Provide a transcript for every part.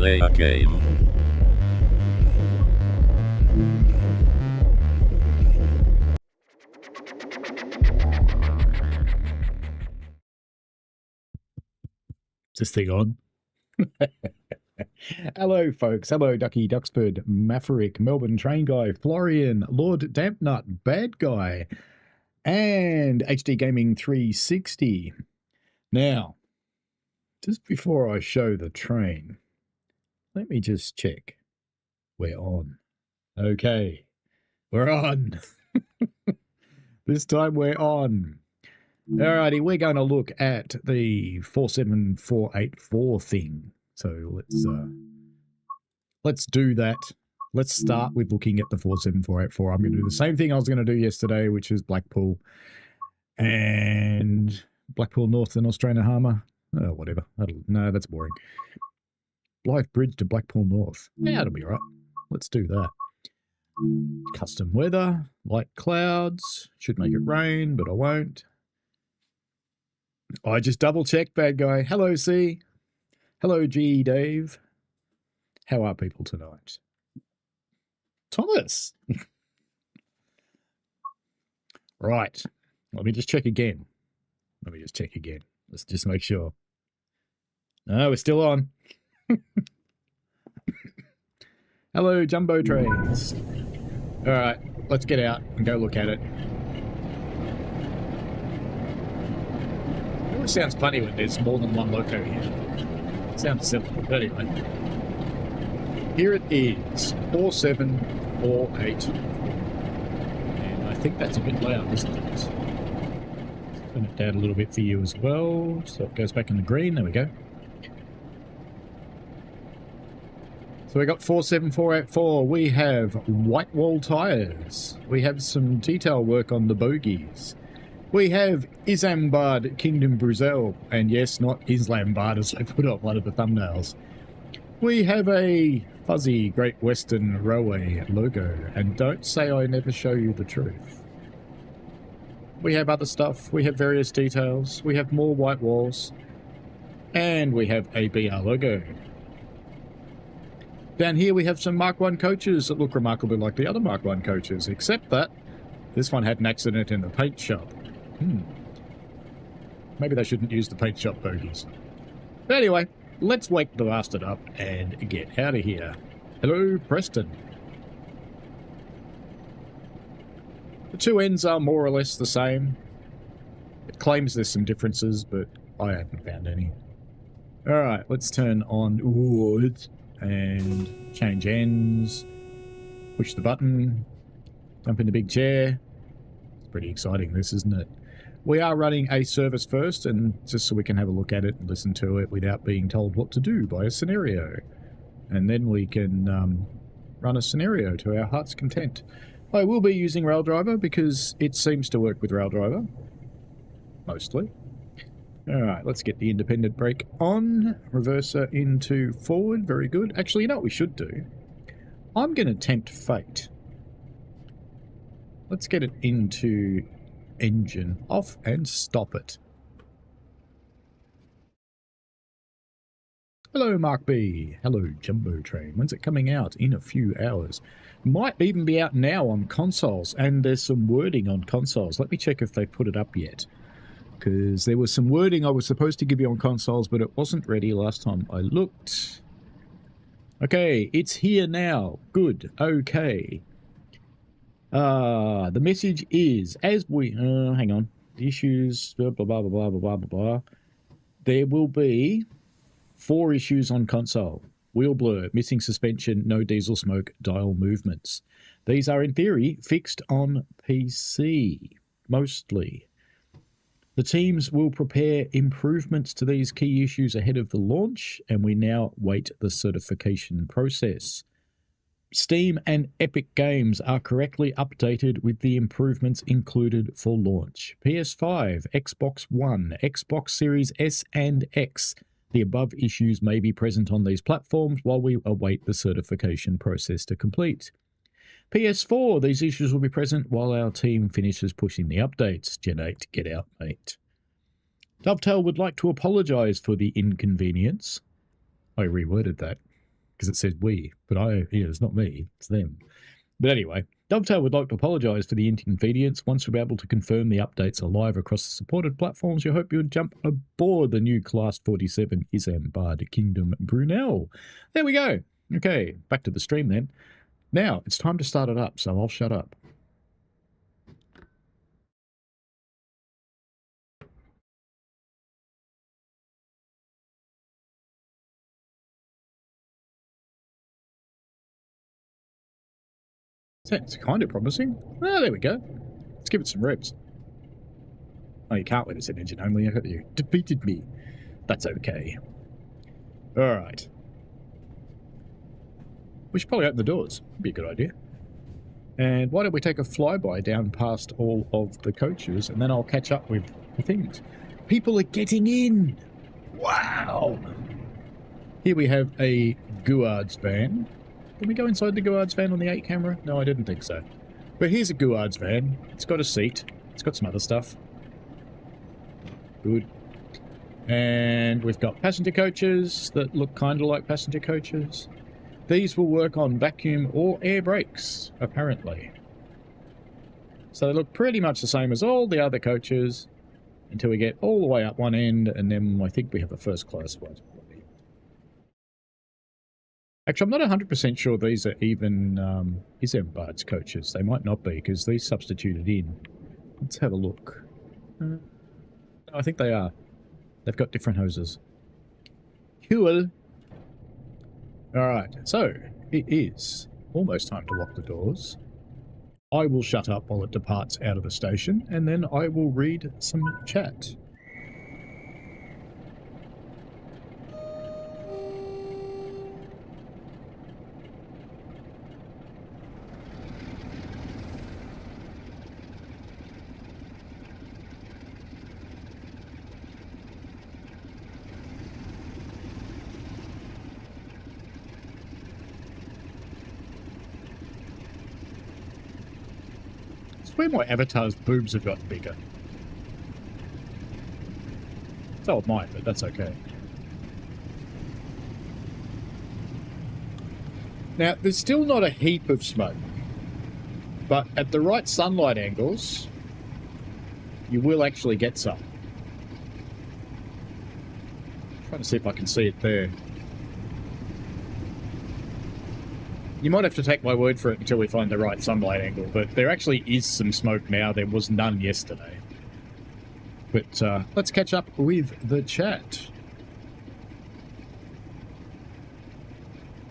play a game. Is this thing on? Hello, folks. Hello, Ducky, Duxford, Maverick, Melbourne Train Guy, Florian, Lord Dampnut, Bad Guy, and HD Gaming 360. Now, just before I show the train, let me just check. We're on. Okay, we're on. This time we're on. Alrighty, we're going to look at the 47484 thing. So let's do that. Let's start with looking at the 47484. I'm going to do the same thing I was going to do yesterday, which is Blackpool and Blackpool North and Australian Harbour. Oh, whatever. No, that's boring. Blythe Bridge to Blackpool North. Yeah, that'll be right. Let's do that. Custom weather, light clouds. Should make it rain, but I won't. I just double checked, Bad Guy. Hello, C. Hello, G. Dave. How are people tonight? Thomas. Right. Let me just check again. Let's just make sure. No, we're still on. Hello, Jumbo Trains. All right, let's get out and go look at it. It always sounds funny when there's more than one loco here. It sounds simple, but anyway. Here it is, 4748. And I think that's a bit loud, isn't it? Turn it down a little bit for you as well, so it goes back in the green. There we go. So we got 47484. We have white wall tyres. We have some detail work on the bogies. We have Isambard Kingdom Brunel, and yes, not Isambard as I put on one of the thumbnails. We have a fuzzy Great Western Railway logo, and don't say I never show you the truth. We have other stuff. We have various details. We have more white walls, and we have a BR logo. Down here we have some Mark 1 coaches that look remarkably like the other Mark 1 coaches, except that this one had an accident in the paint shop. Maybe they shouldn't use the paint shop bogies. But anyway, let's wake the bastard up and get out of here. Hello, Preston. The two ends are more or less the same. It claims there's some differences, but I haven't found any. Alright, let's turn on wood and change ends. Push the button. Jump in the big chair. It's pretty exciting, this, isn't it? We are running a service first, and just so we can have a look at it and listen to it without being told what to do by a scenario. And then we can run a scenario to our heart's content. I will be using Raildriver because it seems to work with Raildriver. Mostly. Alright, let's get the independent brake on. Reverser into forward. Very good. Actually, you know what we should do? I'm going to tempt fate. Let's get it into engine off and stop it. Hello, Mark B. Hello, Jumbo Train. When's it coming out? In a few hours. Might even be out now on consoles, and there's some wording on consoles. Let me check if they've put it up yet. Because there was some wording I was supposed to give you on consoles, but it wasn't ready last time I looked. Okay, it's here now. Good. Okay. The message is, as we... hang on. The issues... Blah, blah, blah, blah, blah, blah, blah, blah. There will be 4 issues on console. Wheel blur, missing suspension, no diesel smoke, dial movements. These are, in theory, fixed on PC. Mostly. The teams will prepare improvements to these key issues ahead of the launch, and we now wait the certification process. Steam and Epic Games are correctly updated with the improvements included for launch. PS5, Xbox One, Xbox Series S and X. The above issues may be present on these platforms while we await the certification process to complete. PS4, these issues will be present while our team finishes pushing the updates. Gen 8, get out, mate. Dovetail would like to apologise for the inconvenience. I reworded that. because it said we, but it's not me, it's them. But anyway, Dovetail would like to apologise for the inconvenience. Once we're able to confirm the updates are live across the supported platforms, we hope you'll jump aboard the new Class 47 Isambard Kingdom Brunel. There we go. Okay, back to the stream then. Now, it's time to start it up, so I'll shut up. It's kind of promising. Oh, there we go. Let's give it some revs. Oh, you can't let us in engine only. You defeated me. That's okay. All right. We should probably open the doors. Be a good idea. And why don't we take a flyby down past all of the coaches, and then I'll catch up with the things. People are getting in. Wow. Here we have a Guard's van. Can we go inside the Guard's van on the 8 camera? No, I didn't think so. But here's a Guard's van. It's got a seat. It's got some other stuff. Good. And we've got passenger coaches that look kind of like passenger coaches. These will work on vacuum or air brakes, apparently. So they look pretty much the same as all the other coaches until we get all the way up one end, and then I think we have a first class one. Actually, I'm not 100% sure these are even Isambard's coaches. They might not be, because these substituted in. Let's have a look. I think they are. They've got different hoses. Cool. Alright, so it is almost time to lock the doors. I will shut up while it departs out of the station, and then I will read some chat. Where my avatar's boobs have gotten bigger. So have mine, but that's okay. Now, there's still not a heap of smoke, but at the right sunlight angles, you will actually get some. I'm trying to see if I can see it there. You might have to take my word for it until we find the right sunlight angle, but there actually is some smoke now. There was none yesterday. But let's catch up with the chat.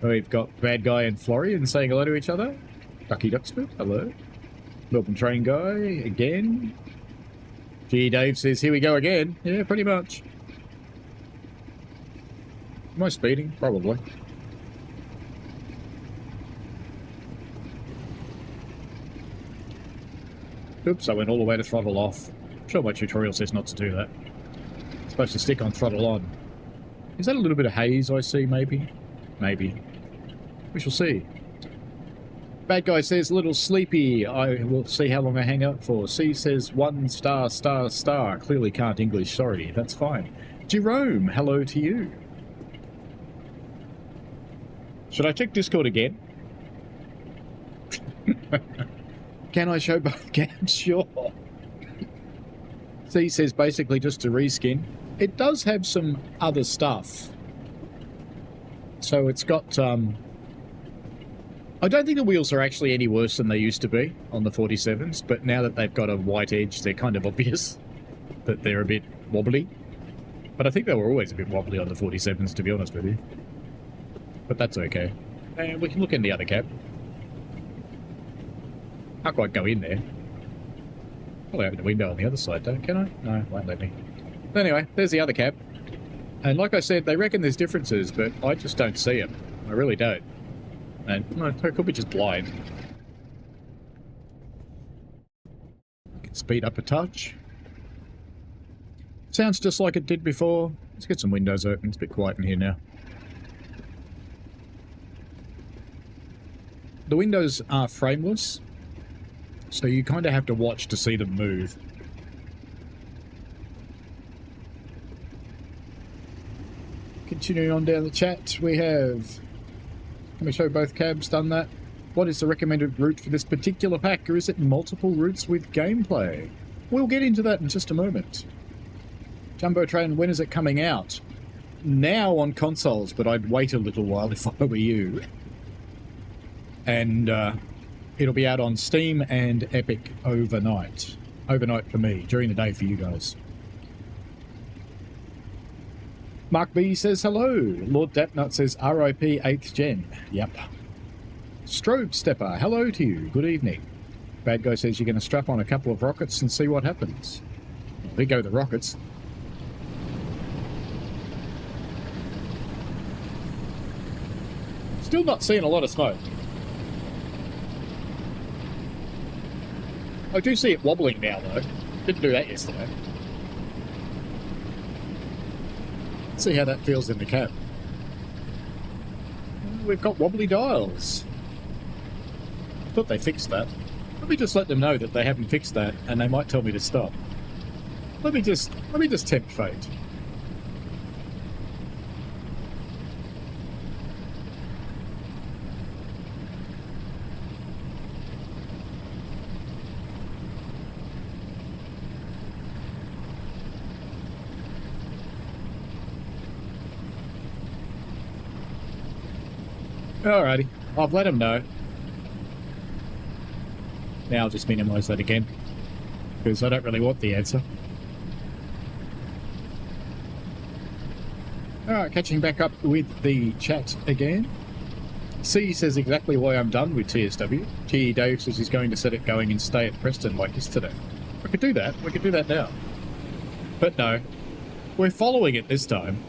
We've got Bad Guy and Florian saying hello to each other. Ducky Duxford, hello. Melbourne Train Guy, again. G. Dave says, here we go again. Yeah, pretty much. Am I speeding? Probably. Oops, I went all the way to throttle off. I'm sure my tutorial says not to do that. It's supposed to stick on throttle on. Is that a little bit of haze I see, maybe? Maybe. We shall see. Bad Guy says, a little sleepy. I will see how long I hang out for. C says, 1 star, star, star. Clearly can't English, sorry. That's fine. Jerome, hello to you. Should I check Discord again? Can I show both cams? Sure. C says basically just a reskin. It does have some other stuff. So it's got, I don't think the wheels are actually any worse than they used to be on the 47s, but now that they've got a white edge, they're kind of obvious that they're a bit wobbly. But I think they were always a bit wobbly on the 47s, to be honest with you. But that's okay. And we can look in the other cab. Can't quite go in there. Probably open the window on the other side, though, can I? No, won't let me. But anyway, there's the other cab. And like I said, they reckon there's differences, but I just don't see them. I really don't. And I could be just blind. I can speed up a touch. Sounds just like it did before. Let's get some windows open. It's a bit quiet in here now. The windows are frameless, so you kind of have to watch to see them move. Continuing on down the chat, we have Can we show both cabs? Done that. What is the recommended route for this particular pack, or is it multiple routes with gameplay? We'll get into that in just a moment. Jumbo Train, when is it coming out? Now on consoles, but I'd wait a little while if I were you. And it'll be out on Steam and Epic overnight. Overnight for me, during the day for you guys. Mark B says hello. Lord Dapnut says RIP 8th Gen. Yep. Strobe Stepper, hello to you. Good evening. Bad Guy says you're going to strap on a couple of rockets and see what happens. Well, there go the rockets. Still not seeing a lot of smoke. I do see it wobbling now, though. Didn't do that yesterday. Let's see how that feels in the cab. We've got wobbly dials. I thought they fixed that. Let me just let them know that they haven't fixed that, and they might tell me to stop. Let me just tempt fate. Alrighty, I've let him know. Now I'll just minimise that again, because I don't really want the answer. Alright, catching back up with the chat again. C says exactly why I'm done with TSW. T. Dave says he's going to set it going and stay at Preston like yesterday. We could do that. We could do that now. But no, we're following it this time.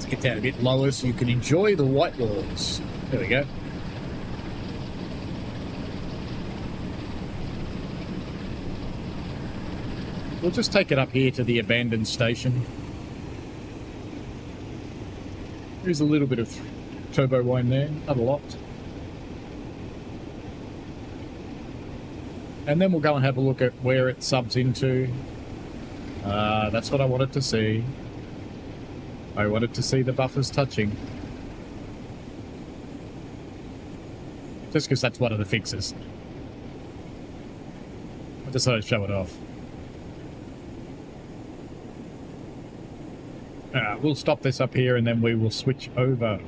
Get down a bit lower so you can enjoy the white walls. There we go. We'll just take it up here to the abandoned station. There's a little bit of turbo wine there, not a lot. And then we'll go and have a look at where it subs into. That's what I wanted to see. I wanted to see the buffers touching. Just because that's one of the fixes. I decided to show it off. We'll stop this up here and then we will switch over.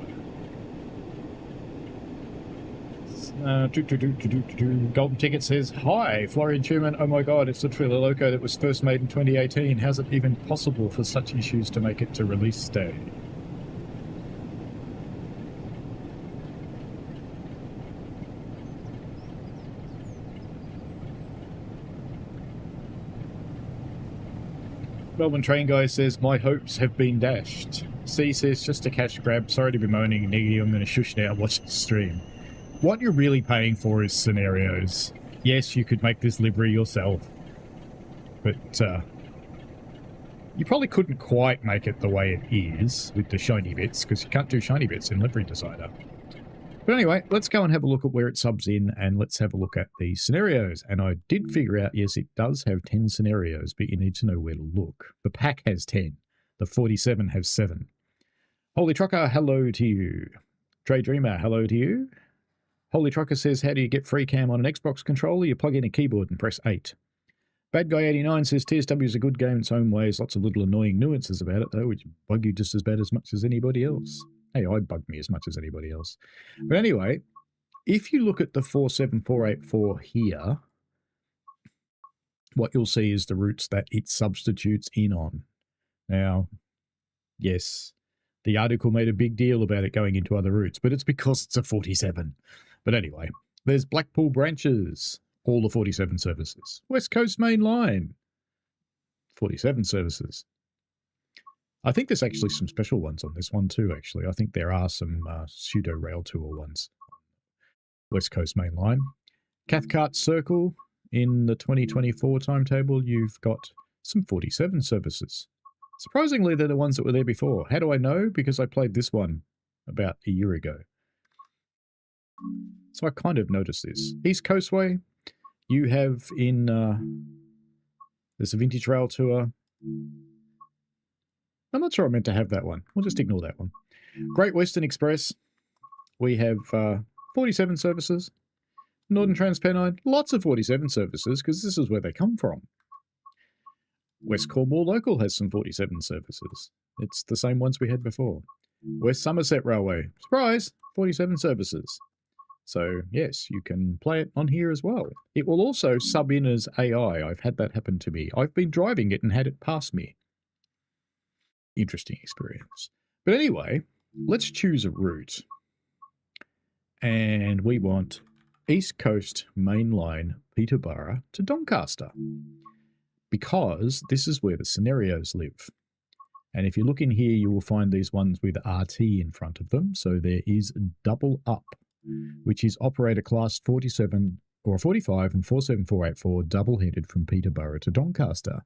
Golden Ticket says, hi, Florian Truman. Oh my god, it's literally a loco that was first made in 2018. How's it even possible for such issues to make it to release day? Melbourne Train Guy says, my hopes have been dashed. C says, just a cash grab. Sorry to be moaning. Niggy, I'm going to shush now. Watch the stream. What you're really paying for is scenarios. Yes, you could make this livery yourself, but you probably couldn't quite make it the way it is with the shiny bits, because you can't do shiny bits in Livery Designer. But anyway, let's go and have a look at where it subs in, and let's have a look at the scenarios. And I did figure out, yes, it does have 10 scenarios, but you need to know where to look. The pack has 10. The 47 has 7. Holy Trucker, hello to you. Dre Dreamer, hello to you. Holy Trucker says, how do you get free cam on an Xbox controller? You plug in a keyboard and press 8. Bad Guy 89 says, TSW is a good game in its own ways. Lots of little annoying nuances about it, though, which bug you just as bad as much as anybody else. Hey, I bug me as much as anybody else. But anyway, if you look at the 47484 here, what you'll see is the routes that it substitutes in on. Now, yes, the article made a big deal about it going into other routes, but it's because it's a 47. But anyway, there's Blackpool branches, all the 47 services. West Coast Main Line, 47 services. I think there's actually some special ones on this one too, actually. I think there are some pseudo Railtour ones. West Coast Main Line. Cathcart Circle, in the 2024 timetable, you've got some 47 services. Surprisingly, they're the ones that were there before. How do I know? Because I played this one about a year ago. So I kind of noticed this. East Coastway, you have in, there's a Vintage Railtour. I'm not sure I meant to have that one. We'll just ignore that one. Great Western Express. We have 47 services. Northern Transpennine, lots of 47 services because this is where they come from. West Cornwall Local has some 47 services. It's the same ones we had before. West Somerset Railway, surprise, 47 services. So yes, you can play it on here as well. It will also sub in as AI. I've had that happen to me. I've been driving it and had it pass me. Interesting experience. But anyway, let's choose a route. And we want East Coast Main Line, Peterborough to Doncaster, because this is where the scenarios live. And if you look in here, you will find these ones with RT in front of them. So there is Double Up, which is operator class 47 or 45 and 47484 double-headed from Peterborough to Doncaster.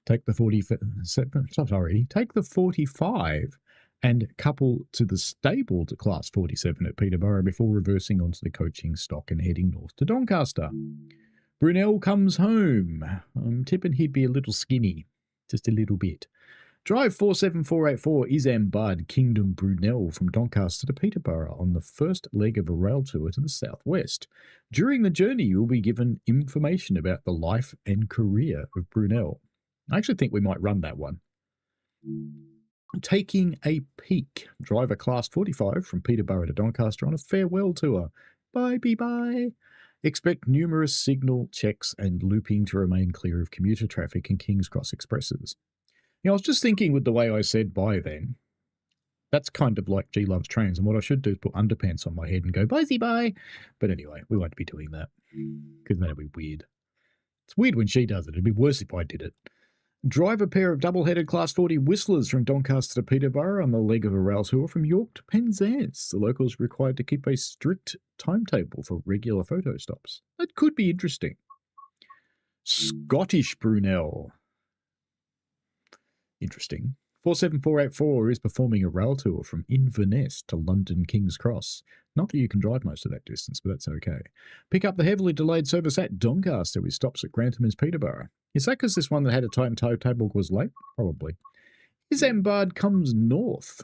Take the 45 and couple to the stable to class 47 at Peterborough before reversing onto the coaching stock and heading north to Doncaster. Brunel comes home. I'm tipping he'd be a little skinny, just a little bit. Drive 47484 Isambard Kingdom Brunel from Doncaster to Peterborough on the first leg of a rail tour to the southwest. During the journey, you will be given information about the life and career of Brunel. I actually think we might run that one. Taking a peek. Drive a class 45 from Peterborough to Doncaster on a farewell tour. Bye. Expect numerous signal checks and looping to remain clear of commuter traffic and King's Cross expresses. You know, I was just thinking with the way I said bye then, that's kind of like G Loves Trains, and what I should do is put underpants on my head and go bye. But anyway, we won't be doing that because that'd be weird. It's weird when she does it. It'd be worse if I did it. Drive a pair of double-headed Class 40 Whistlers from Doncaster to Peterborough on the leg of a rail tour from York to Penzance. The locals are required to keep a strict timetable for regular photo stops. That could be interesting. Scottish Brunel. Interesting. 47484 is performing a rail tour from Inverness to London King's Cross. Not that you can drive most of that distance, but that's okay. Pick up the heavily delayed service at Doncaster with stops at Grantham and Peterborough. Is that because this one that had a timetable was late? Probably. Isambard comes north.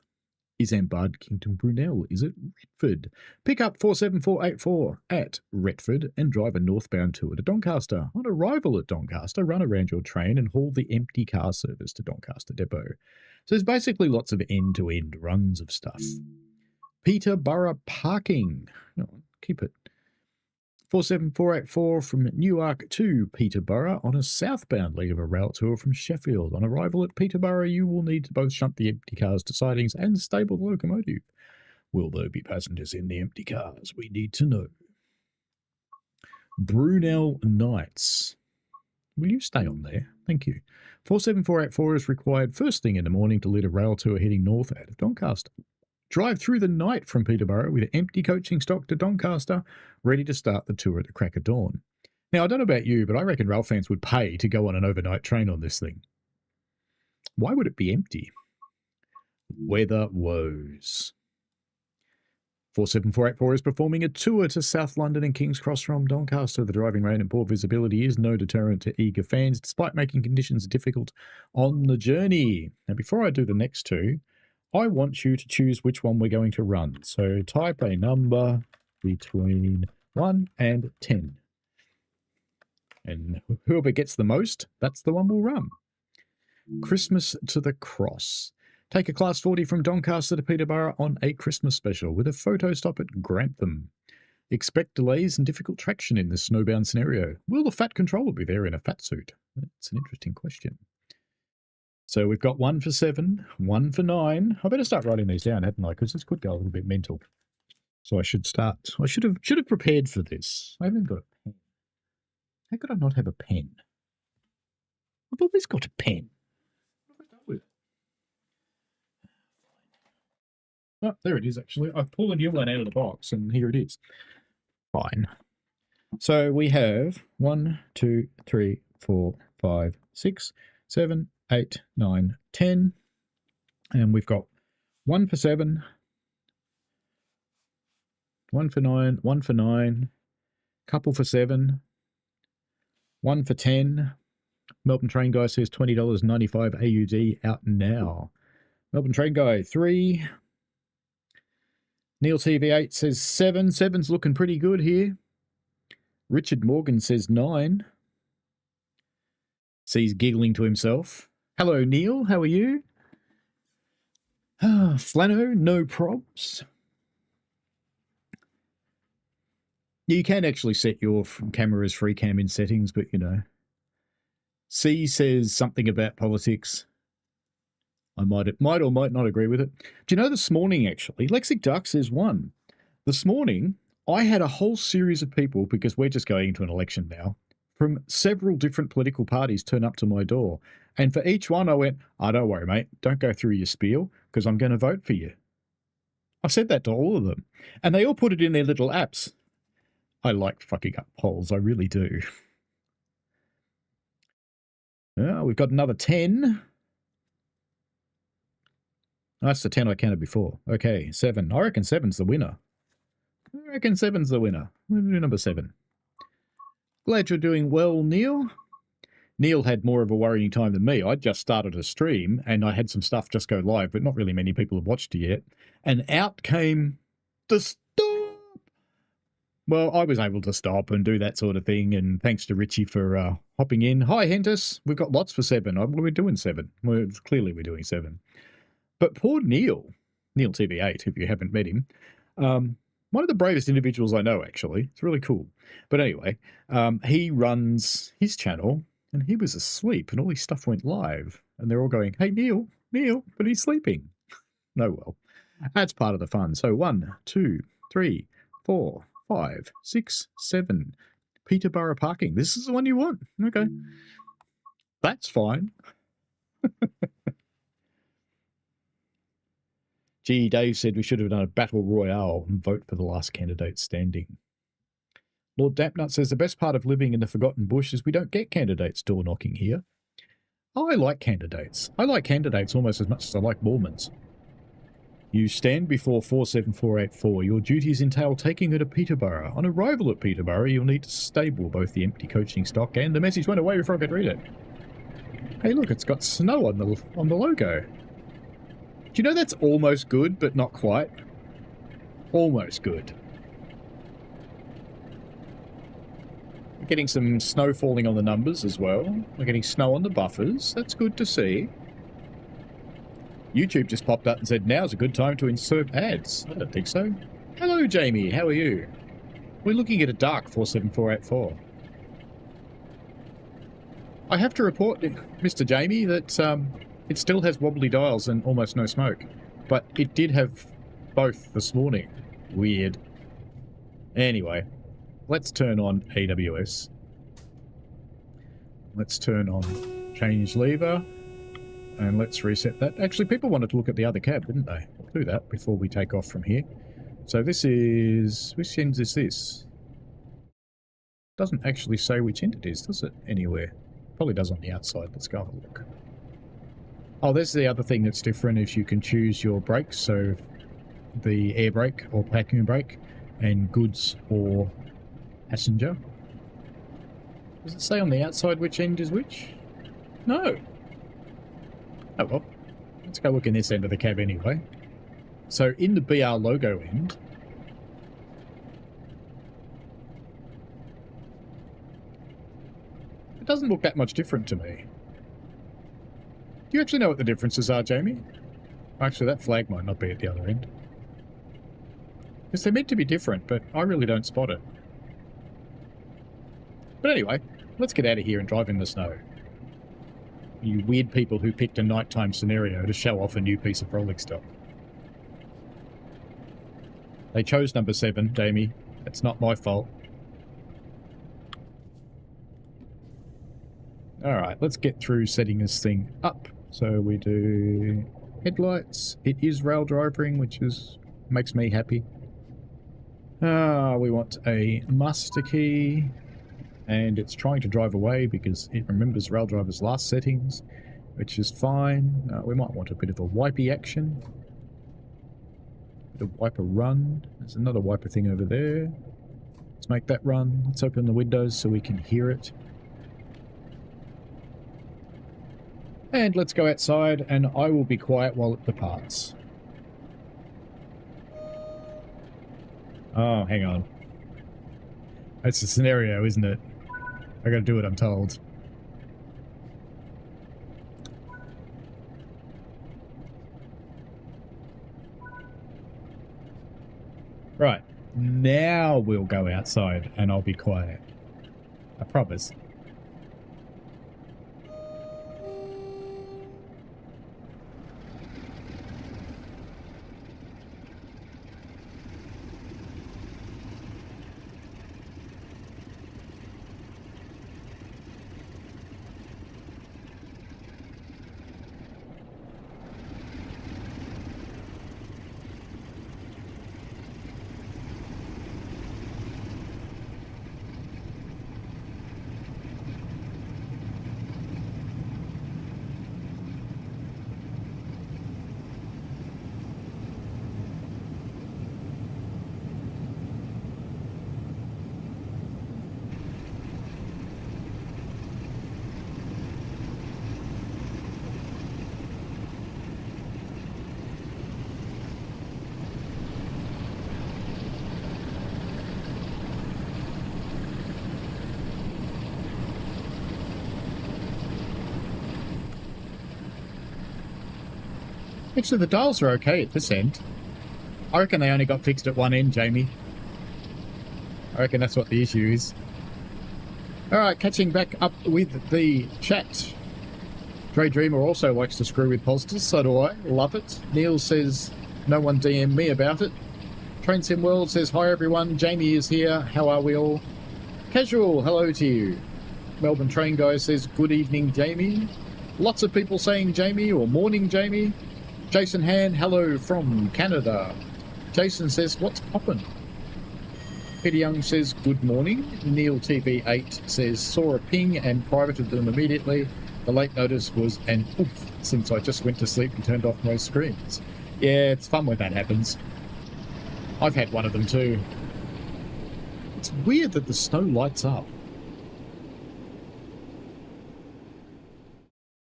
Isambard Kingdom Brunel is at Retford. Pick up 47484 at Retford and drive a northbound tour to Doncaster. On arrival at Doncaster, run around your train and haul the empty car service to Doncaster Depot. So there's basically lots of end-to-end runs of stuff. Peterborough parking. No, keep it. 47484 from Newark to Peterborough on a southbound leg of a rail tour from Sheffield. On arrival at Peterborough, you will need to both shunt the empty cars to sidings and stable the locomotive. Will there be passengers in the empty cars? We need to know. Brunel Nights. Will you stay on there? Thank you. 47484 is required first thing in the morning to lead a rail tour heading north out of Doncaster. Drive through the night from Peterborough with empty coaching stock to Doncaster, ready to start the tour at the crack of dawn. Now, I don't know about you, but I reckon rail fans would pay to go on an overnight train on this thing. Why would it be empty? Weather woes. 47484 is performing a tour to South London and King's Cross from Doncaster. The driving rain and poor visibility is no deterrent to eager fans, despite making conditions difficult on the journey. Now, before I do the next two, I want you to choose which one we're going to run. So type a number between 1 and 10. And whoever gets the most, that's the one we'll run. Christmas to the Cross. Take a Class 40 from Doncaster to Peterborough on a Christmas special with a photo stop at Grantham. Expect delays and difficult traction in this snowbound scenario. Will the Fat Controller be there in a fat suit? That's an interesting question. So we've got 1 for 7, 1 for 9. I better start writing these down, hadn't I? Because this could go a little bit mental. So I should start. I should have prepared for this. I haven't got a pen. How could I not have a pen? I've always got a pen. What have I done with it? Oh, there it is, actually. I've pulled a new one out of the box, and here it is. Fine. So we have 1, 2, 3, 4, 5, 6, 7, 8, 9, 10. And we've got 1 for 7, 1 for 9, 1 for 9, couple for 7, 1 for 10. Melbourne Train Guy says $20.95 AUD out now. Melbourne Train Guy, 3. Neil TV8 says 7. 7's looking pretty good here. Richard Morgan says 9. Sees giggling to himself. Hello, Neil. How are you? Flano, no probs. You can actually set your camera as free cam in settings, but you know. C says something about politics. I might or might not agree with it. Do you know this morning, actually, Lexic Duck says 1. This morning, I had a whole series of people, because we're just going into an election now, from several different political parties turn up to my door. And for each one, I went, oh, don't worry, mate. Don't go through your spiel, because I'm going to vote for you. I've said that to all of them. And they all put it in their little apps. I like fucking up polls. I really do. We've got another 10. That's the 10 I counted before. Okay, 7. I reckon 7's the winner. We'll do number 7. Glad you're doing well, Neil. Neil had more of a worrying time than me. I just started a stream and I had some stuff just go live, but not really many people have watched it yet. And out came the stop. Well, I was able to stop and do that sort of thing. And thanks to Richie for hopping in. Hi, Hentus. We've got lots for 7. We're doing 7. Clearly we're doing 7. But poor Neil TV8, if you haven't met him, one of the bravest individuals I know, actually. It's really cool. But anyway, he runs his channel, and he was asleep, and all his stuff went live. And they're all going, hey, Neil, but he's sleeping. No, well, that's part of the fun. So 1, 2, 3, 4, 5, 6, 7. Peterborough parking. This is the one you want. Okay. That's fine. Gee, Dave said we should have done a battle royale and vote for the last candidate standing. Lord Dapnut says the best part of living in the Forgotten Bush is we don't get candidates door knocking here. I like candidates. I like candidates almost as much as I like Mormons. You stand before 47484. Your duties entail taking her to Peterborough. On arrival at Peterborough, you'll need to stable both the empty coaching stock and the message went away before I could read it. Hey, look, it's got snow on the logo. Do you know that's almost good, but not quite? Almost good. We're getting some snow falling on the numbers as well. We're getting snow on the buffers. That's good to see. YouTube just popped up and said, now's a good time to insert ads. I don't think so. Hello, Jamie. How are you? We're looking at a dark 47484. I have to report, Mr. Jamie, that it still has wobbly dials and almost no smoke. But it did have both this morning. Weird. Anyway, let's turn on AWS. Let's turn on change lever. And let's reset that. Actually, people wanted to look at the other cab, didn't they? We'll do that before we take off from here. So this is... which end is this? Doesn't actually say which end it is, does it? Anywhere. Probably does on the outside. Let's go have a look. Oh, there's the other thing that's different is you can choose your brakes. So the air brake or vacuum brake and goods or passenger. Does it say on the outside which end is which? No. Oh well, let's go look in this end of the cab anyway. So in the BR logo end, it doesn't look that much different to me. Do you actually know what the differences are, Jamie? Actually, that flag might not be at the other end. Because they're meant to be different, but I really don't spot it. But anyway, let's get out of here and drive in the snow. You weird people who picked a nighttime scenario to show off a new piece of rolling stock. They chose number 7, Jamie. It's not my fault. Alright, let's get through setting this thing up. So we do headlights. It is rail driving, which makes me happy. We want a master key. And it's trying to drive away because it remembers rail driver's last settings, which is fine. We might want a bit of a wipey action. The wiper run. There's another wiper thing over there. Let's make that run. Let's open the windows so we can hear it. And let's go outside, and I will be quiet while it departs. Oh, hang on. That's the scenario, isn't it? I gotta do what I'm told. Right. Now we'll go outside, and I'll be quiet. I promise. Actually, the dials are okay at this end. I reckon they only got fixed at one end, Jamie. I reckon that's what the issue is. Alright, catching back up with the chat. Dre Dreamer also likes to screw with posters, so do I. Love it. Neil says, no one DM me about it. Train Sim World says, hi everyone, Jamie is here. How are we all? Casual, hello to you. Melbourne Train Guy says, good evening, Jamie. Lots of people saying Jamie or morning, Jamie. Jason Han, hello from Canada. Jason says, what's poppin'? Peter Young says, good morning. Neil TV8 says, saw a ping and privated them immediately. The late notice was an oof since I just went to sleep and turned off most screens. Yeah, it's fun when that happens. I've had one of them too. It's weird that the snow lights up.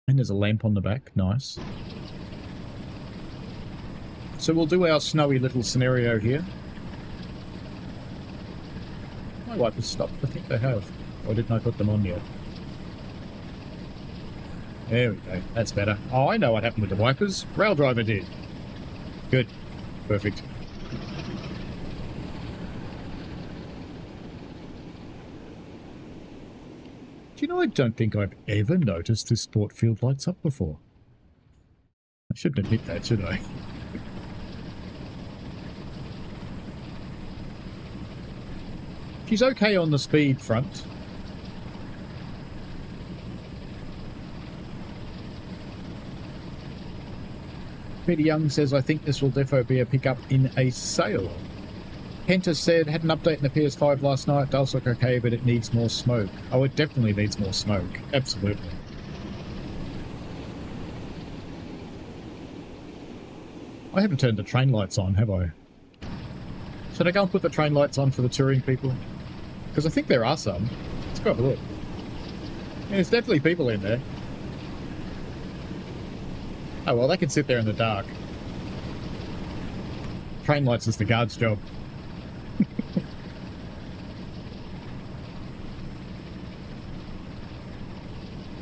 And there's a lamp on the back, nice. So we'll do our snowy little scenario here. My wipers stopped. I think they have. Or didn't I put them on yet? There we go. That's better. Oh, I know what happened with the wipers. Rail driver did. Good. Perfect. Do you know, I don't think I've ever noticed this sport field lights up before. I shouldn't admit that, should I? She's okay on the speed front. Peter Young says, I think this will defo be a pickup in a sale. Penta said, had an update in the PS5 last night. Does look okay, but it needs more smoke. Oh, it definitely needs more smoke. Absolutely. I haven't turned the train lights on, have I? Should I go and put the train lights on for the touring people? Because I think there are some. Let's go have a look. Yeah, there's definitely people in there. Oh, well, they can sit there in the dark. Train lights is the guard's job.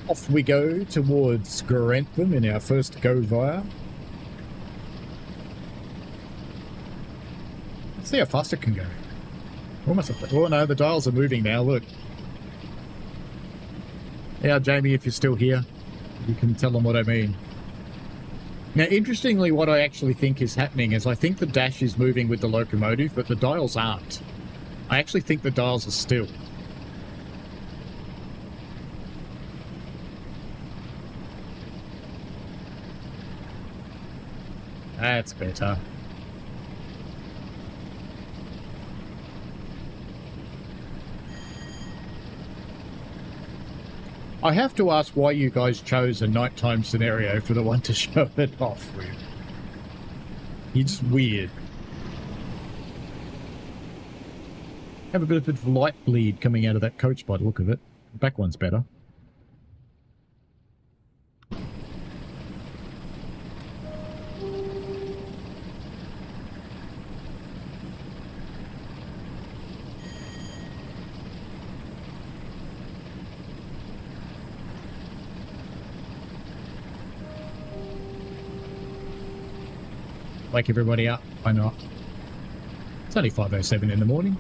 Off we go towards Grantham in our first go via. Let's see how fast it can go. Almost up there. Oh no, the dials are moving now, look. Yeah, Jamie, if you're still here, you can tell them what I mean. Now, interestingly, what I actually think is happening is I think the dash is moving with the locomotive, but the dials aren't. I actually think the dials are still. That's better. I have to ask why you guys chose a nighttime scenario for the one to show it off with. You're just weird. Have a bit of light bleed coming out of that coach by the look of it. The back one's better. Wake everybody up. Why not? It's only 5:07 in the morning.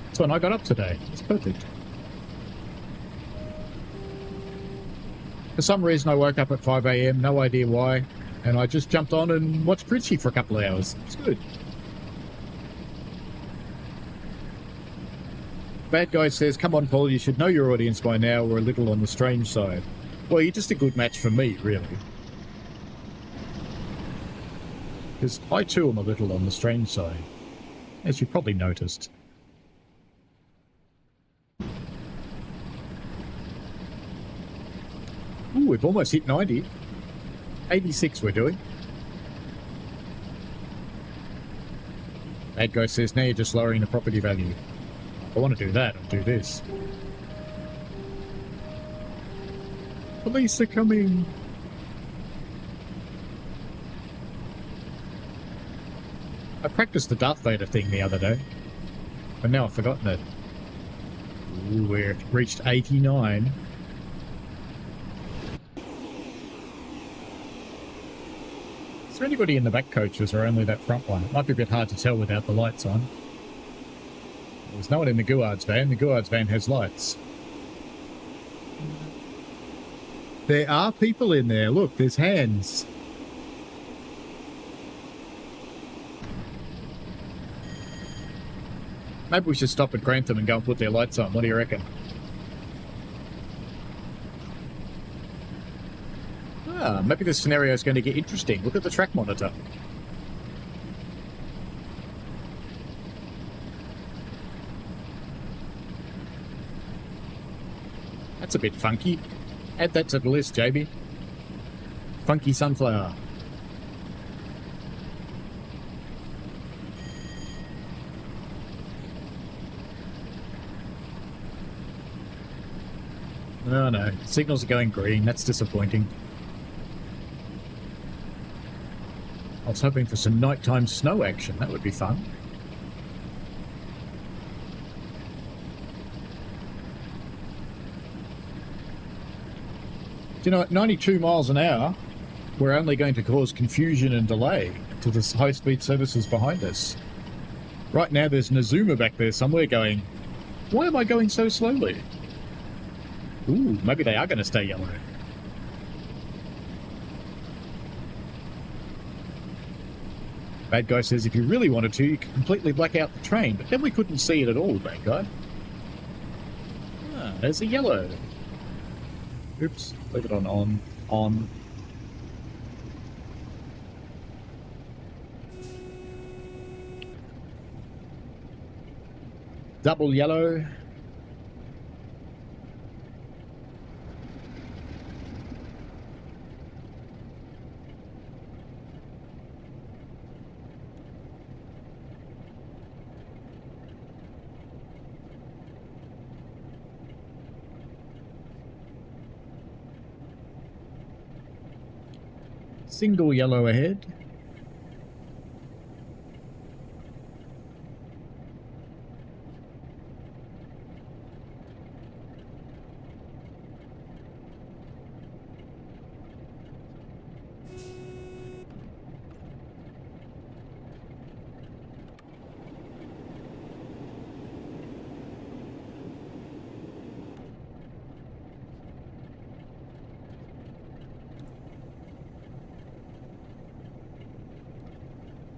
That's when I got up today. It's perfect. For some reason, I woke up at 5 a.m. No idea why. And I just jumped on and watched Pritchie for a couple of hours. It's good. Bad Guy says, come on, Paul, you should know your audience by now. We're a little on the strange side. Well, you're just a good match for me, really. Because I too am a little on the strange side, as you probably noticed. Ooh, we've almost hit 90. 86 we're doing. Bad Guy says, now you're just lowering the property value. If I want to do that, I'll do this. Police are coming. I practiced the Darth Vader thing the other day, but now I've forgotten it. Ooh, we've reached 89. Is there anybody in the back coaches or only that front one? It might be a bit hard to tell without the lights on. There's no one in the Guards van. The Guards van has lights. There are people in there. Look, there's hands. Maybe we should stop at Grantham and go and put their lights on. What do you reckon? Ah, maybe this scenario is going to get interesting. Look at the track monitor. That's a bit funky. Add that to the list, JB. Funky sunflower. Oh no, signals are going green. That's disappointing. I was hoping for some nighttime snow action. That would be fun. You know, at 92 miles an hour, we're only going to cause confusion and delay to the high-speed services behind us. Right now, there's an Azuma back there somewhere going, why am I going so slowly? Ooh, maybe they are going to stay yellow. Bad Guy says if you really wanted to, you could completely black out the train, but then we couldn't see it at all, Bad Guy. Ah, there's a yellow. Oops, leave it on. Double yellow. Single yellow ahead.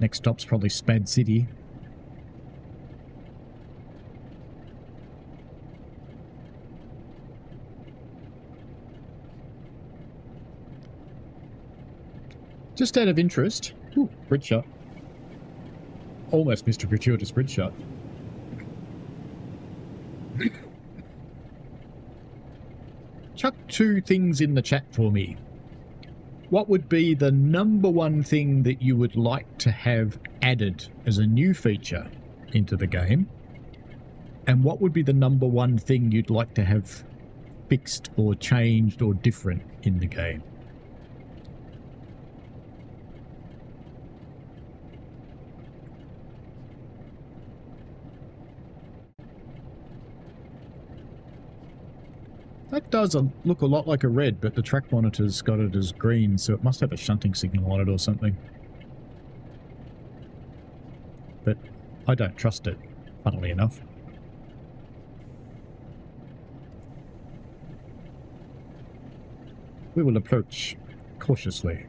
Next stop's probably Spad City. Just out of interest, ooh, bridge shot. Almost missed a gratuitous bridge shot. Chuck 2 things in the chat for me. What would be the number one thing that you would like to have added as a new feature into the game? And what would be the number one thing you'd like to have fixed or changed or different in the game? That does look a lot like a red, but the track monitor's got it as green, so it must have a shunting signal on it or something. but I don't trust it, funnily enough. We will approach cautiously.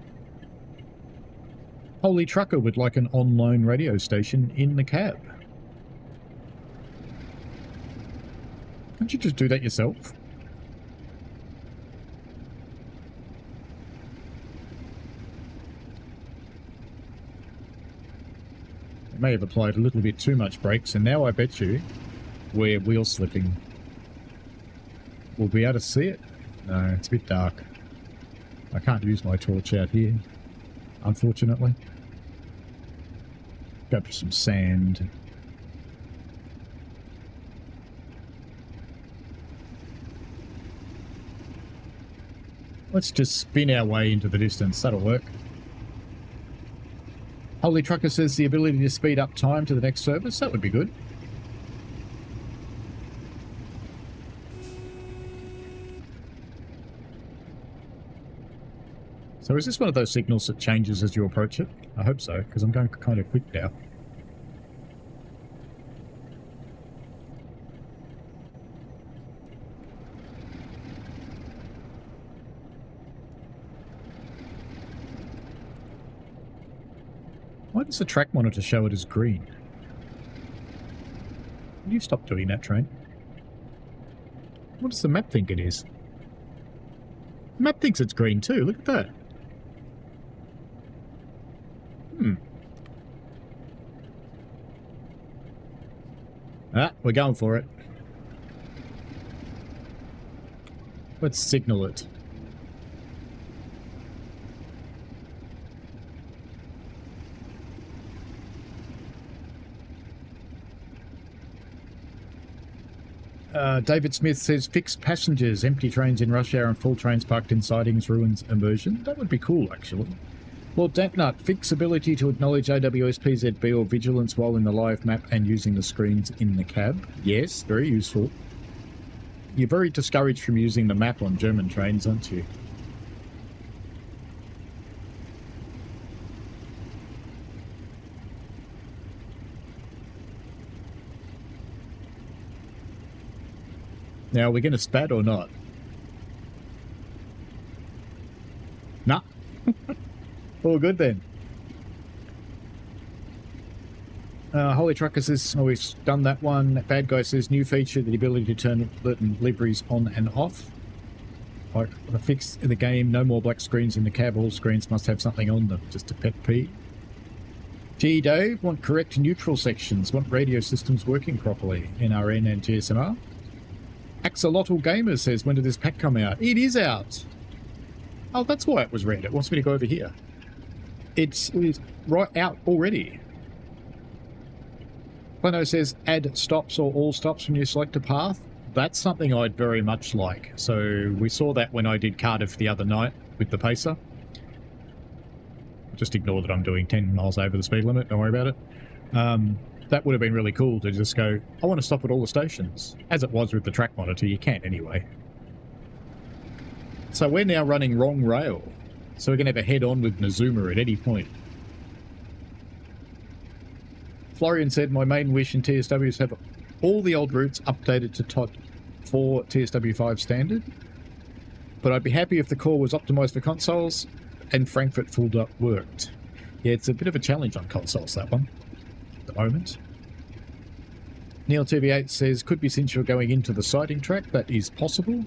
Holy Trucker would like an online radio station in the cab. Can't you just do that yourself? I may have applied a little bit too much brakes, and now I bet you we're wheel slipping. We'll be able to see it? No, it's a bit dark. I can't use my torch out here, unfortunately. Go for some sand. Let's just spin our way into the distance. That'll work. Holy Trucker says the ability to speed up time to the next service. That would be good. So is this one of those signals that changes as you approach it? I hope so, because I'm going kind of quick now. Why does the track monitor show it as green? Will you stop doing that, train? What does the map think it is? The map thinks it's green too, look at that. Ah, we're going for it. Let's signal it. David Smith says, fix passengers, empty trains in rush hour and full trains parked in sidings, ruins, immersion. That would be cool, actually. Lord Dampnut, fix ability to acknowledge AWSPZB or vigilance while in the live map and using the screens in the cab. Yes, very useful. You're very discouraged from using the map on German trains, aren't you? Now, are we going to spat or not? Nah. All good then. Holy Trucker says, oh, we've done that one. Bad Guy says, new feature, the ability to turn certain liveries on and off. Like the fix in the game, no more black screens in the cab. All screens must have something on them. Just a pet peeve. G Dave, want correct neutral sections. Want radio systems working properly. NRN and GSMR. Axolotl Gamer says, when did this pack come out? It is out. Oh, that's why it was red. It wants me to go over here. It's right out already. Plano says, add stops or all stops when you select a path. That's something I'd very much like. So we saw that when I did Cardiff the other night with the Pacer. Just ignore that I'm doing 10 miles over the speed limit. Don't worry about it. That would have been really cool to just go, I want to stop at all the stations. As it was with the track monitor, you can't anyway. So we're now running wrong rail. So we're going to have a head-on with Nazuma at any point. Florian said, my main wish in TSW is to have all the old routes updated to TOT 4 TSW5 standard. But I'd be happy if the core was optimized for consoles and Frankfurt full dot worked. Yeah, it's a bit of a challenge on consoles, that one. At the moment. Neil TV8 says, could be since you're going into the siding track. That is possible.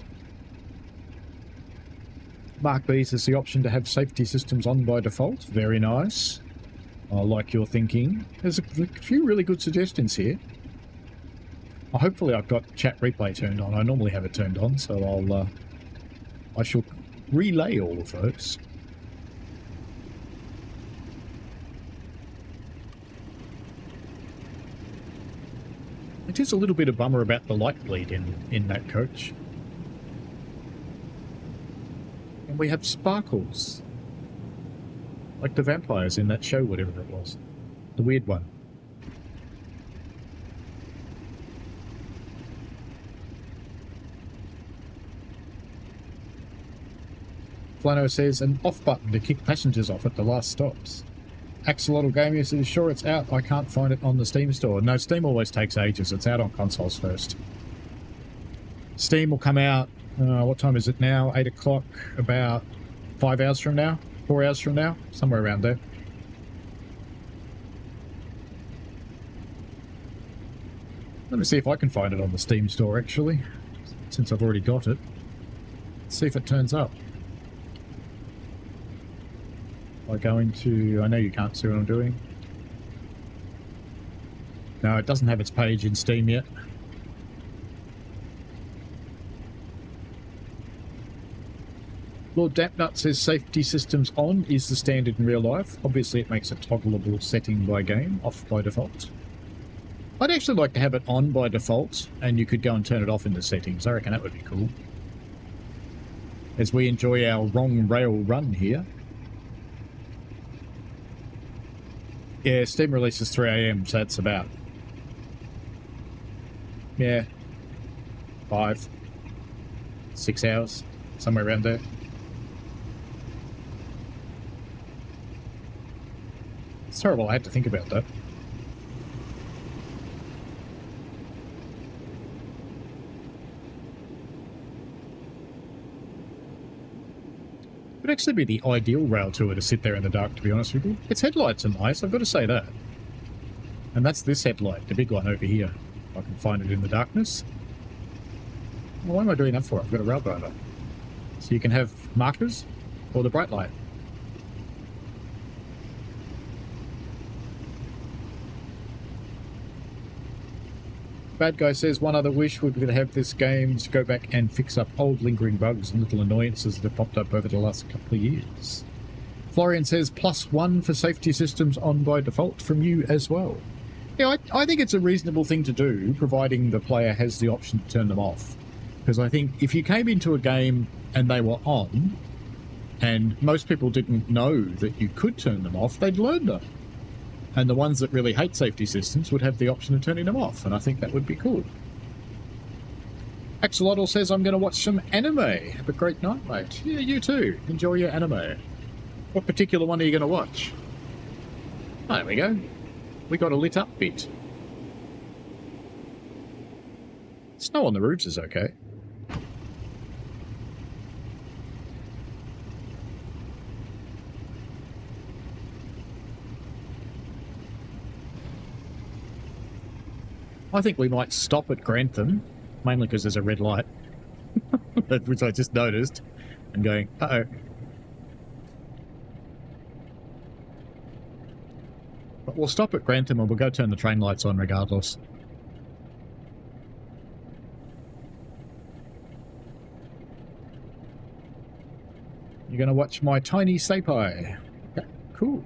Mark B says the option to have safety systems on by default. Very nice. I like your thinking. There's a few really good suggestions here. Well, hopefully I've got chat replay turned on. I normally have it turned on, so I shall relay all of those. It is a little bit of bummer about the light bleed in that coach. And we have sparkles. Like the vampires in that show, whatever it was. The weird one. Flano says, an off button to kick passengers off at the last stops. Axolotl Gaming says, sure it's out. I can't find it on the Steam store. No, Steam always takes ages. It's out on consoles first. Steam will come out, what time is it now? 8 o'clock, about 5 hours from now? 4 hours from now? Somewhere around there. Let me see if I can find it on the Steam store, actually, since I've already got it. Let's see if it turns up. By going to... I know you can't see what I'm doing. No, it doesn't have its page in Steam yet. Lord Dampnut says safety systems on is the standard in real life. Obviously it makes a toggleable setting by game, off by default. I'd actually like to have it on by default, and you could go and turn it off in the settings. I reckon that would be cool. As we enjoy our wrong rail run here. Yeah, Steam releases 3 AM, so that's about... yeah, 5, 6 hours, somewhere around there. It's terrible, I had to think about that. It would actually be the ideal rail tour to sit there in the dark, to be honest with you. Its headlights are nice, I've got to say that. And that's this headlight, the big one over here. If I can find it in the darkness. Well, what am I doing that for? I've got a rail driver. So you can have markers or the bright light. Bad Guy says one other wish would be to have this game to go back and fix up old lingering bugs and little annoyances that have popped up over the last couple of years. Florian says +1 for safety systems on by default from you as well. Yeah, I think it's a reasonable thing to do, providing the player has the option to turn them off. Because I think if you came into a game and they were on, and most people didn't know that you could turn them off, they'd learn them. And the ones that really hate safety systems would have the option of turning them off, and I think that would be cool. Axolotl says, I'm going to watch some anime. Have a great night, mate. Yeah, you too. Enjoy your anime. What particular one are you going to watch? Oh, there we go. We got a lit up bit. Snow on the roofs is okay. I think we might stop at Grantham, mainly because there's a red light, which I just noticed, and going, uh-oh. But we'll stop at Grantham and we'll go turn the train lights on regardless. You're going to watch my tiny Sapai. Okay, cool.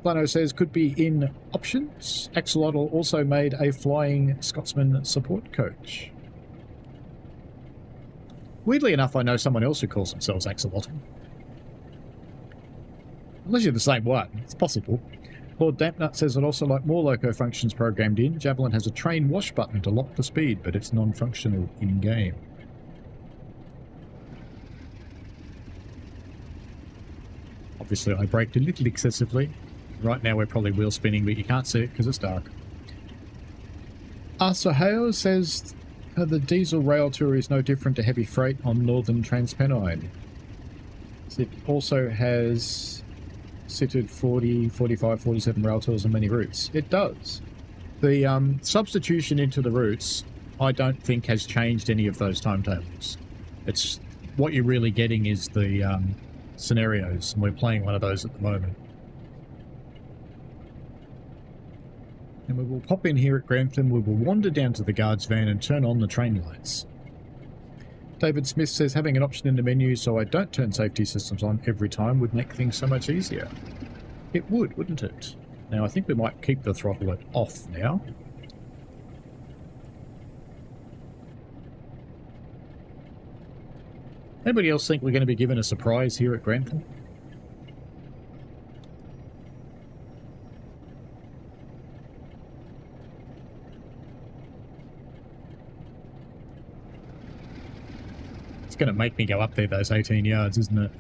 Plano says, could be in options. Axolotl also made a Flying Scotsman support coach. Weirdly enough, I know someone else who calls themselves Axolotl. Unless you're the same one, it's possible. Lord Dampnut says I'd also like more loco functions programmed in. Javelin has a train wash button to lock the speed, but it's non-functional in-game. Obviously, I braked a little excessively. Right now we're probably wheel spinning, but you can't see it because it's dark. Asaheo says the diesel rail tour is no different to heavy freight on Northern Transpennine. It also has sitted 40, 45, 47 rail tours on many routes. It does. The substitution into the routes, I don't think has changed any of those timetables. It's what you're really getting is the scenarios, and we're playing one of those at the moment. And we will pop in here at Grantham, we will wander down to the guard's van and turn on the train lights. David Smith says having an option in the menu so I don't turn safety systems on every time would make things so much easier. It would, wouldn't it? Now I think we might keep the throttle off now. Anybody else think we're going to be given a surprise here at Grantham? It's going to make me go up there those 18 yards, isn't it?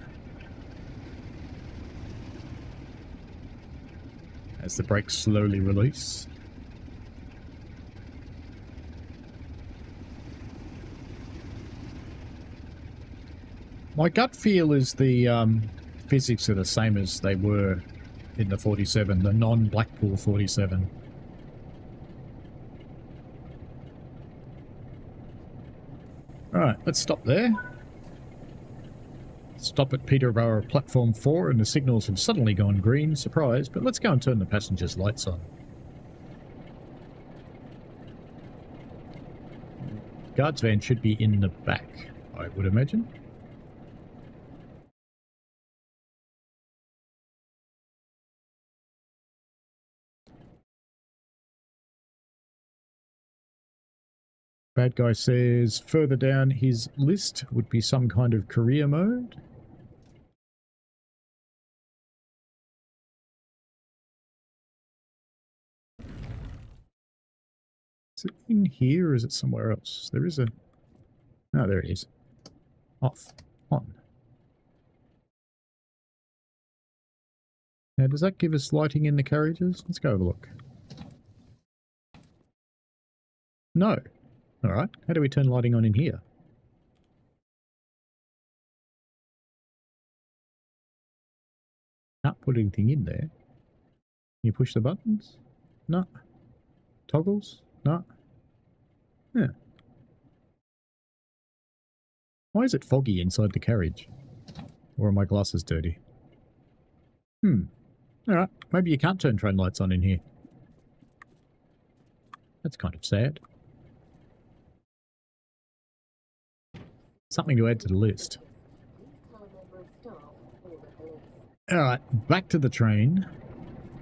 as the brakes slowly release. My gut feel is the physics are the same as they were in the 47, the non-Blackpool 47. Alright, let's stop there. Stop at Peterborough Platform 4 and the signals have suddenly gone green. Surprise, but let's go and turn the passengers' lights on. Guards van should be in the back, I would imagine. Bad guy says further down his list would be some kind of career mode. Is it in here or is it somewhere else? There is a... Oh, there it is. Off. On. Now, does that give us lighting in the carriages? Let's go have a look. No. Alright, how do we turn lighting on in here? Can't put anything in there. Can you push the buttons? No. Toggles? No. Yeah. Why is it foggy inside the carriage? Or are my glasses dirty? Alright, maybe you can't turn train lights on in here. That's kind of sad. Something to add to the list. Alright, back to the train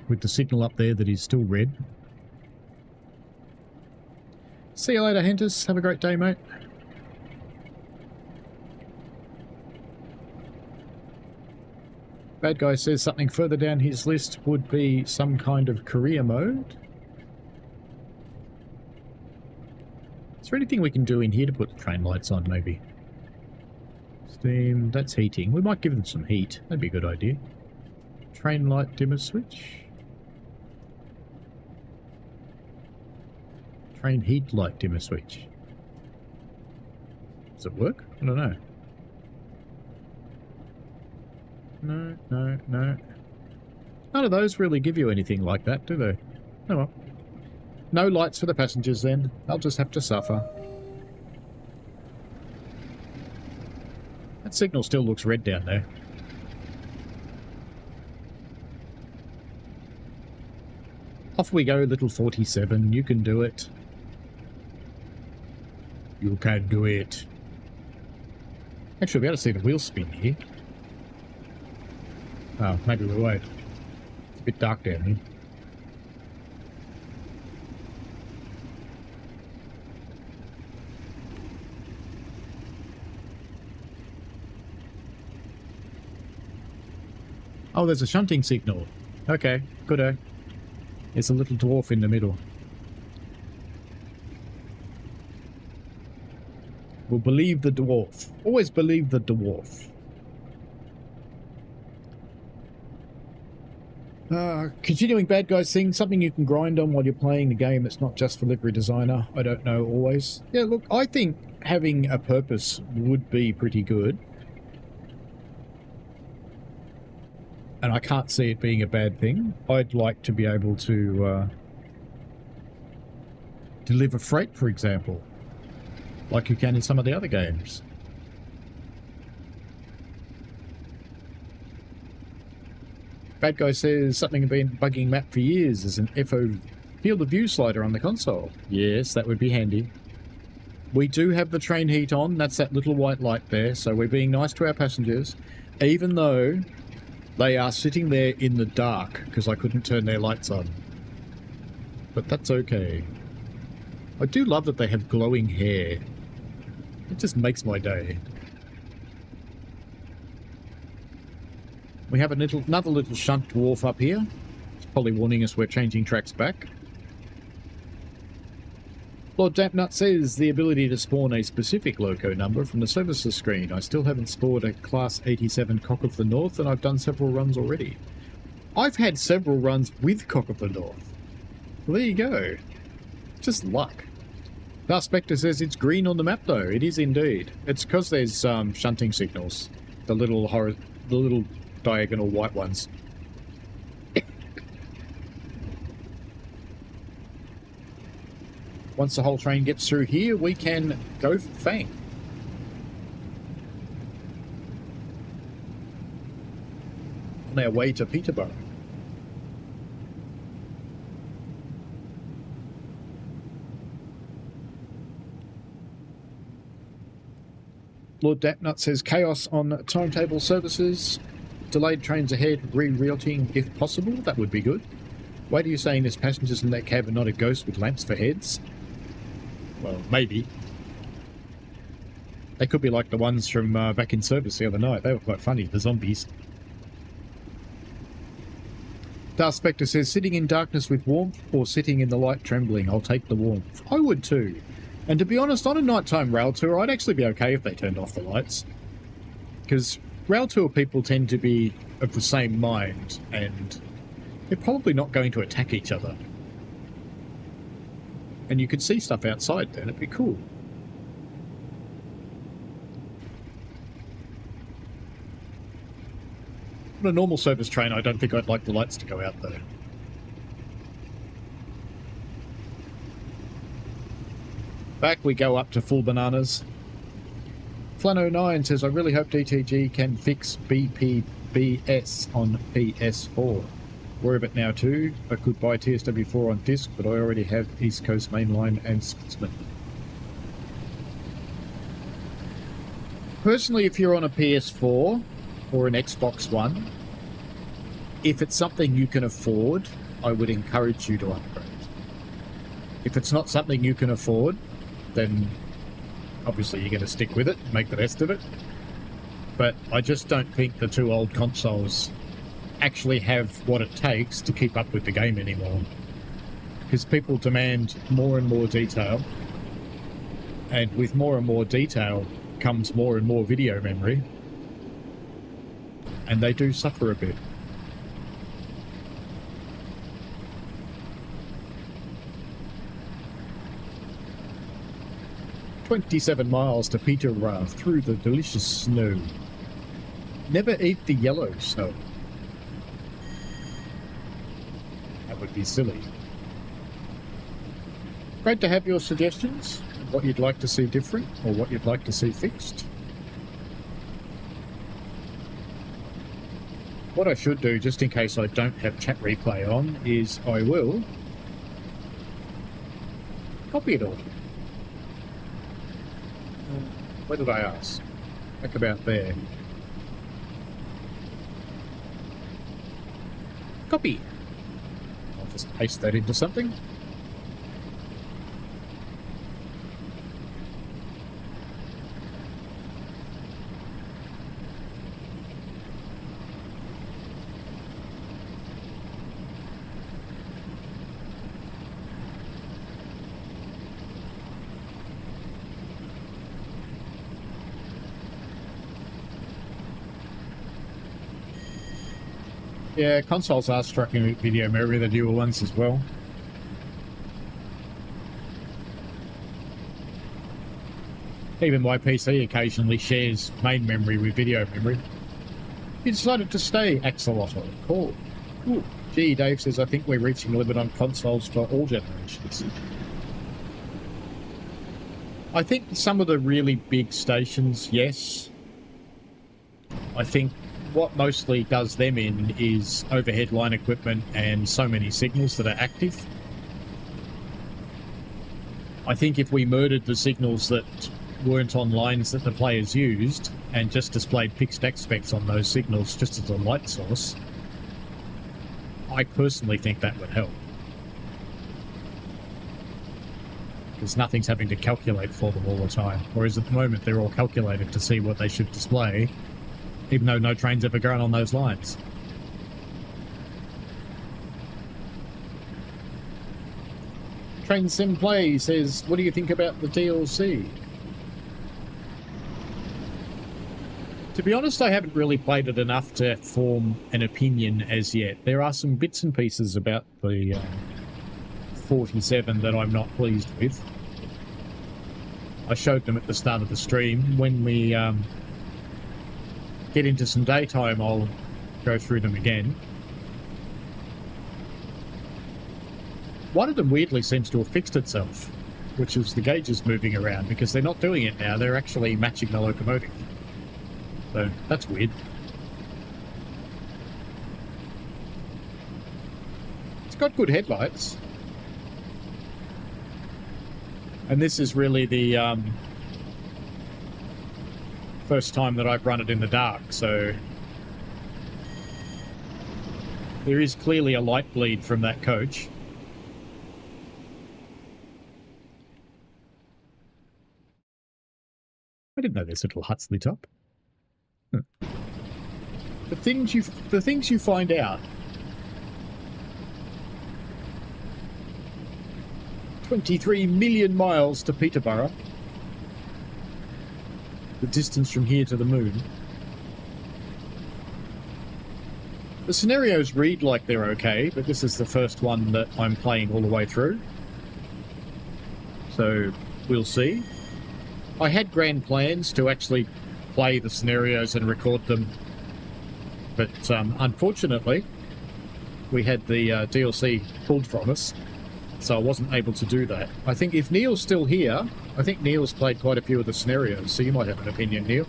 with the signal up there that is still red. See you later, Hentus. Have a great day, mate. Bad guy says something further down his list would be some kind of career mode. Is there anything we can do in here to put the train lights on, maybe? Steam, that's heating. We might give them some heat. That'd be a good idea. Train light dimmer switch. Train heat light dimmer switch. Does it work? I don't know. No, no, no. None of those really give you anything like that, do they? Oh well. No lights for the passengers then. They'll just have to suffer. That signal still looks red down there. Off we go, little 47. You can do it. You can do it. Actually, we'll be able to see the wheels spin here. Oh, maybe we won't. It's a bit dark down here. Oh, there's a shunting signal. Okay, good. It's a little dwarf in the middle. We'll believe the dwarf. Always believe the dwarf. Continuing bad guys thing, something you can grind on while you're playing the game that's not just for livery designer. I don't know always. Yeah, look, I think having a purpose would be pretty good. And I can't see it being a bad thing. I'd like to be able to deliver freight, for example, like you can in some of the other games. Bad guy says something been bugging map for years is an FO field of view slider on the console. Yes, that would be handy. We do have the train heat on. That's that little white light there. So we're being nice to our passengers, even though they are sitting there in the dark because I couldn't turn their lights on. But that's okay. I do love that they have glowing hair. It just makes my day. We have another little shunt dwarf up here. It's probably warning us we're changing tracks back. Lord Dampnut says the ability to spawn a specific loco number from the services screen. I still haven't spawned a Class 87 Cock of the North, and I've done several runs already. I've had several runs with Cock of the North. Well, there you go. Just luck. Darth Spectre says it's green on the map, though. It is indeed. It's because there's shunting signals. The little diagonal white ones. Once the whole train gets through here, we can go for Fang. On our way to Peterborough. Lord Dapnut says chaos on timetable services. Delayed trains ahead, rerouting if possible. That would be good. Why are you saying there's passengers in that cab and not a ghost with lamps for heads? Well, maybe. They could be like the ones from back in service the other night. They were quite funny, the zombies. Darth Spectre says, sitting in darkness with warmth or sitting in the light trembling? I'll take the warmth. I would too. And to be honest, on a nighttime rail tour, I'd actually be okay if they turned off the lights. Because rail tour people tend to be of the same mind, and they're probably not going to attack each other. And you could see stuff outside then, it'd be cool. On a normal service train, I don't think I'd like the lights to go out though. Back we go up to full bananas. Flan09 says, I really hope DTG can fix BPBS on PS4. Aware of it now too. I could buy TSW4 on disc, but I already have East Coast Mainline and Scotsman. Personally, if you're on a PS4 or an Xbox One, if it's something you can afford, I would encourage you to upgrade. If it's not something you can afford, then obviously you're going to stick with it, make the best of it. But I just don't think the two old consoles actually have what it takes to keep up with the game anymore. Because people demand more and more detail, and with more and more detail comes more and more video memory, and they do suffer a bit. "27 miles to Peterborough through the delicious snow. Never eat the yellow snow." That would be silly. Great to have your suggestions, what you'd like to see different, or what you'd like to see fixed. What I should do, just in case I don't have chat replay on, is I will copy it all. Where did I ask? Back about there. Copy. I'll just paste that into something. Yeah, consoles are struggling with video memory, the newer ones as well. Even my PC occasionally shares main memory with video memory. You decided to stay, Axolotl. Cool. Cool. Gee, Dave says, I think we're reaching a limit on consoles for all generations. I think some of the really big stations, yes. I think what mostly does them in is overhead line equipment and so many signals that are active. I think if we murdered the signals that weren't on lines that the players used and just displayed fixed aspects on those signals just as a light source, I personally think that would help. Because nothing's having to calculate for them all the time. Whereas at the moment they're all calculated to see what they should display, even though no train's ever going on those lines. Train Sim Play says, what do you think about the DLC? To To be honest, I haven't really played it enough to form an opinion as yet. There are some bits and pieces about the 47 that I'm not pleased with. I showed them at the start of the stream. When we get into some daytime, I'll go through them again. One of them weirdly seems to have fixed itself, which is the gauges moving around, because they're not doing it now. They're actually matching the locomotive. So that's weird. It's got good headlights. And this is really the first time that I've run it in the dark, so there is clearly a light bleed from that coach. I didn't know there's little huts lit up. The things you find out. 23 million miles to Peterborough. The distance from here to the moon. The scenarios read like they're okay, but this is the first one that I'm playing all the way through. So we'll see. I had grand plans to actually play the scenarios and record them, but unfortunately we had the DLC pulled from us, so I wasn't able to do that. I think if Neil's still here, I think Neil's played quite a few of the scenarios, so you might have an opinion, Neil.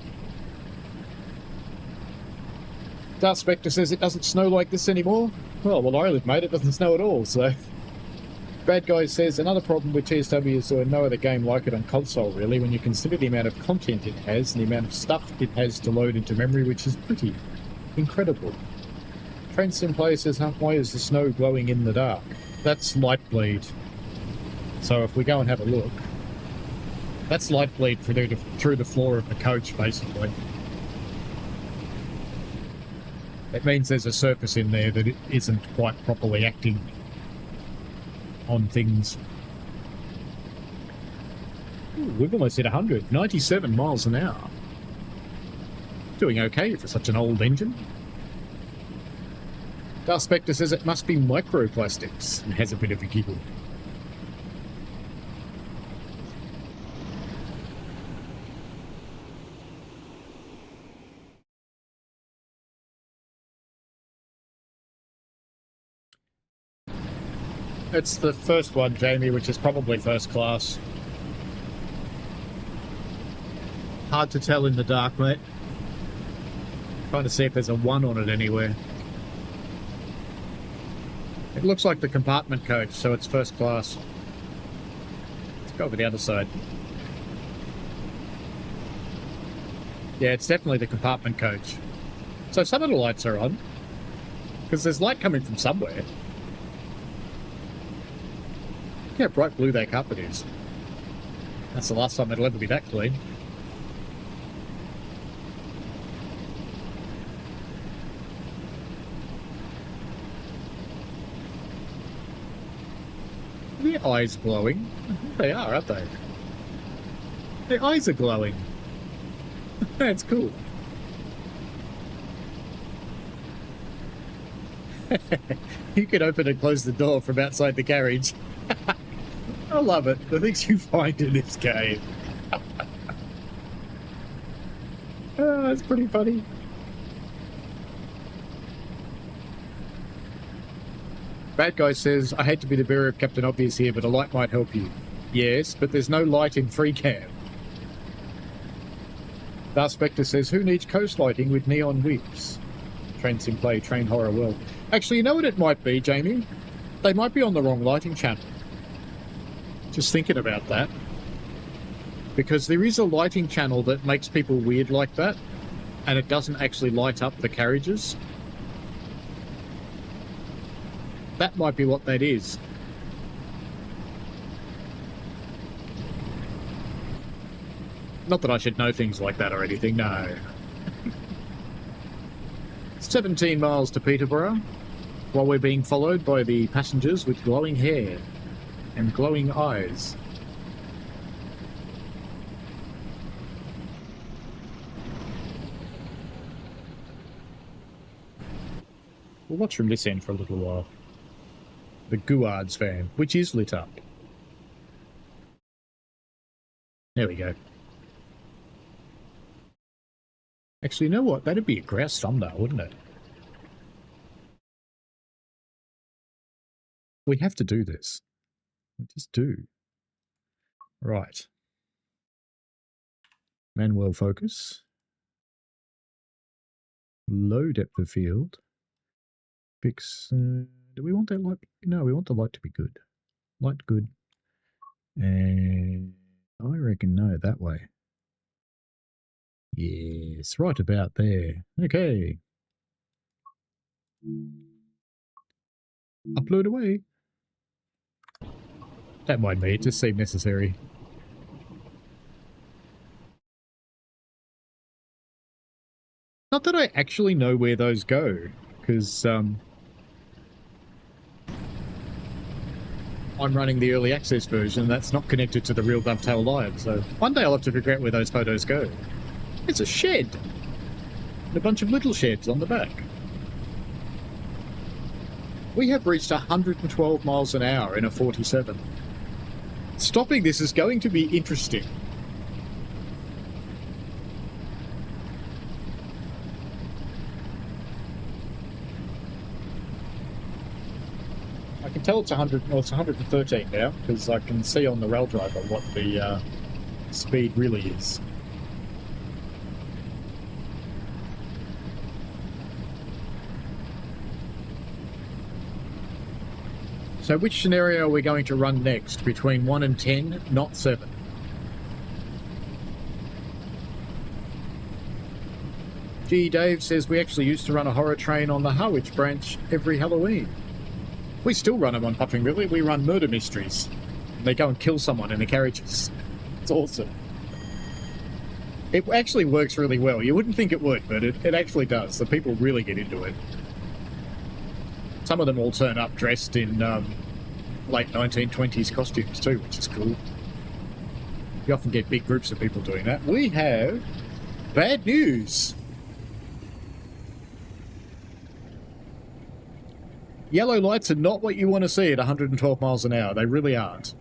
Darth Spectre says it doesn't snow like this anymore. Well, where I live, mate, it doesn't snow at all, so... Bad Guy says, another problem with TSW is there no other game like it on console, really, when you consider the amount of content it has and the amount of stuff it has to load into memory, which is pretty incredible. Train Sim Player says, why is the snow glowing in the dark? That's light bleed. So if we go and have a look, that's light bleed through the floor of the coach, basically. It means there's a surface in there that it isn't quite properly acting on things. Ooh, we've almost hit 100. 97 miles an hour. Doing okay for such an old engine. Darth Spectre says it must be microplastics and has a bit of a giggle. It's the first one, Jamie, which is probably first class. Hard to tell in the dark, mate. Trying to see if there's a 1 on it anywhere. It looks like the compartment coach, so it's first class. Let's go over the other side. Yeah, it's definitely the compartment coach. So some of the lights are on, because there's light coming from somewhere. Look how bright blue that carpet is. That's the last time it'll ever be that clean. Their eyes glowing. They are, aren't they? Their eyes are glowing. That's cool. You can open and close the door from outside the garage. I love it. The things you find in this game. Oh, that's pretty funny. Bad Guy says, I hate to be the bearer of Captain Obvious here, but a light might help you. Yes, but there's no light in free cam. Darth Spectre says, who needs coast lighting with neon wigs? Train Sim Play, Train Horror World. Actually, you know what it might be, Jamie? They might be on the wrong lighting channel. Just thinking about that. Because there is a lighting channel that makes people weird like that, and it doesn't actually light up the carriages. That might be what that is. Not that I should know things like that or anything, no. 17 miles to Peterborough, while we're being followed by the passengers with glowing hair and glowing eyes. We'll watch from this end for a little while. The Guards van, which is lit up. There we go. Actually, you know what? That'd be a grouse thumbnail, wouldn't it? We have to do this. We just do. Right. Manual focus. Low depth of field. Fix. Do we want that light? No, we want the light to be good. Light good. And I reckon no, that way. Yes, right about there. Okay. Upload away. Don't mind me, it just seemed necessary. Not that I actually know where those go, because I'm running the early access version that's not connected to the real Dovetail Live, so one day I'll have to figure out where those photos go. It's a shed! And a bunch of little sheds on the back. We have reached 112 miles an hour in a 47. Stopping this is going to be interesting. I can tell it's 100. Well, it's 113 now because I can see on the rail driver what the speed really is. So which scenario are we going to run next? Between 1 and 10, not 7. G. Dave says we actually used to run a horror train on the Harwich branch every Halloween. We still run them on Puffing Really. We run murder mysteries. They go and kill someone in the carriages. It's awesome. It actually works really well. You wouldn't think it would, but it actually does. The people really get into it. Some of them all turn up dressed in late 1920s costumes too, which is cool. You often get big groups of people doing that. We have bad news. Yellow lights are not what you want to see at 112 miles an hour. They really aren't.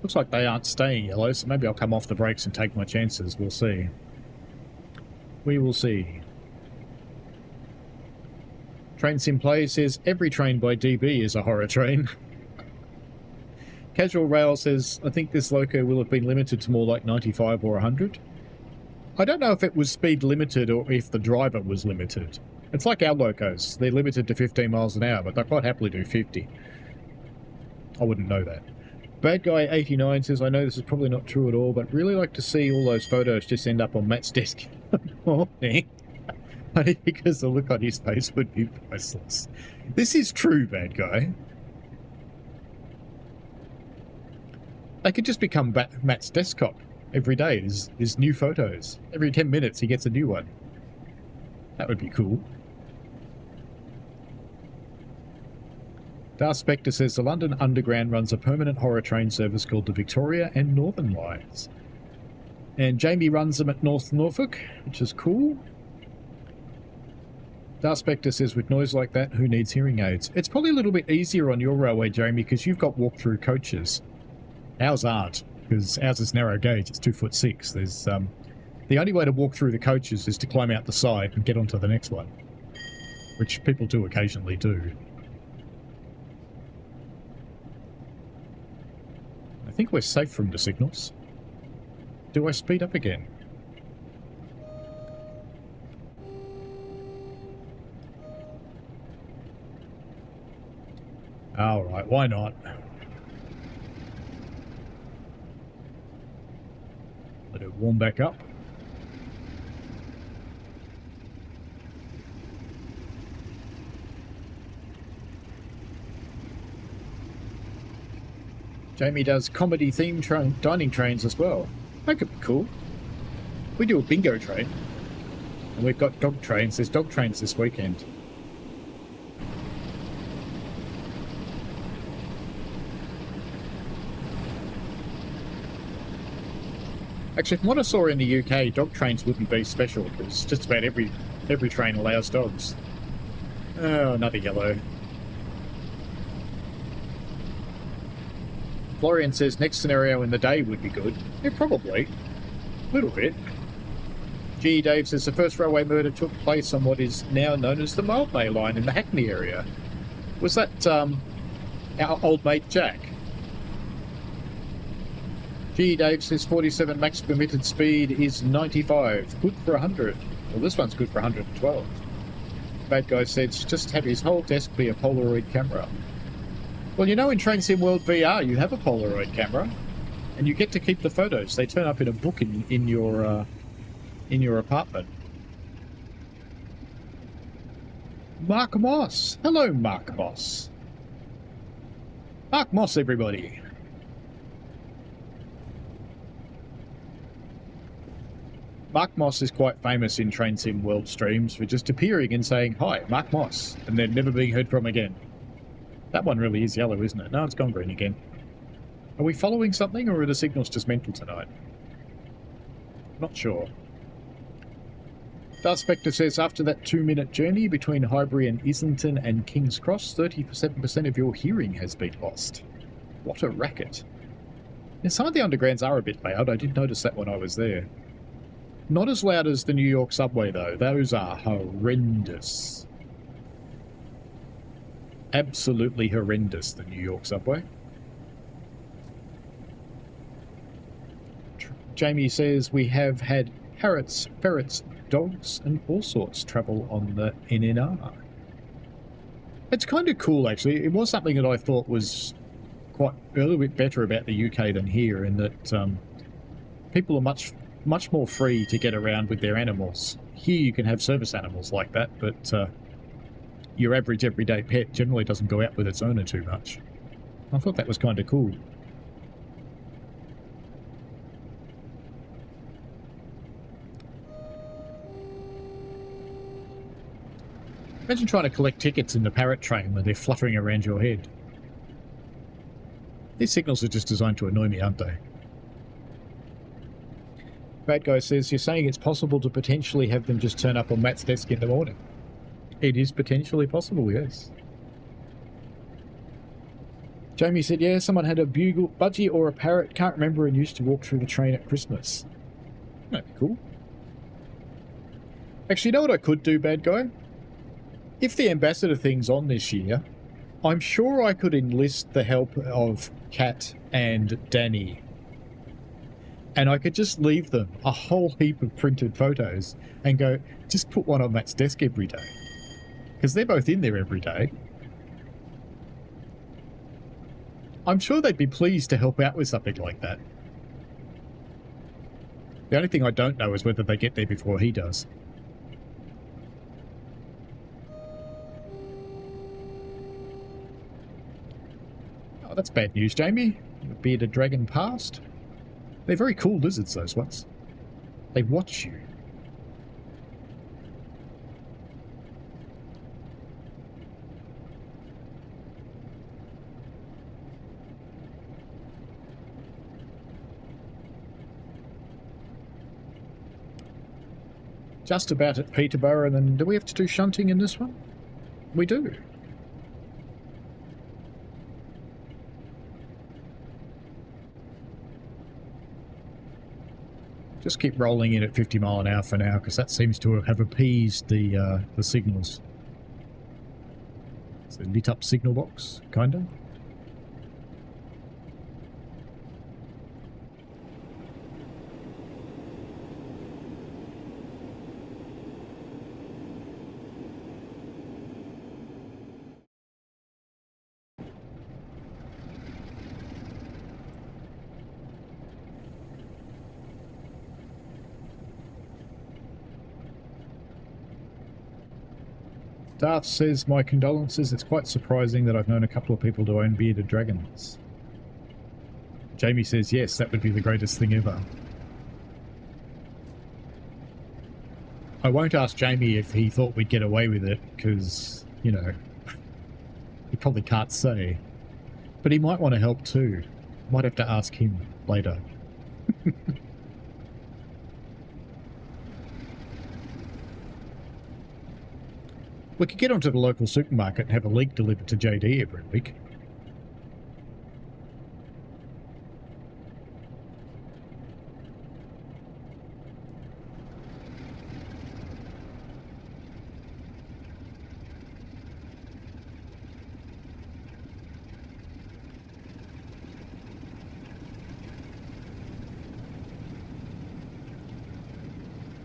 Looks like they aren't staying yellow, so maybe I'll come off the brakes and take my chances. We'll see. We will see. Train Sim Play says, every train by DB is a horror train. Casual Rail says, I think this loco will have been limited to more like 95 or 100. I don't know if it was speed limited or if the driver was limited. It's like our locos. They're limited to 15 miles an hour, but they quite happily do 50. I wouldn't know that. Bad Guy 89 says, I know this is probably not true at all, but really like to see all those photos just end up on Matt's desk in the morning. Only because the look on his face would be priceless. This is true, Bad Guy. They could just become Matt's desktop every day. There's new photos. Every 10 minutes he gets a new one. That would be cool. Darth Spectre says the London Underground runs a permanent horror train service called the Victoria and Northern Lines. And Jamie runs them at North Norfolk, which is cool. Darth Spectre says, with noise like that, who needs hearing aids? It's probably a little bit easier on your railway, Jamie, because you've got walk-through coaches. Ours aren't, because ours is narrow gauge. It's 2'6". There's the only way to walk through the coaches is to climb out the side and get onto the next one, which people do occasionally do. I think we're safe from the signals. Do I speed up again? Alright, why not? Let it warm back up. Jamie does comedy themed dining trains as well. That could be cool. We do a bingo train. And we've got dog trains. There's dog trains this weekend. Actually, from what I saw in the UK, dog trains wouldn't be special, because just about every train allows dogs. Oh, another yellow. Florian says next scenario in the day would be good. Yeah, probably. A little bit. G. Dave says the first railway murder took place on what is now known as the Mildmay line in the Hackney area. Was that our old mate Jack? G. Dave says 47 max permitted speed is 95. Good for 100. Well, this one's good for 112. Bad guy says just have his whole desk be a Polaroid camera. Well, you know, in Train Sim World VR, you have a Polaroid camera, and you get to keep the photos. They turn up in a book in your apartment. Mark Moss. Hello, Mark Moss. Mark Moss, everybody. Mark Moss is quite famous in Train Sim World streams for just appearing and saying, "Hi, Mark Moss," and then never being heard from again. That one really is yellow, isn't it? No, it's gone green again. Are we following something, or are the signals just mental tonight? Not sure. Darth Spectre says, after that 2-minute journey between Highbury and Islington and King's Cross, 37% of your hearing has been lost. What a racket. Now, some of the undergrounds are a bit loud. I did notice that when I was there. Not as loud as the New York subway, though. Those are horrendous. Absolutely horrendous, the New York subway. Jamie says we have had parrots, ferrets, dogs, and all sorts travel on the NNR. It's kind of cool, actually. It was something that I thought was quite a little bit better about the UK than here, in that people are much more free to get around with their animals. Here you can have service animals like that, but your average everyday pet generally doesn't go out with its owner too much. I thought that was kind of cool. Imagine trying to collect tickets in the parrot train when they're fluttering around your head. These signals are just designed to annoy me, aren't they? Bad Guy says, you're saying it's possible to potentially have them just turn up on Matt's desk in the morning. It is potentially possible, yes. Jamie said, yeah, someone had a bugle, budgie or a parrot, can't remember, and used to walk through the train at Christmas. That'd be cool. Actually, you know what I could do, Bad Guy? If the ambassador thing's on this year, I'm sure I could enlist the help of Kat and Danny. And I could just leave them a whole heap of printed photos and go, just put one on Matt's desk every day. Because they're both in there every day. I'm sure they'd be pleased to help out with something like that. The only thing I don't know is whether they get there before he does. Oh, that's bad news, Jamie. The bearded dragon passed. They're very cool lizards, those ones. They watch you. Just about at Peterborough, and then do we have to do shunting in this one? We do. Just keep rolling in at 50 mile an hour for now, because that seems to have appeased the signals. It's a lit up signal box, kind of. Darth says, my condolences, it's quite surprising that I've known a couple of people to own bearded dragons. Jamie says, yes, that would be the greatest thing ever. I won't ask Jamie if he thought we'd get away with it, because, you know, he probably can't say. But he might want to help too. Might have to ask him later. We could get onto the local supermarket and have a leek delivered to JD every week.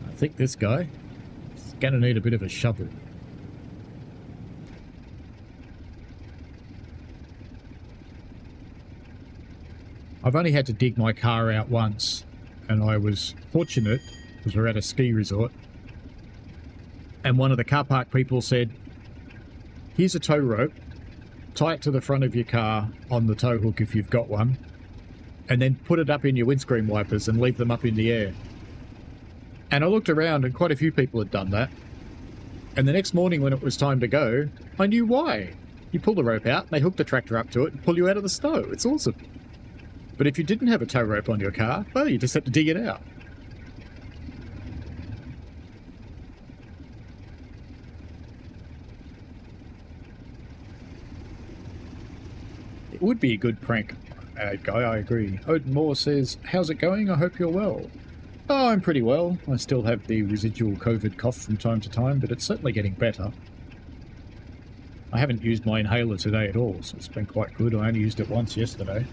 I think this guy is going to need a bit of a shovel. I've only had to dig my car out once, and I was fortunate because we're at a ski resort, and one of the car park people said, here's a tow rope, tie it to the front of your car on the tow hook if you've got one, and then put it up in your windscreen wipers and leave them up in the air. And I looked around and quite a few people had done that, and the next morning when it was time to go, I knew why. You pull the rope out, and they hook the tractor up to it and pull you out of the snow. It's awesome. But if you didn't have a tow rope on your car, well, you just had to dig it out. It would be a good prank, guy, I agree. Odin Moore says, how's it going? I hope you're well. Oh, I'm pretty well. I still have the residual COVID cough from time to time, but it's certainly getting better. I haven't used my inhaler today at all, so it's been quite good. I only used it once yesterday.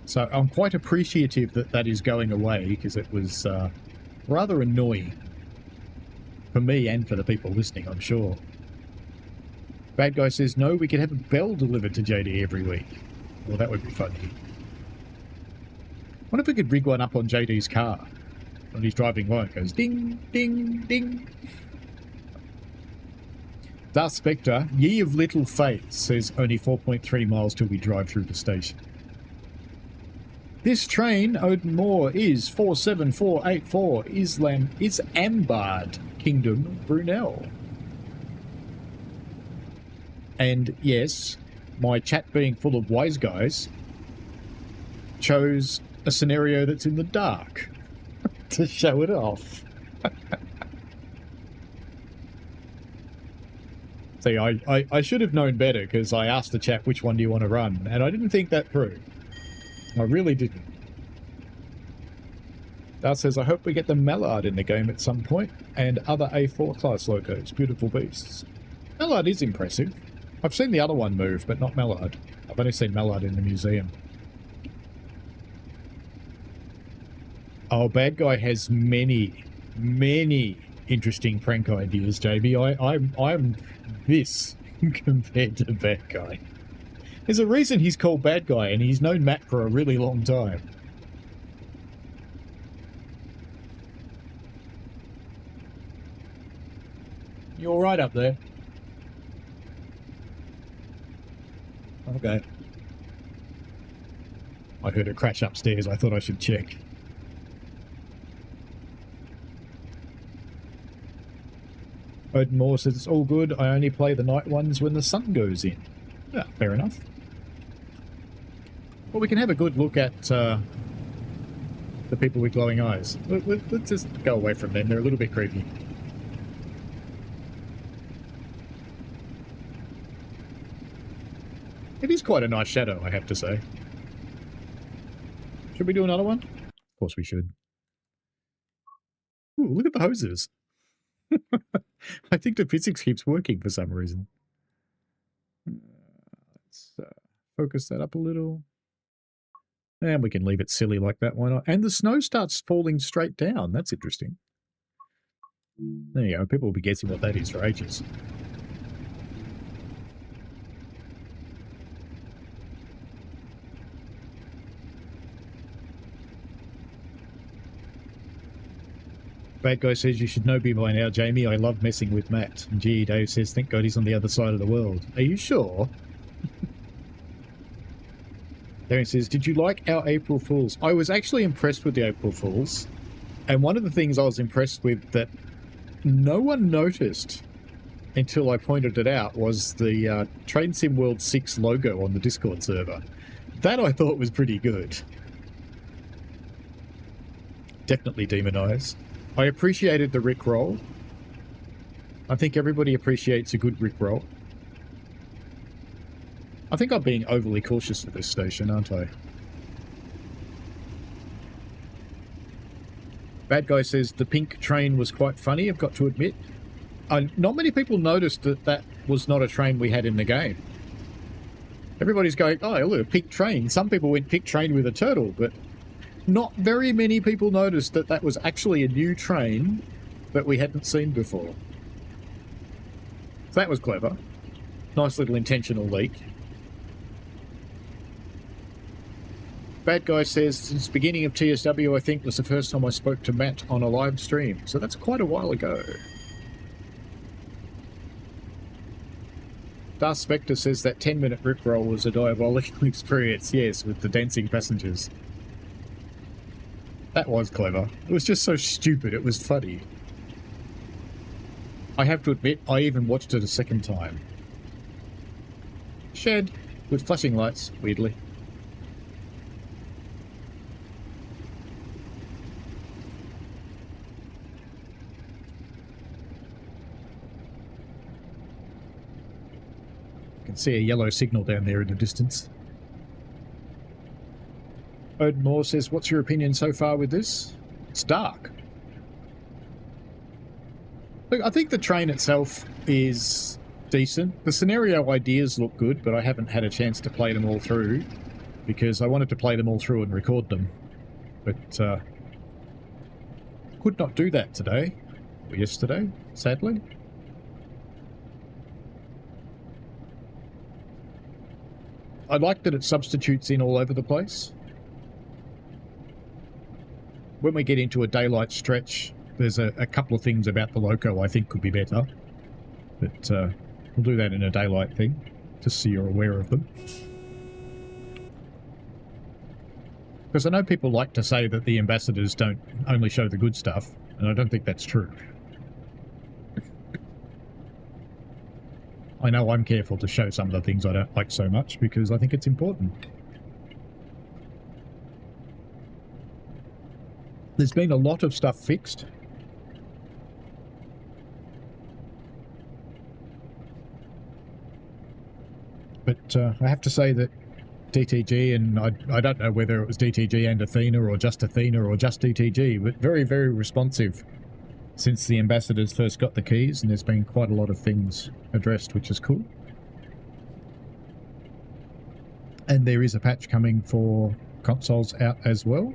So I'm quite appreciative that that is going away, because it was rather annoying. For me and for the people listening, I'm sure. Bad Guy says, no, we could have a bell delivered to JD every week. Well, that would be funny. What if we could rig one up on JD's car? When he's driving by, it goes ding, ding, ding. Darth Spectre, ye of little faith, says only 4.3 miles till we drive through the station. This train, Odin Moore, is 47484 Isambard Kingdom Brunel. And yes, my chat being full of wise guys chose a scenario that's in the dark to show it off. See, I should have known better, because I asked the chat which one do you want to run, and I didn't think that through. I really didn't. That says, I hope we get the Mallard in the game at some point, and other A4 class locos, beautiful beasts. Mallard is impressive. I've seen the other one move, but not Mallard. I've only seen Mallard in the museum. Oh, Bad Guy has many, many interesting prank ideas, JB. I'm this compared to Bad Guy. There's a reason he's called Bad Guy, and he's known Matt for a really long time. You all right up there? Okay. I heard it crash upstairs. I thought I should check. Odin Moore says, it's all good. I only play the night ones when the sun goes in. Yeah, fair enough. Well, we can have a good look at the people with glowing eyes. Let's just go away from them. They're a little bit creepy. It is quite a nice shadow, I have to say. Should we do another one? Of course we should. Ooh, look at the hoses. I think the physics keeps working for some reason. Let's focus that up a little. And we can leave it silly like that. Why not? And the snow starts falling straight down. That's interesting. There you go. People will be guessing what that is for ages. Bad Guy says, you should know me by now, Jamie. I love messing with Matt. And G. Dave says, thank God he's on the other side of the world. Are you sure? Darren says, did you like our April Fools? I was actually impressed with the April Fools. And one of the things I was impressed with that no one noticed until I pointed it out was the Train Sim World 6 logo on the Discord server. That I thought was pretty good. Definitely demonized. I appreciated the Rickroll. I think everybody appreciates a good rickroll. I think I'm being overly cautious at this station, aren't I? Bad Guy says the pink train was quite funny, I've got to admit. Not many people noticed that that was not a train we had in the game. Everybody's going, oh, look, a pink train. Some people went pink train with a turtle, but not very many people noticed that that was actually a new train that we hadn't seen before. So that was clever. Nice little intentional leak. Bad Guy says, since the beginning of TSW, I think, was the first time I spoke to Matt on a live stream. So that's quite a while ago. Darth Spectre says that 10-minute rickroll was a diabolical experience. Yes, with the dancing passengers. That was clever. It was just so stupid, it was funny. I have to admit, I even watched it a second time. Shed, with flashing lights, weirdly. See a yellow signal down there in the distance. Odin Moore says, what's your opinion so far with this? It's dark. Look, I think the train itself is decent. The scenario ideas look good, but I haven't had a chance to play them all through because I wanted to play them all through and record them. But could not do that today or yesterday, sadly. I like that it substitutes in all over the place. When we get into a daylight stretch, there's a couple of things about the loco I think could be better. But we'll do that in a daylight thing, just so you're aware of them. Because I know people like to say that the ambassadors don't only show the good stuff, and I don't think that's true. I know I'm careful to show some of the things I don't like so much because I think it's important. There's been a lot of stuff fixed. But I have to say that DTG, and I don't know whether it was DTG and Athena or just DTG, but very, very responsive since the ambassadors first got the keys, and there's been quite a lot of things addressed, which is cool. And there is a patch coming for consoles out as well.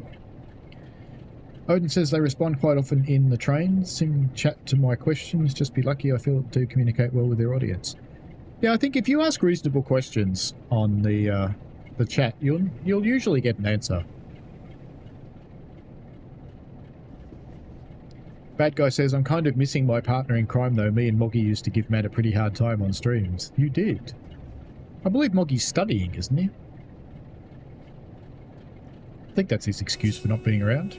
Odin says they respond quite often in the train. Sim chat to my questions. Just be lucky, I feel, to communicate well with their audience. Yeah, I think if you ask reasonable questions on the chat, you'll usually get an answer. Bad Guy says, I'm kind of missing my partner in crime though. Me and Moggy used to give Matt a pretty hard time on streams. You did. I believe Moggy's studying, isn't he? I think that's his excuse for not being around.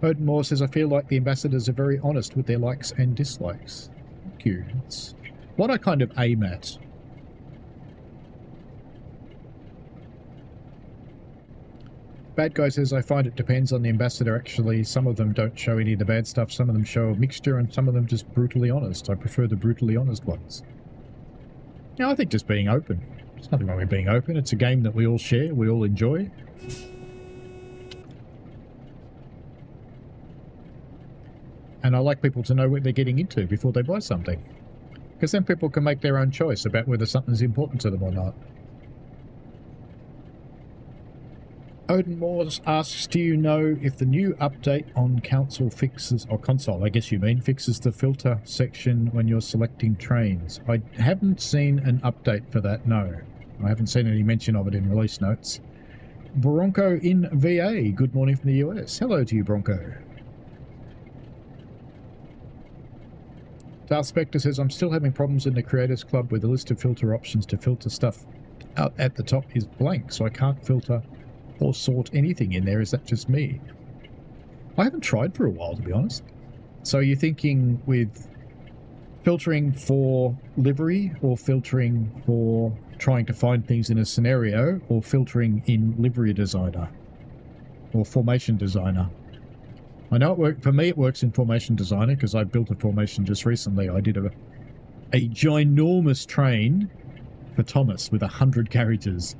Odin Moore says, I feel like the ambassadors are very honest with their likes and dislikes. Thank you. It's what I kind of aim at. Bad Guy says, I find it depends on the ambassador actually. Some of them don't show any of the bad stuff, some of them show a mixture, and some of them just brutally honest. I prefer the brutally honest ones. Yeah, I think just being open. There's nothing wrong with being open. It's a game that we all share, we all enjoy. And I like people to know what they're getting into before they buy something. Because then people can make their own choice about whether something's important to them or not. Odin Moores asks, do you know if the new update on console, I guess you mean, fixes the filter section when you're selecting trains? I haven't seen an update for that, no. I haven't seen any mention of it in release notes. Bronco in VA, good morning from the US. Hello to you, Bronco. Darth Spectre says, I'm still having problems in the Creators Club with the list of filter options to filter stuff out at the top is blank, so I can't filter or sort anything in there. Is that just me? I haven't tried for a while, to be honest. So you're thinking with filtering for livery, or filtering for trying to find things in a scenario, or filtering in livery designer or formation designer? I know it worked for me. It works in Formation Designer because I built a formation just recently. I did a ginormous train for Thomas with 100 carriages.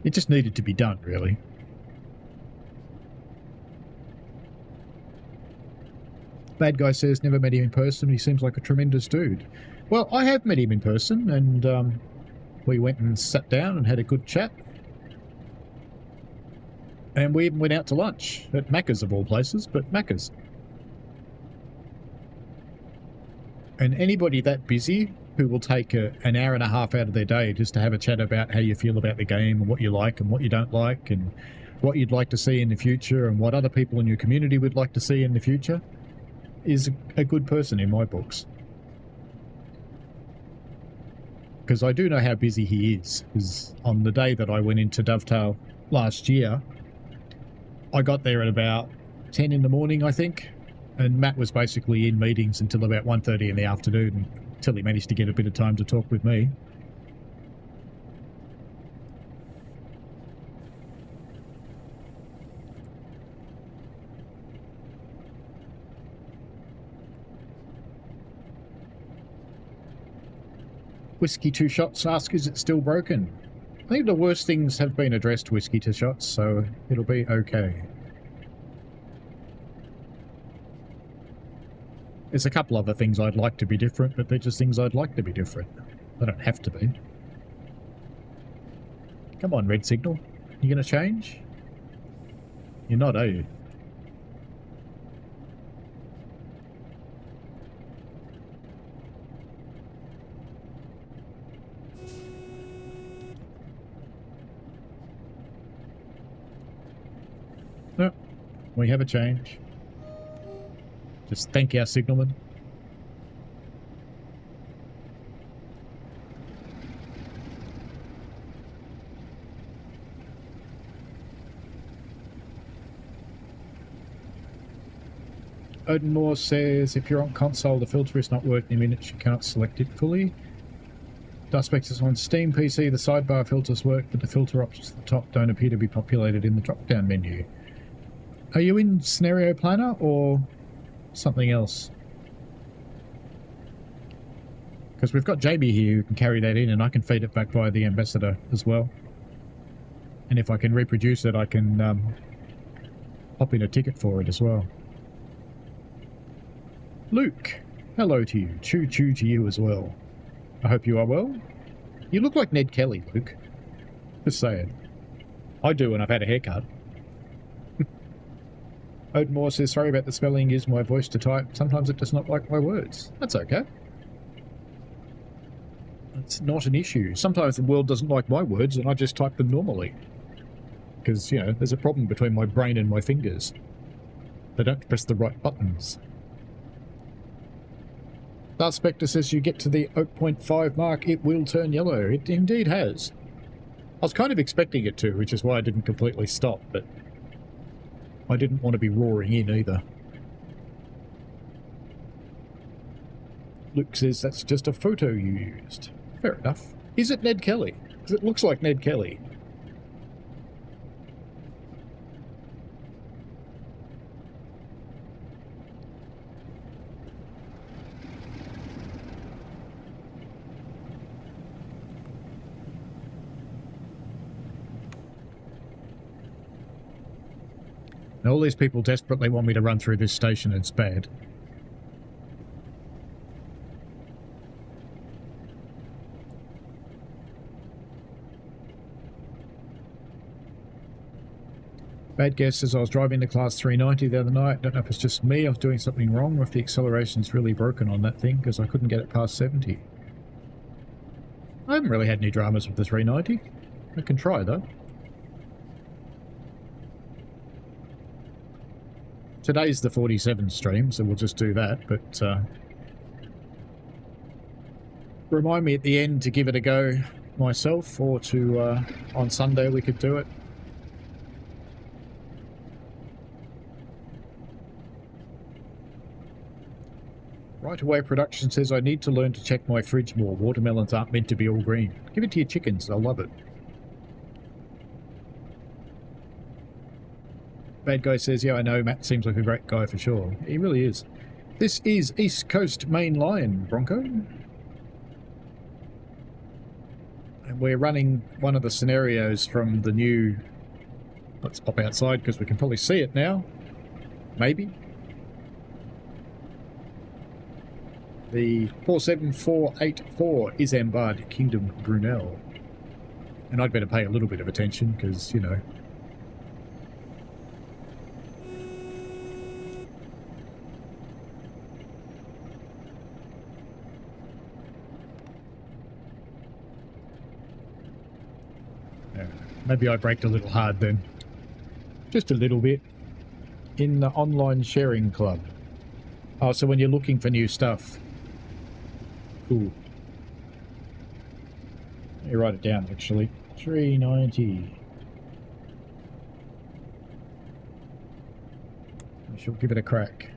It just needed to be done, really. Bad Guy says never met him in person. He seems like a tremendous dude. Well, I have met him in person, and we went and sat down and had a good chat. And we even went out to lunch at Macca's of all places, but Macca's. And anybody that busy who will take an hour and a half out of their day just to have a chat about how you feel about the game and what you like and what you don't like and what you'd like to see in the future and what other people in your community would like to see in the future is a good person in my books. Because I do know how busy he is. Because on the day that I went into Dovetail last year, I got there at about 10 in the morning, I think, and Matt was basically in meetings until about 1:30 in the afternoon, until he managed to get a bit of time to talk with me. Whiskey Two Shots asks, is it still broken? I think the worst things have been addressed, Whiskey Two Shots, so it'll be okay. There's a couple other things I'd like to be different, but they're just things I'd like to be different. They don't have to be. Come on, Red Signal. You gonna change? You're not, are you? No, we have a change. Just thank our signalman. Odinmore says, if you're on console, the filter is not working in minutes, you cannot select it fully. Duspect is on Steam PC, the sidebar filters work, but the filter options at the top don't appear to be populated in the drop-down menu. Are you in Scenario Planner or something else? Because we've got JB here who can carry that in, and I can feed it back via the ambassador as well. And if I can reproduce it, I can pop in a ticket for it as well. Luke, hello to you. Choo-choo to you as well. I hope you are well. You look like Ned Kelly, Luke. Just saying. I do when I've had a haircut. Odemore says, sorry about the spelling, use my voice to type. Sometimes it does not like my words. That's okay. It's not an issue. Sometimes the world doesn't like my words and I just type them normally. Because, you know, there's a problem between my brain and my fingers. They don't press the right buttons. Darth Spectre says you get to the 0.5 mark, it will turn yellow. It indeed has. I was kind of expecting it to, which is why I didn't completely stop, but I didn't want to be roaring in either. Luke says that's just a photo you used. Fair enough. Is it Ned Kelly? Because it looks like Ned Kelly. Now, all these people desperately want me to run through this station and it's bad. Bad guess says I was driving the Class 390 the other night. Don't know if it's just me, I was doing something wrong, or if the acceleration's really broken on that thing, because I couldn't get it past 70. I haven't really had any dramas with the 390. I can try, though. Today's the 47 stream, so we'll just do that, but remind me at the end to give it a go myself, or to on Sunday we could do it. Right Away Production says I need to learn to check my fridge more. Watermelons aren't meant to be all green. Give it to your chickens, they'll love it. Bad Guy says, yeah, I know, Matt seems like a great guy for sure. He really is. This is East Coast Main Line, Bronco. And we're running one of the scenarios from the new... Let's pop outside because we can probably see it now. Maybe. The 47484 Isambard Kingdom Brunel. And I'd better pay a little bit of attention because, you know... Maybe I braked a little hard then. Just a little bit. In the online sharing club. Oh, so when you're looking for new stuff. Cool. Let me write it down, actually. 390. I shall give it a crack.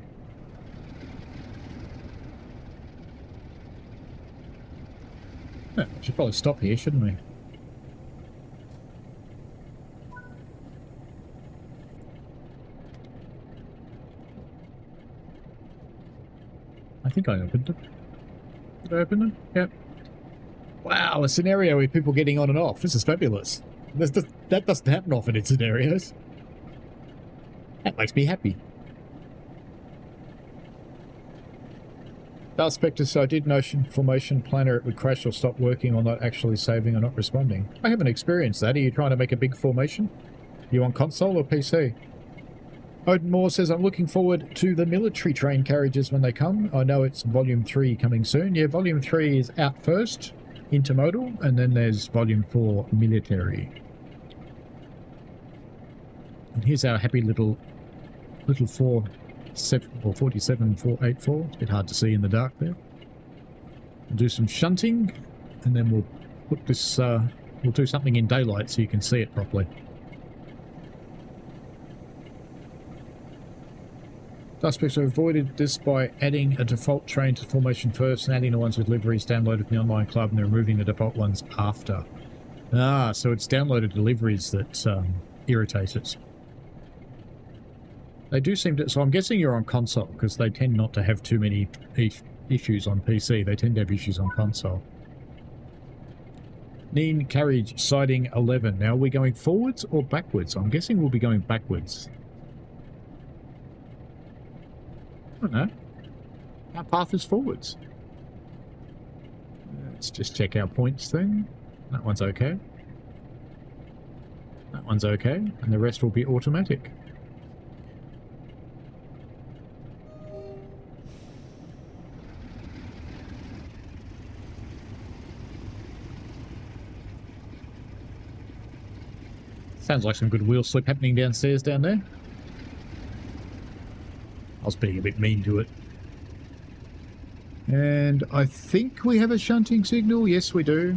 Oh, we should probably stop here, shouldn't we? I think I opened it. Did I open it? Yep. Wow, a scenario with people getting on and off. This is fabulous. That doesn't happen often in scenarios. That makes me happy. Darth Spectre, so I did Notion Formation Planner. It would crash or stop working or not actually saving or not responding. I haven't experienced that. Are you trying to make a big formation? You on console or PC? Odin Moore says, I'm looking forward to the military train carriages when they come. I know it's Volume 3 coming soon. Yeah, Volume 3 is out first, intermodal, and then there's Volume 4, military. And here's our happy little 47484. It's a bit hard to see in the dark there. We'll do some shunting, and then we'll put this, we'll do something in daylight so you can see it properly. Suspects have avoided this by adding a default train to formation first and adding the ones with liveries downloaded from the online club, and then removing the default ones after. Ah, so it's downloaded deliveries that irritate us. They do seem to... So I'm guessing you're on console, because they tend not to have too many issues on PC. They tend to have issues on console. Neen Carriage Siding 11. Now, are we going forwards or backwards? I'm guessing we'll be going backwards. I don't know. Our path is forwards. Let's just check our points thing. That one's okay. That one's okay. And the rest will be automatic. Sounds like some good wheel slip happening downstairs down there. I was being a bit mean to it. And I think we have a shunting signal. Yes, we do.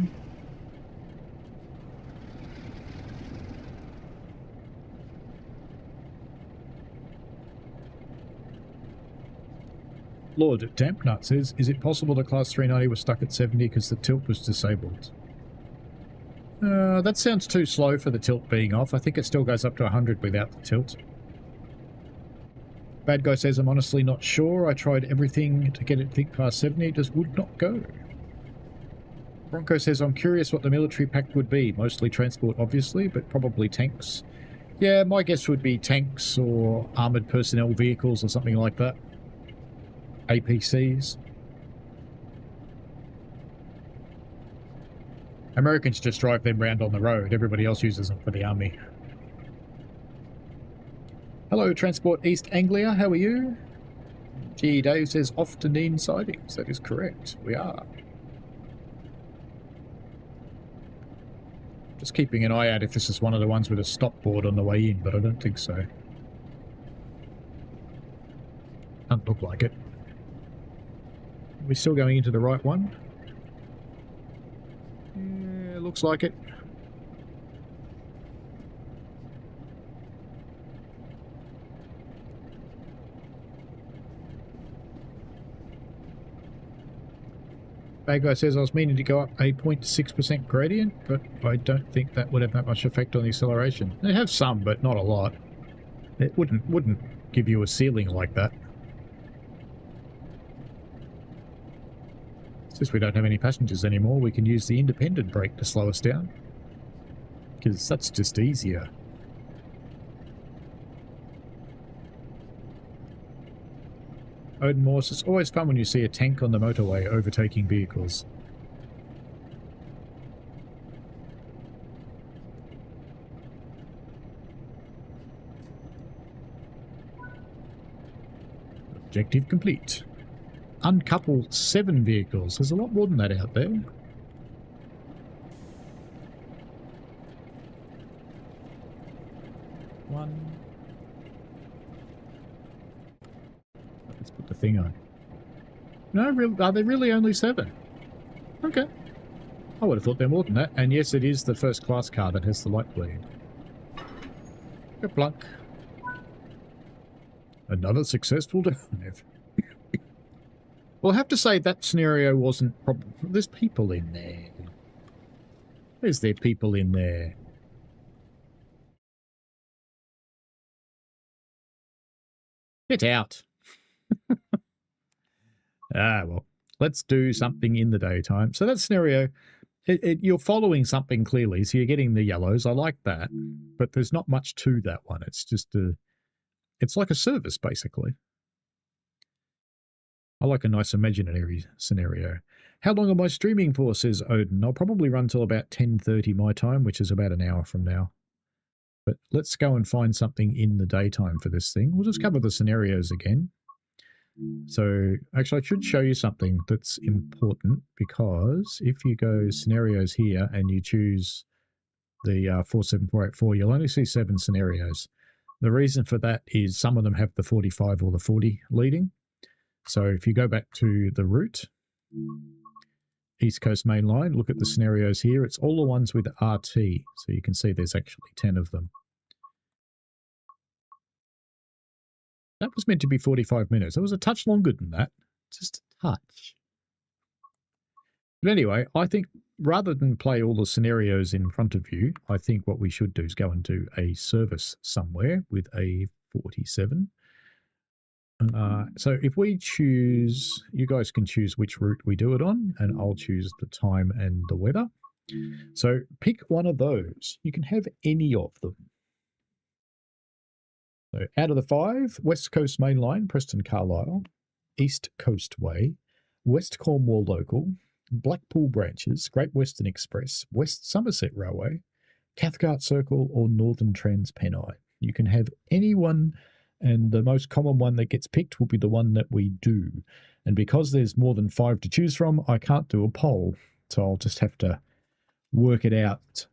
Lord Dampnut says, is it possible the Class 390 was stuck at 70 because the tilt was disabled? That sounds too slow for the tilt being off. I think it still goes up to 100 without the tilt. Bad Guy says, I'm honestly not sure. I tried everything to get it to think past 70. It just would not go. Bronco says, I'm curious what the military pack would be. Mostly transport, obviously, but probably tanks. Yeah, my guess would be tanks or armoured personnel vehicles or something like that. APCs. Americans just drive them round on the road. Everybody else uses them for the army. Hello, Transport East Anglia. How are you? G. Dave says, off to Neen Sidings. That is correct. We are. Just keeping an eye out if this is one of the ones with a stop board on the way in, but I don't think so. Doesn't look like it. Are we still going into the right one? Yeah, looks like it. Bad Guy says, I was meaning to go up a 0.6% gradient, but I don't think that would have that much effect on the acceleration. They have some, but not a lot. It wouldn't give you a ceiling like that. Since we don't have any passengers anymore, we can use the independent brake to slow us down. Because that's just easier. Odin Morse, it's always fun when you see a tank on the motorway overtaking vehicles. Objective complete. Uncouple 7 vehicles. There's a lot more than that out there. One. Let's put the thing on. No, are there really only 7? Okay. I would have thought they're more than that. And yes, it is the first class car that has the light bleed. Plunk. Another successful dive. Well, I have to say that scenario wasn't... There's people in there. Is there people in there? Get out. Well, let's do something in the daytime. So that scenario, you're following something clearly, so you're getting the yellows. I like that, but there's not much to that one. It's just it's like a service, basically. I like a nice imaginary scenario. How long am I streaming for, says Odin? I'll probably run till about 10:30 my time, which is about an hour from now. But let's go and find something in the daytime for this thing. We'll just cover the scenarios again. So, actually, I should show you something that's important, because if you go scenarios here and you choose the 47484, you'll only see 7 scenarios. The reason for that is some of them have the 45 or the 40 leading. So if you go back to the route, East Coast Main Line, look at the scenarios here. It's all the ones with RT. So you can see there's actually 10 of them. That was meant to be 45 minutes. It was a touch longer than that. Just a touch. But anyway, I think rather than play all the scenarios in front of you, I think what we should do is go and do a service somewhere with a 47. So if we choose, you guys can choose which route we do it on, and I'll choose the time and the weather. So pick one of those. You can have any of them. So out of the 5, West Coast Main Line, Preston-Carlisle, East Coast Way, West Cornwall Local, Blackpool Branches, Great Western Express, West Somerset Railway, Cathcart Circle, or Northern Trans Pennine. You can have any one, and the most common one that gets picked will be the one that we do. And because there's more than 5 to choose from, I can't do a poll, so I'll just have to work it out.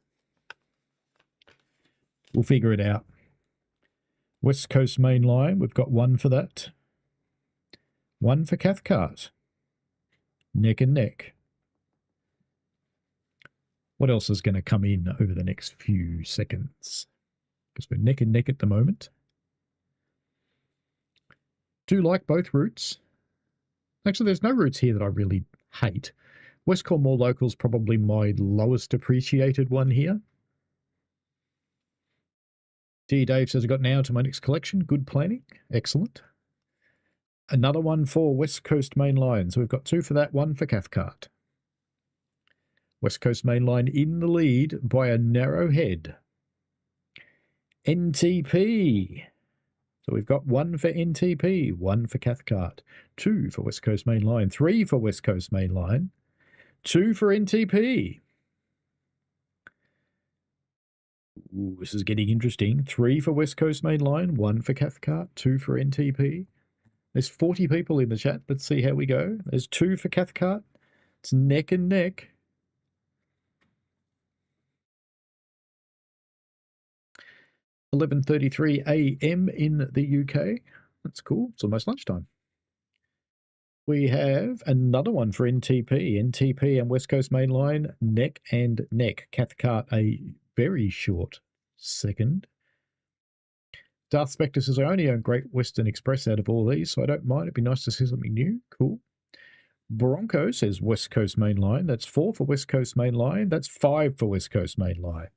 We'll figure it out. West Coast Main Line, we've got 1 for that. 1 for Cathcart. Neck and neck. What else is going to come in over the next few seconds? Because we're neck and neck at the moment. Do like both routes. Actually, there's no routes here that I really hate. West Cornwall Local's probably my lowest appreciated one here. G. Dave says, I got now to my next collection. Good planning. Excellent. Another one for West Coast Main Line. So we've got 2 for that, 1 for Cathcart. West Coast Main Line in the lead by a narrow head. NTP. So we've got 1 for NTP, 1 for Cathcart, 2 for West Coast Main Line, 3 for West Coast Main Line, 2 for NTP. Ooh, this is getting interesting. 3 for West Coast Main Line, 1 for Cathcart, 2 for NTP. There's 40 people in the chat. Let's see how we go. There's 2 for Cathcart. It's neck and neck. $11:33 a.m. in the UK. That's cool. It's almost lunchtime. We have another one for NTP. NTP and West Coast Main Line, neck and neck. Cathcart, a very short second. Darth Spectre says, I only own Great Western Express out of all these, so I don't mind. It'd be nice to see something new. Cool. Bronco says West Coast Main Line. That's 4 for West Coast Main Line. That's 5 for West Coast Main Line.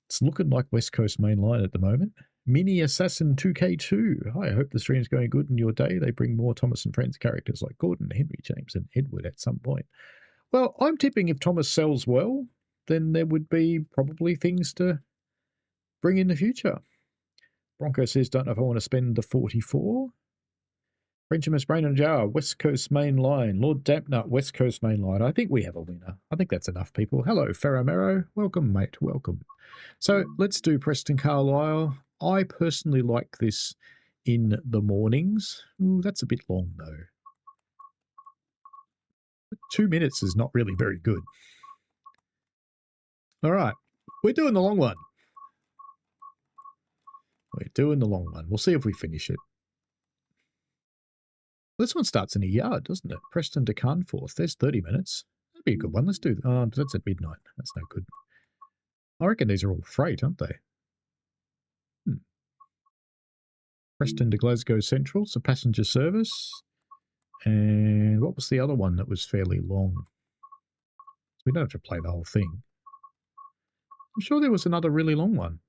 It's looking like West Coast Main Line at the moment. Mini Assassin 2K2. Hi, I hope the stream's going good in your day. They bring more Thomas and Friends characters like Gordon, Henry, James, and Edward at some point. Well, I'm tipping if Thomas sells well, then there would be probably things to bring in the future. Bronco says, don't know if I want to spend the 44. Benjamin's Brain and Jar, West Coast Main Line. Lord Dampnut, West Coast Main Line. I think we have a winner. I think that's enough people. Hello, Faramero. Welcome, mate. Welcome. So let's do Preston-Carlisle. I personally like this in the mornings. Ooh, that's a bit long, though. 2 minutes is not really very good. All right. We're doing the long one. We're doing the long one. We'll see if we finish it. This one starts in a yard, doesn't it? Preston to Carnforth. There's 30 minutes. That'd be a good one. Let's do that. That's at midnight. That's no good. I reckon these are all freight, aren't they? Preston to Glasgow Central. So passenger service. And what was the other one that was fairly long? We don't have to play the whole thing. I'm sure there was another really long one.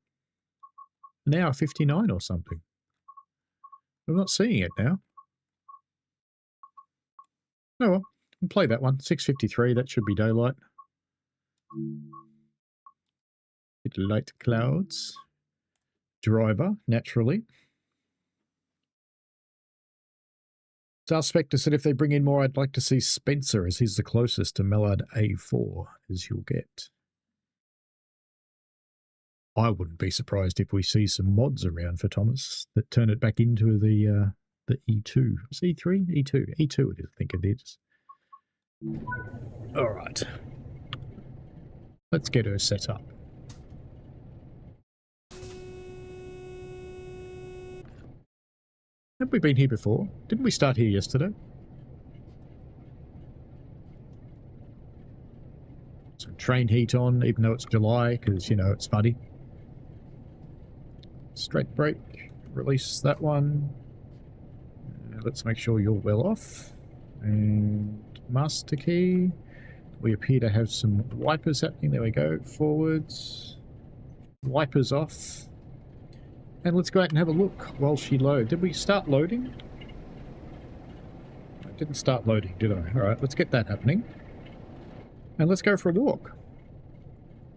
An hour 59 or something. I'm not seeing it now. Oh well, we'll play that one. 6:53, that should be daylight. Bit light clouds. Driver, naturally. Star Spectre said if they bring in more, I'd like to see Spencer, as he's the closest to Mallard A4 as you'll get. I wouldn't be surprised if we see some mods around for Thomas that turn it back into the E2. It's E3? E2. E2 it is, I think it is. All right. Let's get her set up. Have we been here before? Didn't we start here yesterday? Some train heat on, even though it's July, because, you know, it's funny. Straight brake. Release that one. Let's make sure you're well off. And master key. We appear to have some wipers happening. There we go. Forwards. Wipers off. And let's go out and have a look while she loads. Did we start loading? I didn't start loading, did I? Alright, let's get that happening. And let's go for a walk.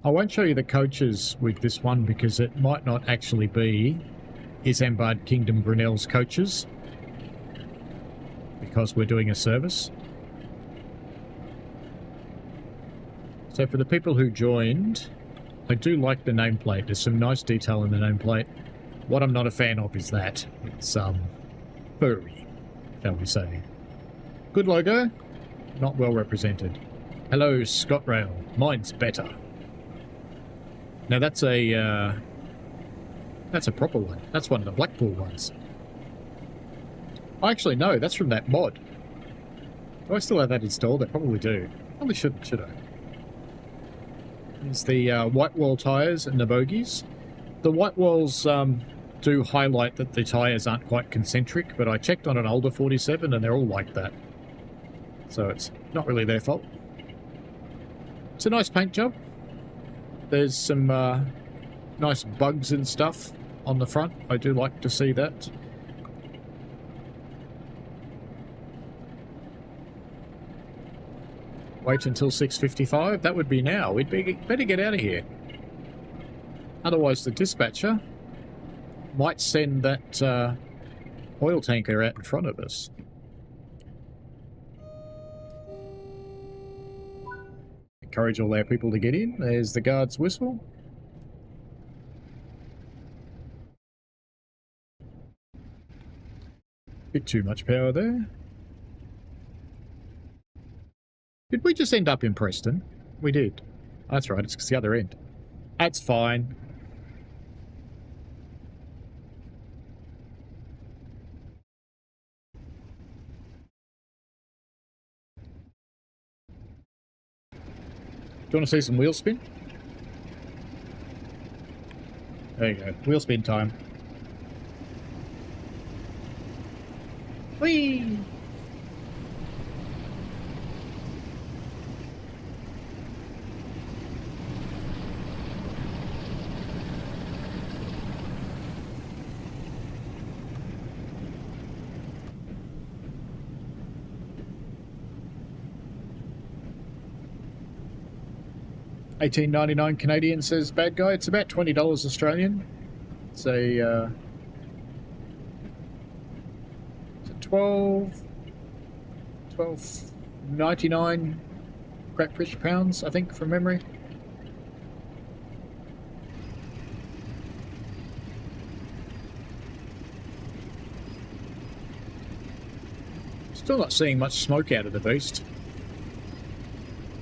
I won't show you the coaches with this one because it might not actually be Isambard Kingdom Brunel's coaches, because we're doing a service. So for the people who joined, I do like the nameplate. There's some nice detail in the nameplate. What I'm not a fan of is that it's furry, shall we say. Good logo, not well represented. Hello, ScotRail. Mine's better. Now that's a proper one. That's one of the Blackpool ones. Actually, no, that's from that mod. Do I still have that installed? I probably do. Probably shouldn't, should I? It's the white wall tyres and the bogies. The white walls do highlight that the tyres aren't quite concentric, but I checked on an older 47 and they're all like that. So it's not really their fault. It's a nice paint job. There's some nice bugs and stuff on the front. I do like to see that. Wait until 6:55. That would be now. We'd better get out of here. Otherwise, the dispatcher might send that oil tanker out in front of us. Encourage all our people to get in. There's the guard's whistle. Bit too much power there. Did we just end up in Preston? We did. That's right, it's the other end. That's fine. Do you want to see some wheel spin? There you go. Wheel spin time. Whee! $18.99 Canadian, says Bad Guy. It's about $20 Australian. It's a 12.99 Great British pounds, I think, from memory. Still not seeing much smoke out of the beast.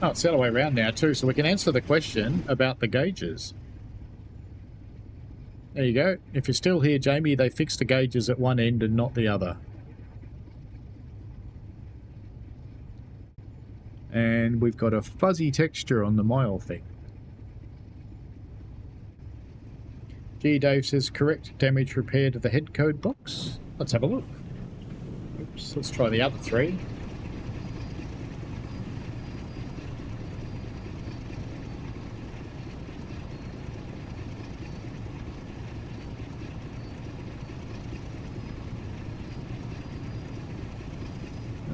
Oh, it's the other way around now too, so we can answer the question about the gauges. There you go. If you're still here, Jamie, they fixed the gauges at one end and not the other. And we've got a fuzzy texture on the mile thing. G. Dave says correct damage repair to the head code box. Let's have a look. Oops, let's try the other three.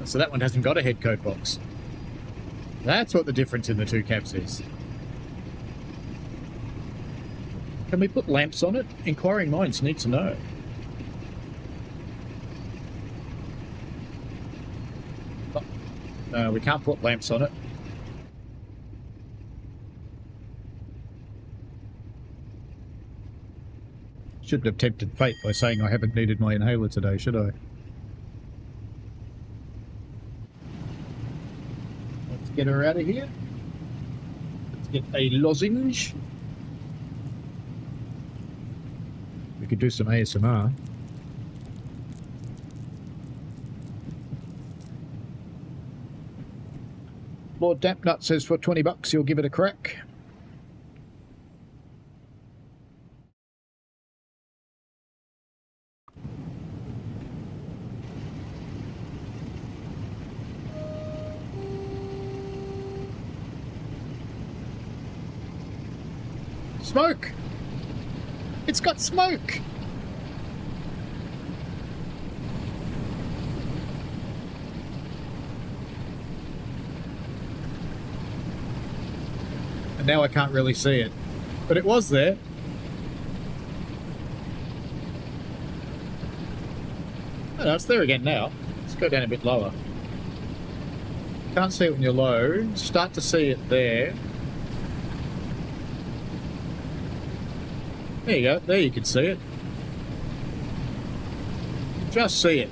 So that one hasn't got a head code box. That's what the difference in the two cabs is. Can we put lamps on it? Inquiring minds need to know. No, we can't put lamps on it. Shouldn't have tempted fate by saying I haven't needed my inhaler today, should I? Let's get her out of here. Let's get a lozenge. We could do some ASMR. Lord Dampnut says for $20 you'll give it a crack. Smoke! It's got smoke! And now I can't really see it. But it was there. Oh no, it's there again now. Let's go down a bit lower. Can't see it when you're low. Start to see it there. There you go. There you can see it. Just see it.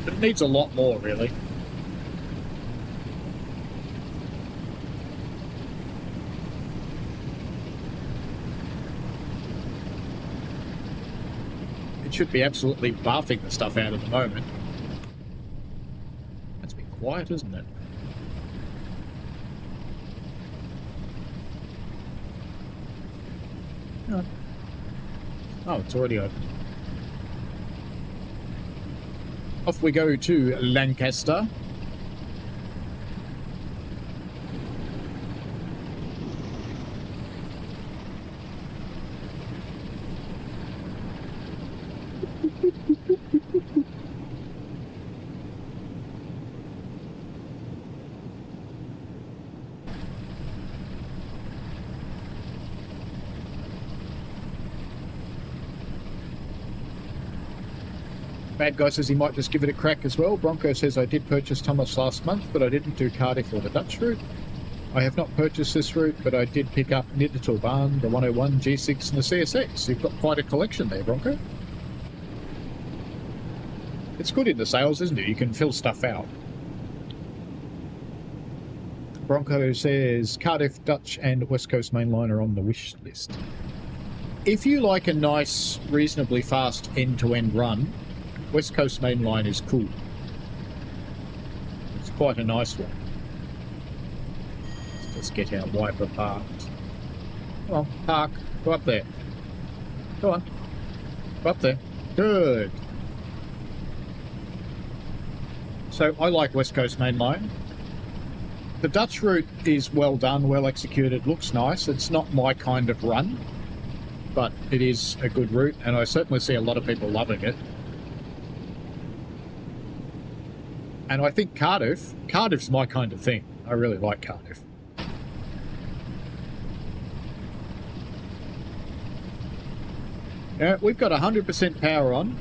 But it needs a lot more, really. It should be absolutely barfing the stuff out at the moment. That's a bit quiet, isn't it? Oh. Oh, it's already open. Off we go to Lancaster. Bad Guy says he might just give it a crack as well. Bronco says I did purchase Thomas last month, but I didn't do Cardiff or the Dutch route. I have not purchased this route, but I did pick up Niddertal Barn, the 101, G6 and the CSX. You've got quite a collection there, Bronco. It's good in the sales, isn't it? You can fill stuff out. Bronco says Cardiff, Dutch and West Coast Main Line are on the wish list. If you like a nice, reasonably fast end-to-end run, West Coast Main Line is cool. It's quite a nice one. Let's just get our wiper parked. Come on, park. Go up there. Go on. Go up there. Good. So I like West Coast Main Line. The Dutch route is well done, well executed, looks nice. It's not my kind of run, but it is a good route, and I certainly see a lot of people loving it. And I think Cardiff's my kind of thing. I really like Cardiff. We've got 100% power on.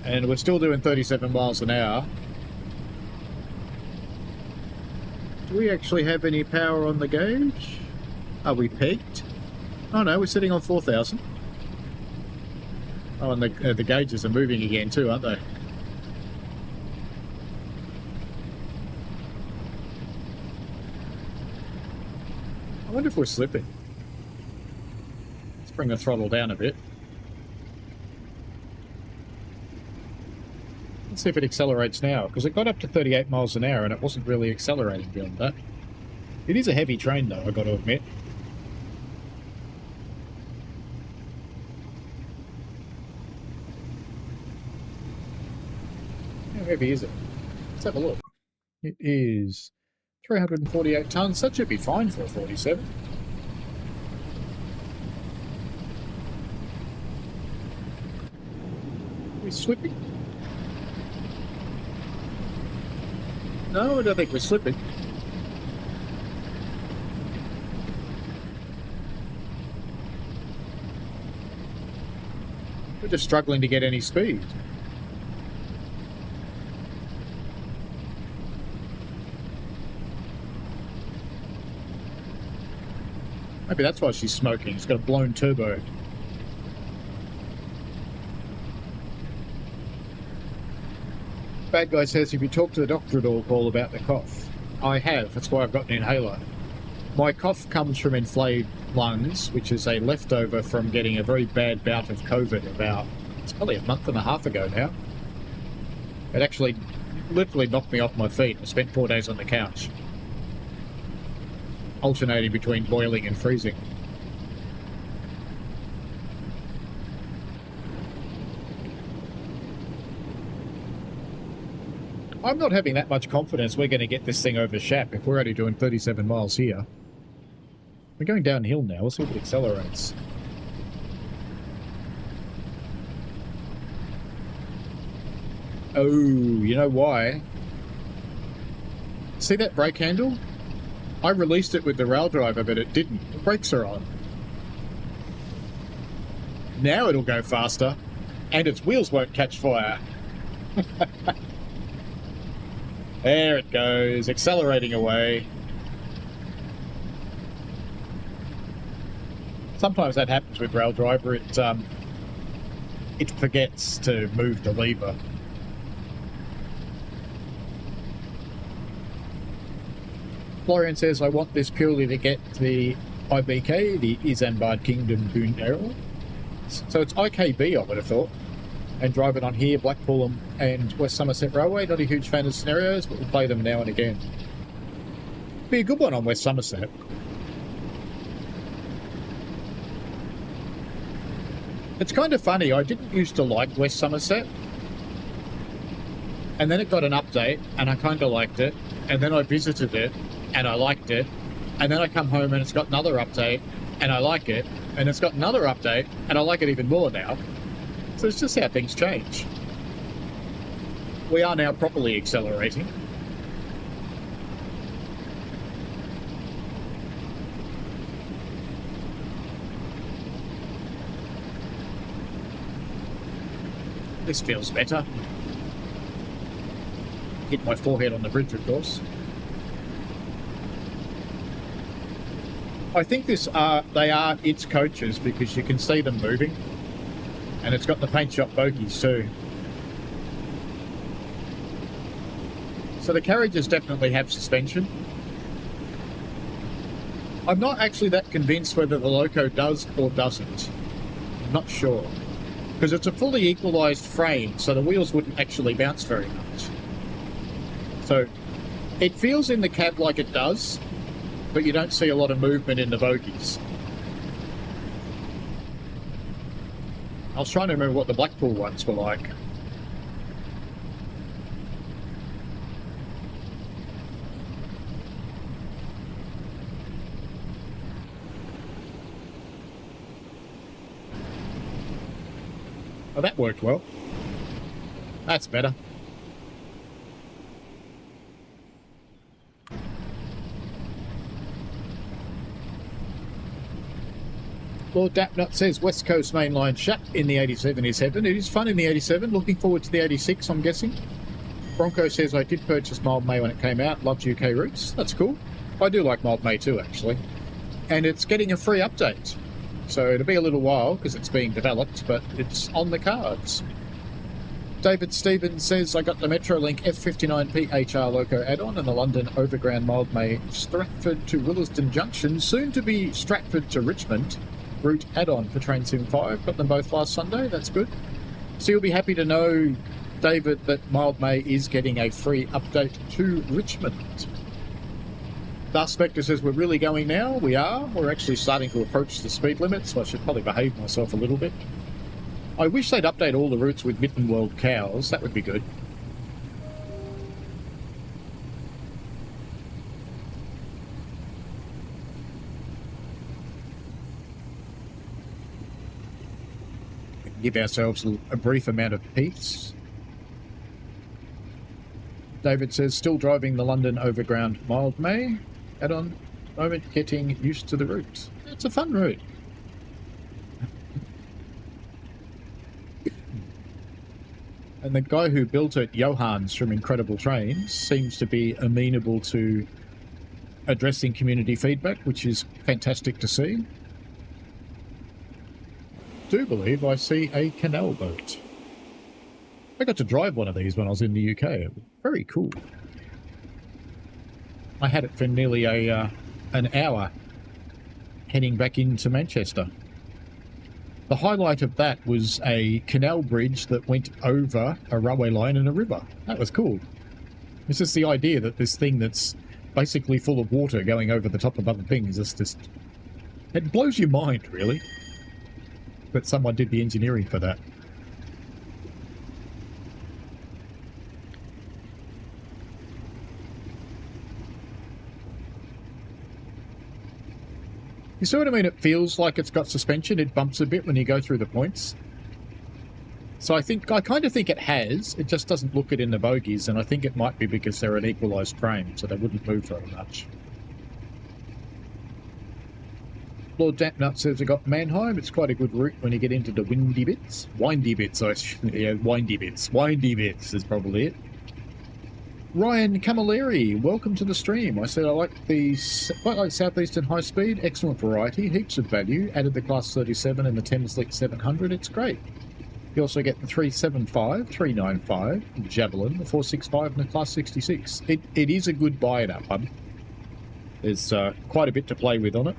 And we're still doing 37 miles an hour. Do we actually have any power on the gauge? Are we peaked? Oh no, we're sitting on 4,000. Oh, and the gauges are moving again too, aren't they? I wonder if we're slipping. Let's bring the throttle down a bit. Let's see if it accelerates now, because it got up to 38 miles an hour and it wasn't really accelerating beyond that. It is a heavy train though, I've got to admit. How heavy is it? Let's have a look. It is 348 tons. That should be fine for a 47. Are we slipping? No, I don't think we're slipping. We're just struggling to get any speed. Maybe that's why she's smoking. It's got a blown turbo. Bad guy says, if you talk to the doctor at all about the cough. I have. That's why I've got an inhaler. My cough comes from inflamed lungs, which is a leftover from getting a very bad bout of COVID about, it's probably a month and a half ago now. It actually literally knocked me off my feet. I spent 4 days on the couch, alternating between boiling and freezing. I'm not having that much confidence we're going to get this thing over Shap if we're only doing 37 miles here. We're going downhill now. We'll see if it accelerates. Oh, you know why? See that brake handle? I released it with the rail driver, but it didn't. The brakes are on. Now it'll go faster, and its wheels won't catch fire. There it goes, accelerating away. Sometimes that happens with rail driver. It forgets to move the lever. Florian says, I want this purely to get the IBK, the Isambard Kingdom Brunel. So it's IKB, I would have thought. And drive it on here, Blackpool and West Somerset Railway. Not a huge fan of scenarios, but we'll play them now and again. Be a good one on West Somerset. It's kind of funny, I didn't used to like West Somerset. And then it got an update, and I kind of liked it. And then I visited it, and I liked it. And then I come home and it's got another update, and I like it. And it's got another update, and I like it even more now. So it's just how things change. We are now properly accelerating. This feels better. Hit my forehead on the bridge, of course. I think they are its coaches because you can see them moving. And it's got the paint shop bogies too. So the carriages definitely have suspension. I'm not actually that convinced whether the Loco does or doesn't. I'm not sure. Because it's a fully equalised frame, so the wheels wouldn't actually bounce very much. So it feels in the cab like it does, but you don't see a lot of movement in the bogies. I was trying to remember what the Blackpool ones were like. Oh, that worked well. That's better. Lord Dapnut says West Coast mainline Shap in the 87 is heaven. It is fun in the 87. Looking forward to the 86, I'm guessing. Bronco says I did purchase Mild May when it came out. Loved UK routes. That's cool. I do like Mild May too, actually. And it's getting a free update. So it'll be a little while because it's being developed, but it's on the cards. David Stevens says I got the Metrolink F59P HR Loco add-on and the London Overground Mild May Stratford to Williston Junction, soon to be Stratford to Richmond route add-on for Train Sim 5. Got them both last Sunday. That's good. So you'll be happy to know, David, that Mild May is getting a free update to Richmond. Darth Spectre says we're really going now. We are. We're actually starting to approach the speed limit, so I should probably behave myself a little bit. I wish they'd update all the routes with Mitten World cows. That would be good. We can give ourselves a brief amount of peace. David says, still driving the London Overground Mild May add-on. Moment getting used to the route. It's a fun route. And the guy who built it, Johans from Incredible Trains, seems to be amenable to addressing community feedback, which is fantastic to see. Do believe I see a canal boat. I got to drive one of these when I was in the UK. Very cool. I had it for nearly an hour heading back into Manchester. The highlight of that was a canal bridge that went over a railway line and a river. That was cool. It's just the idea that this thing that's basically full of water going over the top of other things is just... It blows your mind, really. But someone did the engineering for that. You see what I mean? It feels like it's got suspension. It bumps a bit when you go through the points. So I kind of think it has. It just doesn't look it in the bogies, and I think it might be because they're an equalised train, so they wouldn't move very much. Lord Dampnut says I got Mannheim. It's quite a good route when you get into the windy bits. Windy bits, yeah, windy bits. Windy bits is probably it. Ryan Camilleri, welcome to the stream. I said I like the Southeastern High Speed, excellent variety, heaps of value. Added the Class 37 and the Thameslink 700, it's great. You also get the 375, 395, Javelin, the 465 and the Class 66. It is a good buy, that one. There's quite a bit to play with on it.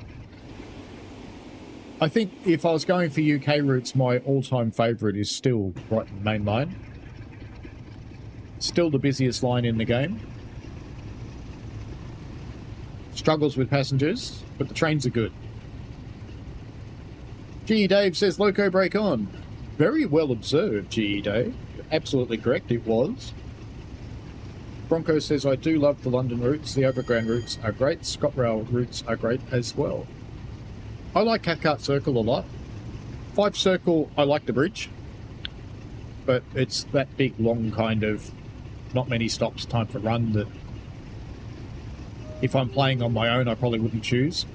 I think if I was going for UK routes, my all-time favourite is still Brighton Main Line. Still the busiest line in the game. Struggles with passengers, but the trains are good. G.E. Dave says, Loco break on. Very well observed, G.E. Dave. Absolutely correct, it was. Bronco says, I do love the London routes. The overground routes are great. ScotRail routes are great as well. I like Cathcart Circle a lot. Fife Circle, I like the bridge. But it's that big, long kind of not many stops, time for run that if I'm playing on my own, I probably wouldn't choose.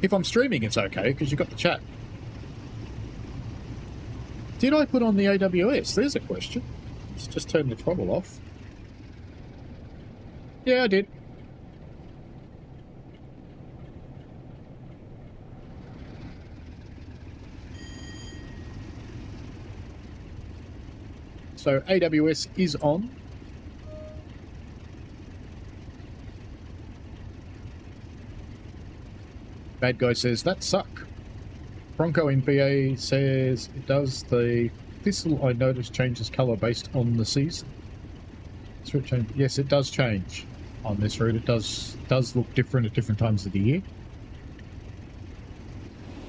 If I'm streaming, it's okay, because you've got the chat. Did I put on the AWS? There's a question. Let's just turn the throttle off. Yeah, I did. So AWS is on. Bad guy says, that suck. Bronco MBA says, it does. The thistle I noticed changes colour based on the season. Yes, it does change on this route. It does look different at different times of the year.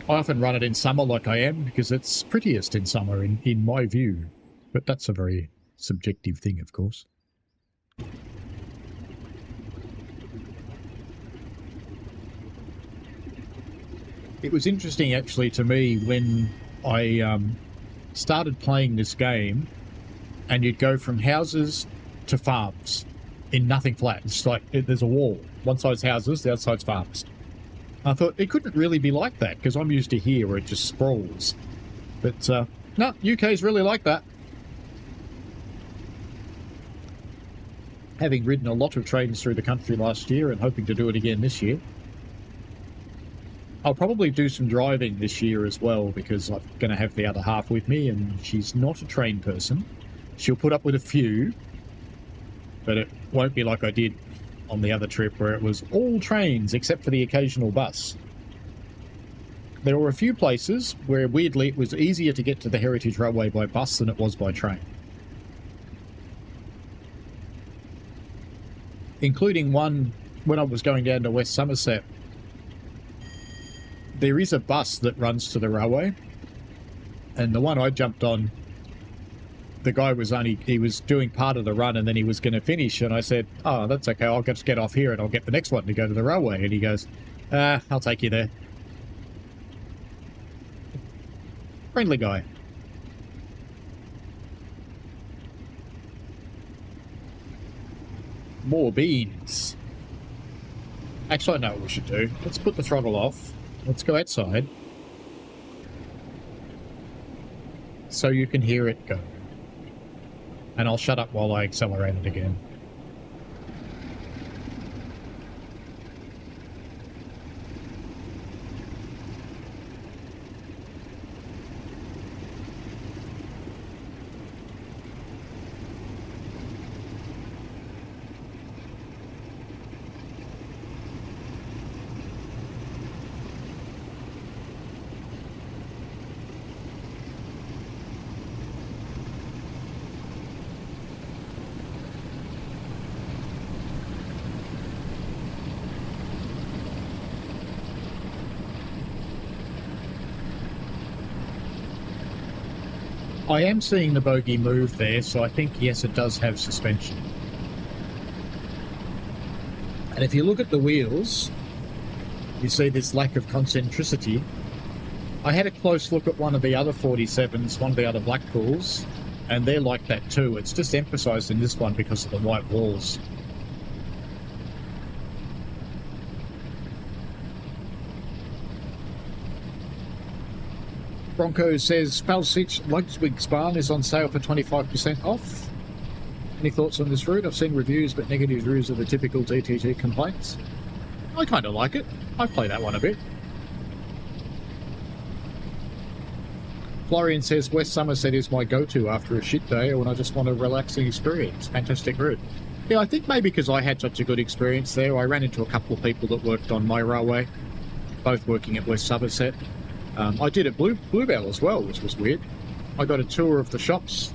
I often run it in summer like I am because it's prettiest in summer in my view. But that's a very subjective thing, of course. It was interesting, actually, to me when I started playing this game and you'd go from houses to farms in nothing flat. It's like there's a wall. One side's houses, the other side's farms. I thought it couldn't really be like that because I'm used to here where it just sprawls. But no, UK's really like that. Having ridden a lot of trains through the country last year and hoping to do it again this year. I'll probably do some driving this year as well because I'm going to have the other half with me and she's not a train person. She'll put up with a few, but it won't be like I did on the other trip where it was all trains except for the occasional bus. There were a few places where weirdly it was easier to get to the Heritage Railway by bus than it was by train. Including one when I was going down to West Somerset. There is a bus that runs to the railway, and the one I jumped on, the guy was he was doing part of the run and then he was going to finish, and I said, oh, that's okay, I'll just get off here and I'll get the next one to go to the railway. And he goes, I'll take you there. Friendly guy. More beans. Actually, I know what we should do. Let's put the throttle off. Let's go outside. So you can hear it go. And I'll shut up while I accelerate it again. I am seeing the bogie move there, so I think, yes, it does have suspension. And if you look at the wheels, you see this lack of concentricity. I had a close look at one of the other 47s, one of the other Blackpools, and they're like that too. It's just emphasised in this one because of the white walls. Bronco says Spalsich Ludwig Span is on sale for 25% off. Any thoughts on this route? I've seen reviews, but negative reviews are the typical DTT complaints. I kind of like it. I play that one a bit. Florian says West Somerset is my go-to after a shit day or when I just want a relaxing experience. Fantastic route. Yeah, I think maybe because I had such a good experience there. I ran into a couple of people that worked on my railway, both working at West Somerset. I did at Bluebell as well, which was weird. I got a tour of the shops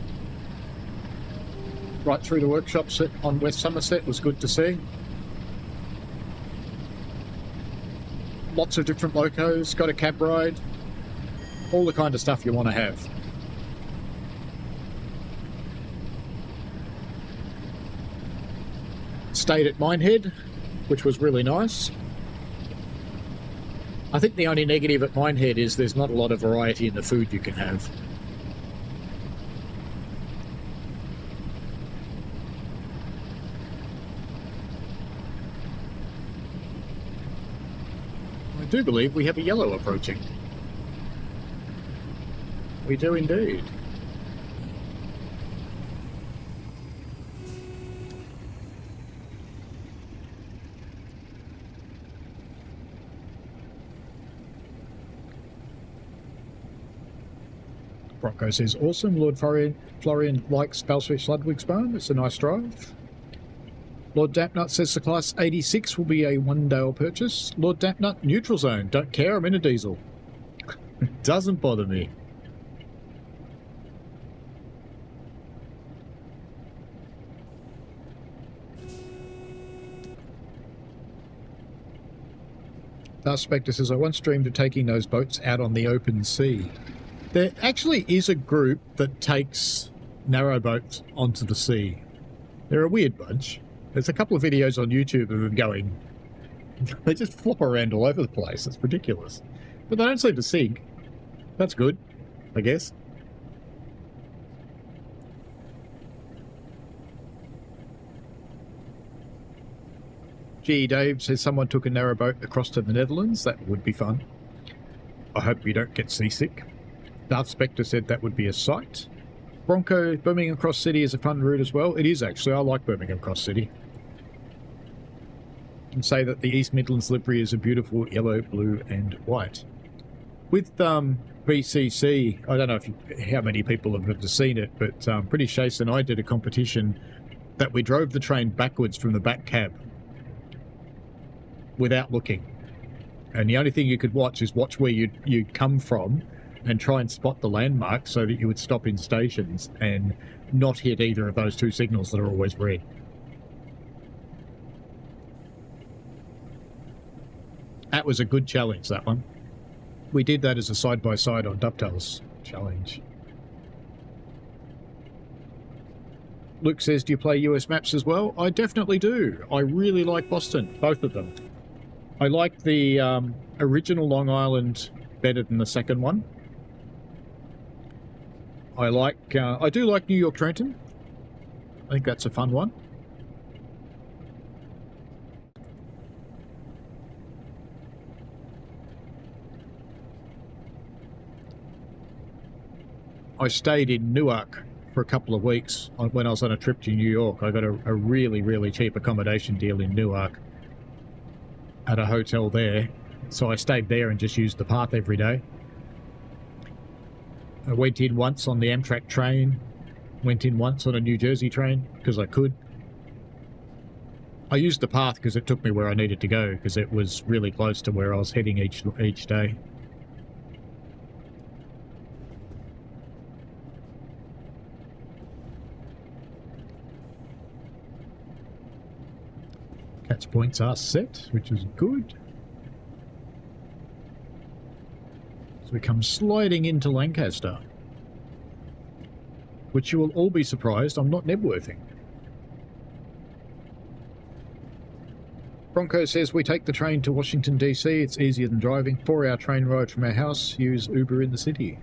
right through the workshops on West Somerset. It was good to see. Lots of different locos, got a cab ride, all the kind of stuff you want to have. Stayed at Minehead, which was really nice. I think the only negative at Minehead is there's not a lot of variety in the food you can have. I do believe we have a yellow approaching. We do indeed. Bronco says, awesome. Lord Florian likes Spalswich Ludwigsbahn. It's a nice drive. Lord Dapnut says the Class 86 will be a one-day purchase. Lord Dapnut, neutral zone. Don't care, I'm in a diesel. It doesn't bother me. Darth Spectre says, I once dreamed of taking those boats out on the open sea. There actually is a group that takes narrowboats onto the sea. They're a weird bunch. There's a couple of videos on YouTube of them going. They just flop around all over the place. It's ridiculous. But they don't seem to sink. That's good, I guess. Gee, Dave says someone took a narrowboat across to the Netherlands. That would be fun. I hope we don't get seasick. Darth Spectre said that would be a sight. Bronco, Birmingham Cross City is a fun route as well. It is actually. I like Birmingham Cross City. And say that the East Midlands livery is a beautiful yellow, blue and white. With BCC, I don't know how many people have seen it, but British Chase and I did a competition that we drove the train backwards from the back cab without looking. And the only thing you could watch where you'd come from and try and spot the landmarks so that you would stop in stations and not hit either of those two signals that are always red. That was a good challenge, that one. We did that as a side-by-side on Dovetail's challenge. Luke says, do you play US maps as well? I definitely do. I really like Boston, both of them. I like the original Long Island better than the second one. I do like New York Trenton. I think that's a fun one. I stayed in Newark for a couple of weeks when I was on a trip to New York. I got a really, really cheap accommodation deal in Newark at a hotel there. So I stayed there and just used the path every day. I went in once on the Amtrak train, went in once on a New Jersey train because I could. I used the path because it took me where I needed to go because it was really close to where I was heading each day. Catch points are set, which is good. So we come sliding into Lancaster, which you will all be surprised I'm not Nebworthing. Bronco says we take the train to Washington DC. It's easier than driving. 4-hour train ride from our house. Use Uber in the city.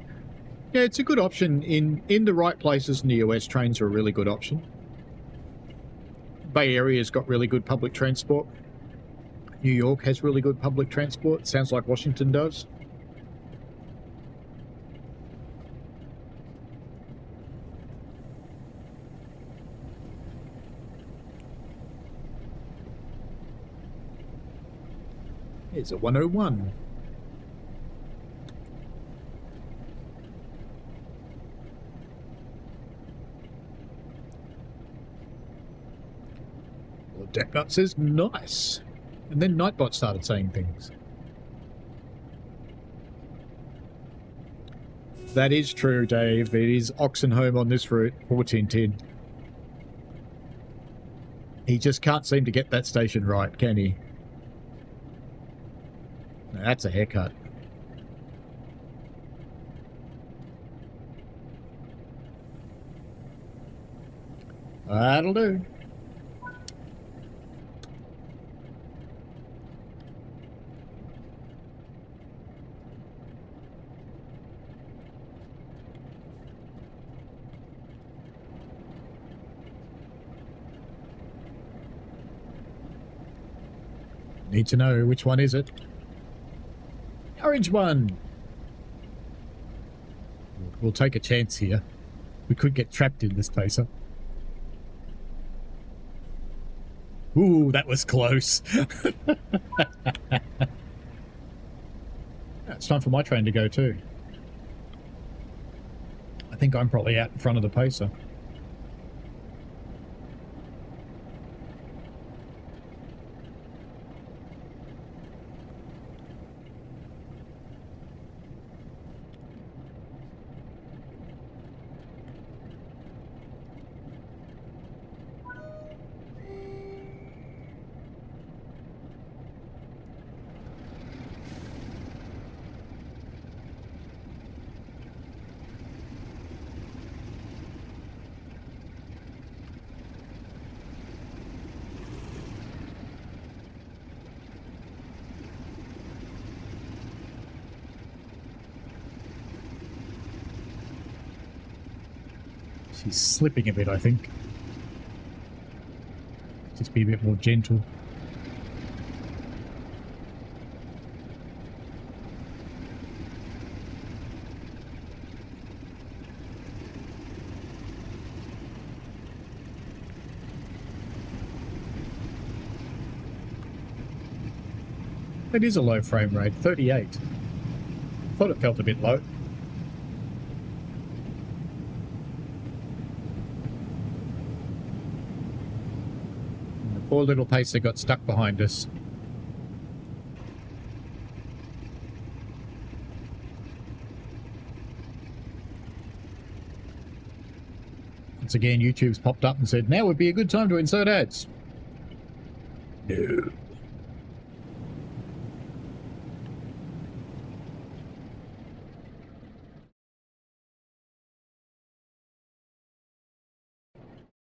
Yeah, it's a good option. In the right places in the US, trains are a really good option. Bay Area's got really good public transport. New York has really good public transport. Sounds like Washington does. Here's a 101. Well, Decknut says nice. And then Nightbot started saying things. That is true, Dave. It is Oxenholme on this route. Poor Tintin. He just can't seem to get that station right, can he? Now, that's a haircut. That'll do. Need to know which one is it. Orange one. We'll take a chance here. We could get trapped in this place, huh? Ooh, that was close. It's time for my train to go too. I think I'm probably out in front of the pacer. She's slipping a bit, I think. Just be a bit more gentle. It is a low frame rate, 38. Thought it felt a bit low. The poor little pacer got stuck behind us. Once again, YouTube's popped up and said, now would be a good time to insert ads. No.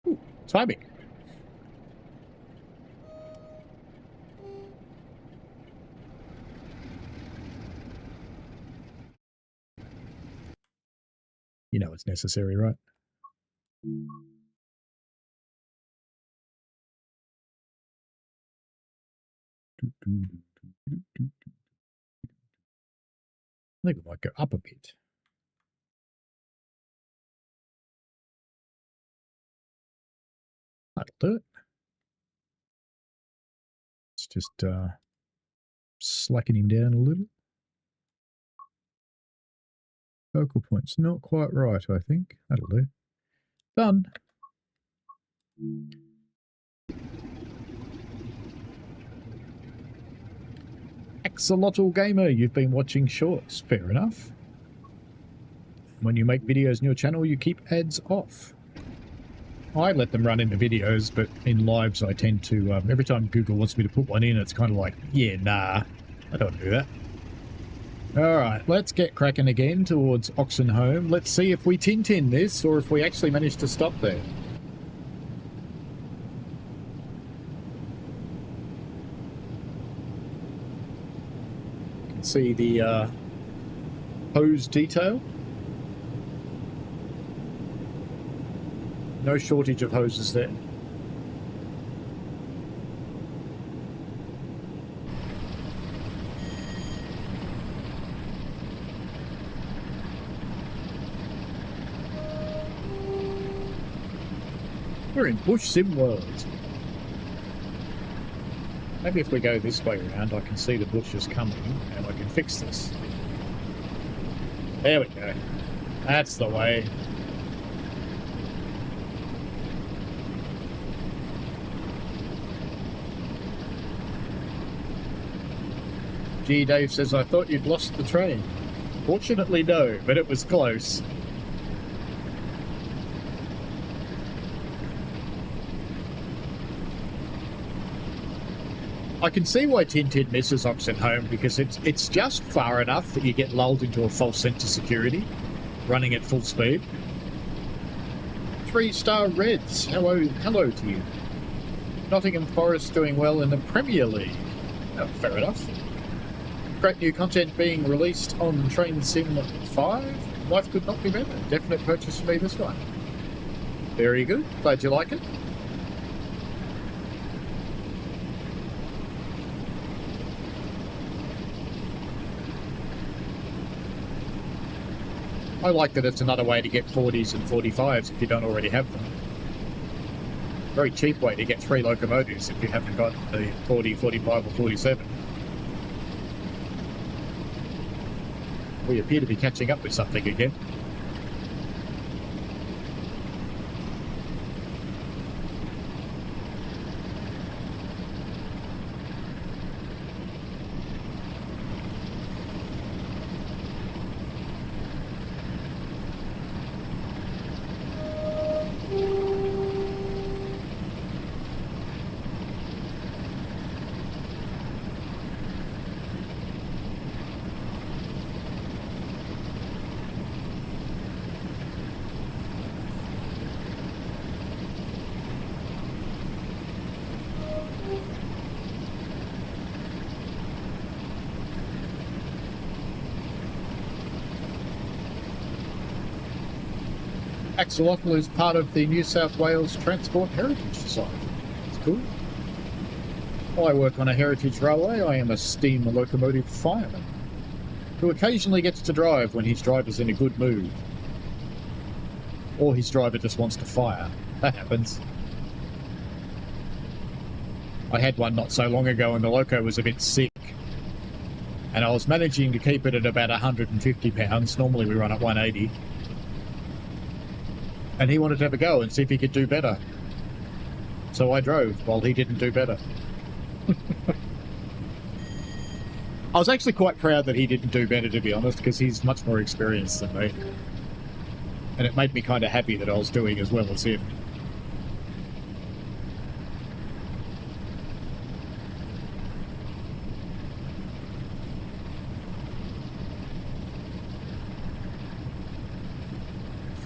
Ooh, timing. You know it's necessary, right? I think we might go up a bit. That'll do it. Let's just slacken him down a little. Focal point's not quite right, I think. That'll do. Done. Axolotl Gamer, you've been watching shorts. Fair enough. When you make videos on your channel, you keep ads off. I let them run into videos, but in lives I tend to, every time Google wants me to put one in, it's kind of like, yeah, nah, I don't do that. Alright, let's get cracking again towards Oxenholme. Let's see if we Tintin this, or if we actually manage to stop there. You can see the hose detail. No shortage of hoses there. We're in Bush Sim World. Maybe if we go this way around, I can see the bushes coming and I can fix this. There we go. That's the way. G Dave says, I thought you'd lost the train. Fortunately, no, but it was close. I can see why Tintin misses Oxenholme, because it's just far enough that you get lulled into a false sense of security, running at full speed. 3-star Reds, hello to you. Nottingham Forest doing well in the Premier League. Oh, fair enough. Great new content being released on Train Sim 5. Life could not be better. Definite purchase for me, this one. Very good. Glad you like it. I like that it's another way to get 40s and 45s if you don't already have them. Very cheap way to get 3 locomotives if you haven't got the 40, 45 or 47. We appear to be catching up with something again. Axolotl is part of the New South Wales Transport Heritage Society. It's cool. I work on a heritage railway. I am a steam locomotive fireman who occasionally gets to drive when his driver's in a good mood. Or his driver just wants to fire. That happens. I had one not so long ago and the loco was a bit sick. And I was managing to keep it at about 150 pounds. Normally we run at 180. And he wanted to have a go and see if he could do better. So I drove while he didn't do better. I was actually quite proud that he didn't do better, to be honest, because he's much more experienced than me. And it made me kind of happy that I was doing as well as him.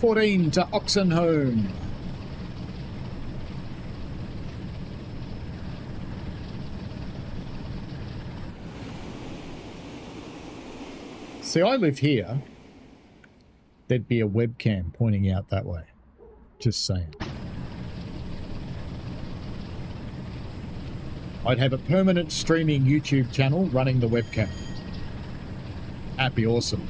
$14 to Oxenholme. See, I live here. There'd be a webcam pointing out that way. Just saying. I'd have a permanent streaming YouTube channel running the webcam. That'd be awesome.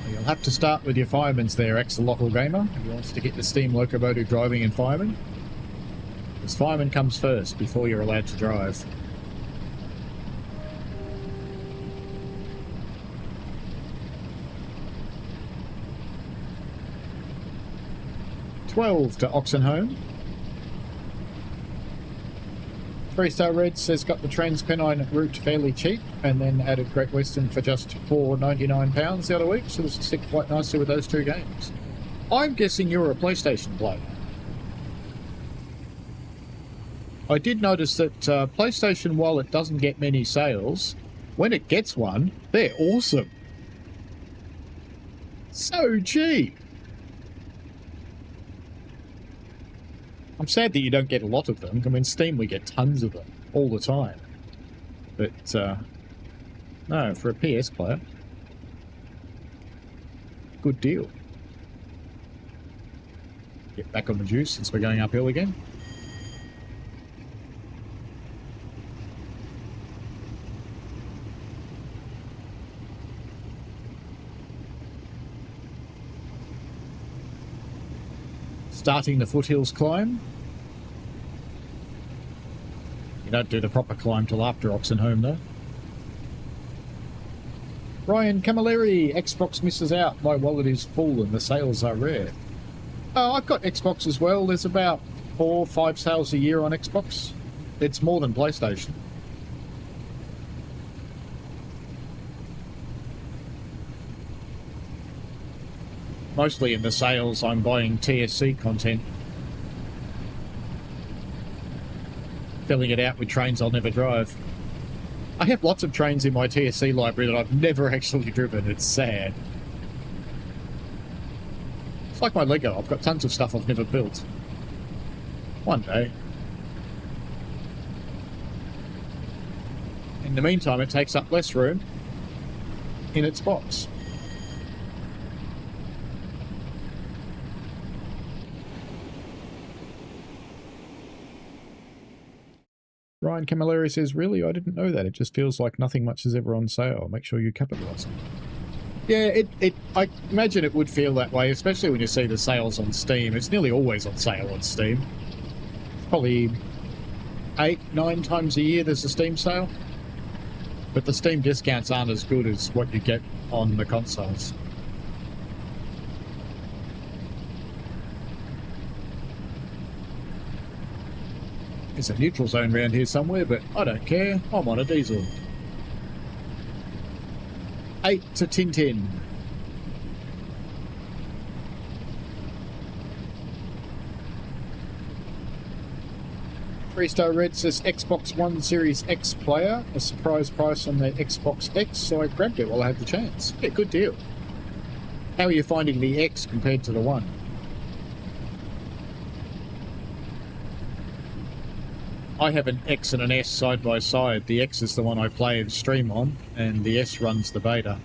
You'll have to start with your firemen's there, ex-local gamer, who wants to get the steam locomotive driving and fireman. Because fireman comes first before you're allowed to drive. $12 to Oxenholme. 3-star Red says got the Transpennine route fairly cheap and then added Great Western for just £4.99 the other week, so this will stick quite nicely with those two games. I'm guessing you're a PlayStation player. I did notice that PlayStation, while it doesn't get many sales, when it gets one, they're awesome. So cheap. I'm sad that you don't get a lot of them. I mean, Steam, we get tons of them all the time. But, no, for a PS player, good deal. Get back on the juice since we're going uphill again. Starting the foothills climb. You don't do the proper climb till after Oxenholme, though. Ryan Camilleri, Xbox misses out. My wallet is full and the sales are rare. Oh, I've got Xbox as well. There's about 4 or 5 sales a year on Xbox. It's more than PlayStation. Mostly in the sales, I'm buying TSC content. Filling it out with trains I'll never drive. I have lots of trains in my TSC library that I've never actually driven. It's sad. It's like my Lego. I've got tons of stuff I've never built. One day. In the meantime, it takes up less room in its box. Ryan Camilleri says, really? I didn't know that. It just feels like nothing much is ever on sale. Make sure you capitalise. Yeah, I imagine it would feel that way, especially when you see the sales on Steam. It's nearly always on sale on Steam. It's probably 8-9 times a year there's a Steam sale. But the Steam discounts aren't as good as what you get on the consoles. There's a neutral zone around here somewhere, but I don't care. I'm on a diesel. 8 to Tintin. Three-star Red says Xbox One Series X player. A surprise price on the Xbox X, so I grabbed it while I had the chance. Yeah, good deal. How are you finding the X compared to the One? I have an X and an S side by side. The X is the one I play and stream on, and the S runs the beta.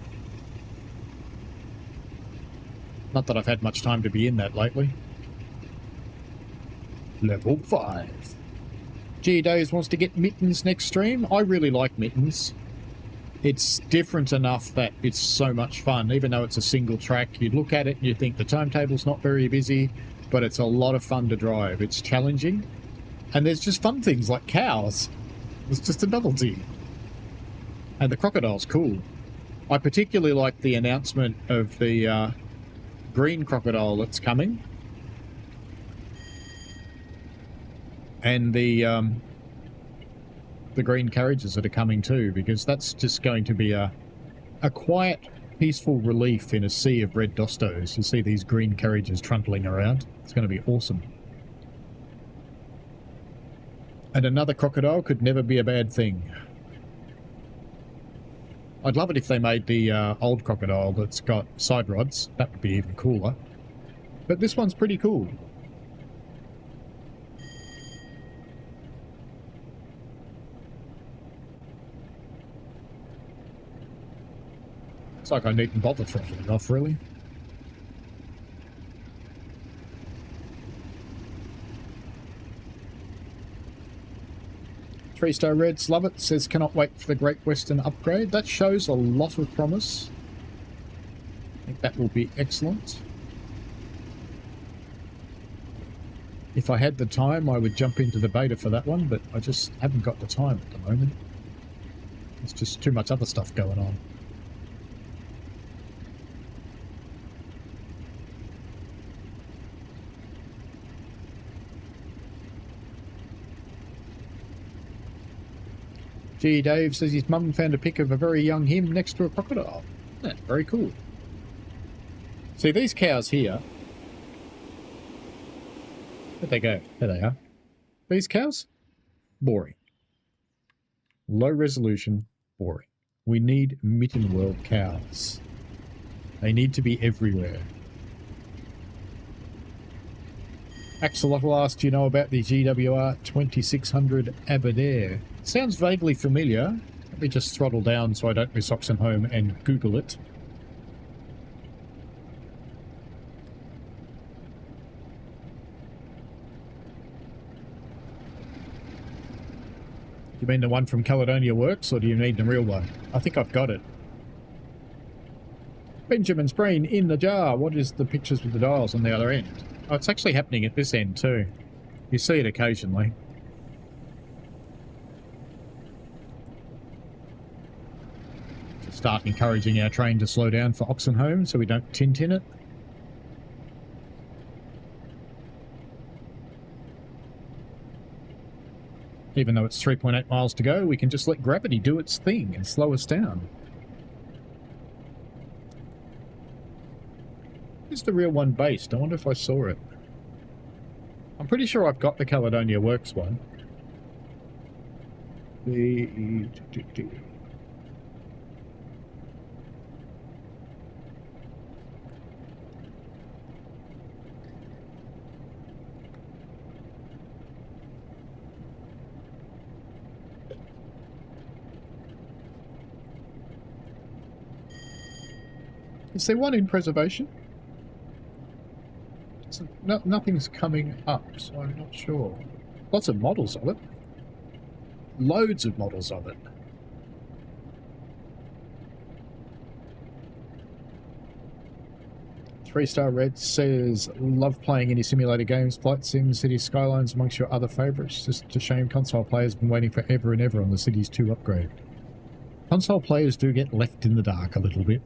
Not that I've had much time to be in that lately. Level 5. G Days wants to get Mittens next stream. I really like Mittens. It's different enough that it's so much fun, even though it's a single track. You look at it and you think the timetable's not very busy, but it's a lot of fun to drive. It's challenging, and there's just fun things like cows. It's just a novelty. And the crocodile's cool. I particularly like the announcement of the green crocodile that's coming. And the green carriages that are coming too, because that's just going to be a quiet, peaceful relief in a sea of red dostos. You see these green carriages trundling around. It's going to be awesome. And another crocodile could never be a bad thing. I'd love it if they made the old crocodile that's got side rods. That would be even cooler. But this one's pretty cool. It's like I needn't bother throttling off, really. Three-star Reds, love it. Says, cannot wait for the Great Western upgrade. That shows a lot of promise. I think that will be excellent. If I had the time, I would jump into the beta for that one, but I just haven't got the time at the moment. There's just too much other stuff going on. G. Dave says his mum found a pic of a very young him next to a crocodile. Yeah, very cool. See, these cows here... Where'd they go? There they are. These cows? Boring. Low resolution, boring. We need Mitten World cows. They need to be everywhere. Axolotl asked, do you know about the GWR 2600 Aberdare? Sounds vaguely familiar. Let me just throttle down so I don't miss Oxenholme and Google it. You mean the one from Caledonia Works, or do you need the real one? I think I've got it. Benjamin's brain in the jar. What is the pictures with the dials on the other end? Oh, it's actually happening at this end too. You see it occasionally. To start encouraging our train to slow down for Oxenholme so we don't tin it. Even though it's 3.8 miles to go, we can just let gravity do its thing and slow us down. Where's the real one based? I wonder if I saw it. I'm pretty sure I've got the Caledonia Works one. Is there one in preservation? So nothing's coming up, so I'm not sure. Lots of models of it. Loads of models of it. Three-star Red says, love playing any simulator games, flight sims, city skylines amongst your other favourites. Just a shame console players have been waiting forever and ever on the Cities 2 upgrade. Console players do get left in the dark a little bit.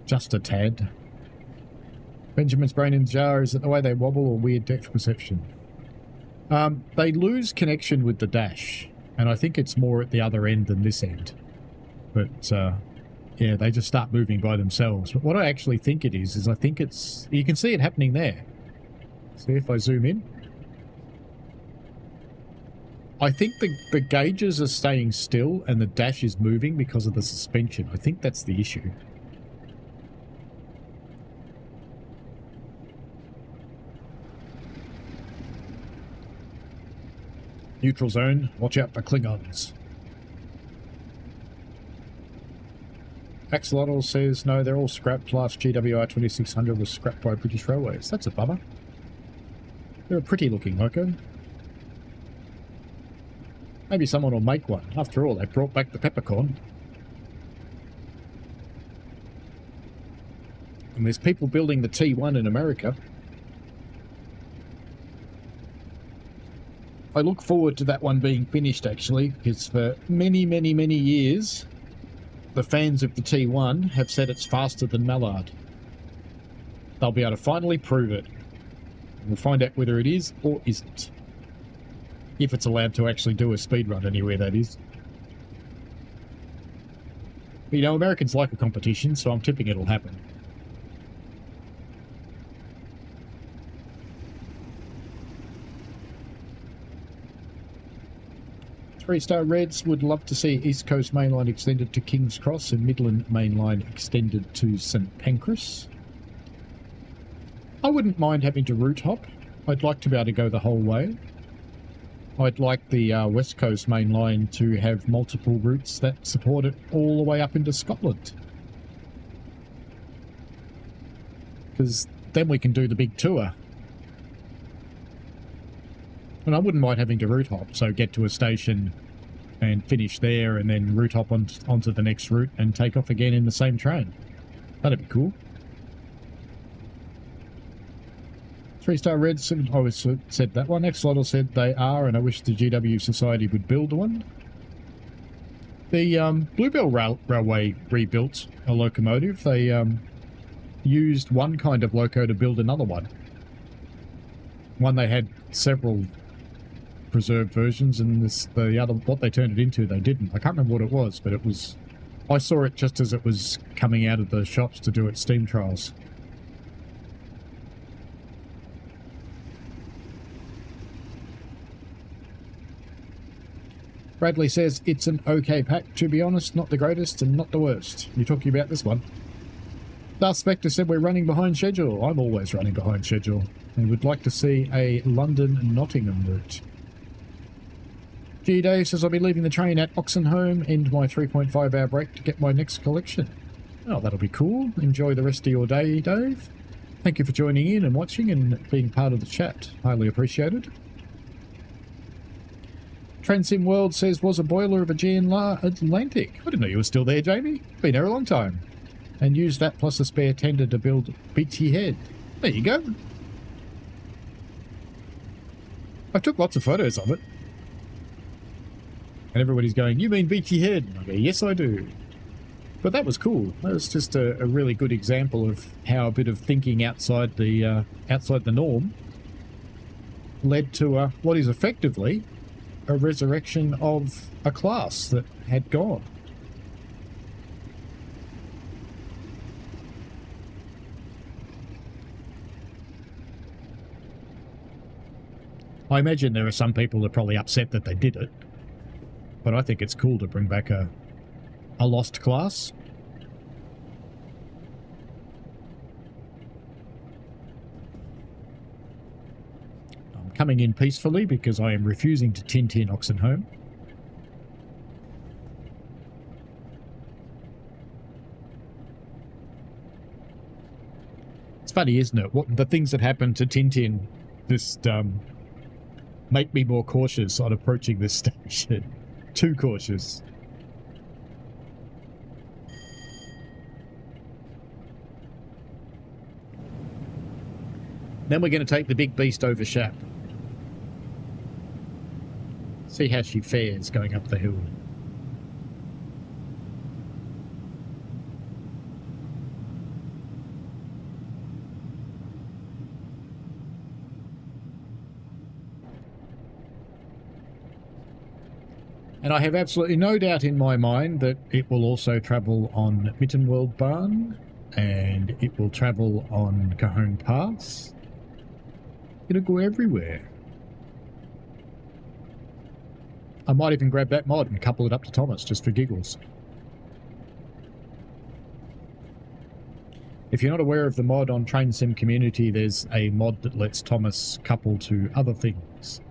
Just a tad. Benjamin's brain in the jar, is it the way they wobble or weird depth perception? They lose connection with the dash, and I think it's more at the other end than this end. But, yeah, they just start moving by themselves. But what I actually think it is I think it's... You can see it happening there. See if I zoom in. I think the gauges are staying still and the dash is moving because of the suspension. I think that's the issue. Neutral zone, watch out for Klingons. Axolotl says, no, they're all scrapped. Last GWR 2600 was scrapped by British Railways. That's a bummer. They're a pretty looking loco. Maybe someone will make one. After all, they brought back the peppercorn. And there's people building the T1 in America. I look forward to that one being finished, actually, because for many, many, many years, the fans of the T1 have said it's faster than Mallard. They'll be able to finally prove it. We'll find out whether it is or isn't. If it's allowed to actually do a speed run anywhere, that is. But, you know, Americans like a competition, so I'm tipping it'll happen. Three-star Reds would love to see East Coast Main Line extended to King's Cross and Midland Main Line extended to St Pancras. I wouldn't mind having to route hop. I'd like to be able to go the whole way. I'd like the West Coast Main Line to have multiple routes that support it all the way up into Scotland. Because then we can do the big tour. And I wouldn't mind having to route hop, so get to a station and finish there and then route hop onto the next route and take off again in the same train. That'd be cool. Three-star Reds, I always said that one. Axolotl said they are, and I wish the GW Society would build one. The Bluebell Railway rebuilt a locomotive. They used one kind of loco to build another one. One they had several preserved versions, and the other, what they turned it into, they didn't. I can't remember what it was, but it was... I saw it just as it was coming out of the shops to do its steam trials. Bradley says, it's an okay pack, to be honest, not the greatest and not the worst. You're talking about this one. Darth Spectre said we're running behind schedule. I'm always running behind schedule. And would like to see a London-Nottingham route. G. Dave says I'll be leaving the train at Oxenholme, end my 3.5 hour break to get my next collection. Oh, that'll be cool. Enjoy the rest of your day, Dave. Thank you for joining in and watching and being part of the chat. Highly appreciated. Transim World says, was a boiler of Aegean Atlantic. I didn't know you were still there, Jamie. Been there a long time. And used that plus a spare tender to build Beachy Head. There you go. I took lots of photos of it. And everybody's going, you mean Beachy Head? And I go, yes, I do. But that was cool. That was just a really good example of how a bit of thinking outside the norm led to what is effectively a resurrection of a class that had gone. I imagine there are some people that are probably upset that they did it, but I think it's cool to bring back a lost class. I'm coming in peacefully because I am refusing to Tintin Oxenholme. It's funny, isn't it? What the things that happen to Tintin just make me more cautious on approaching this station. Too cautious. Then we're going to take the big beast over Shap. See how she fares going up the hill. And I have absolutely no doubt in my mind that it will also travel on Mittenwald Barn, and it will travel on Cajon Pass. It'll go everywhere. I might even grab that mod and couple it up to Thomas just for giggles. If you're not aware of the mod on Train Sim Community, there's a mod that lets Thomas couple to other things.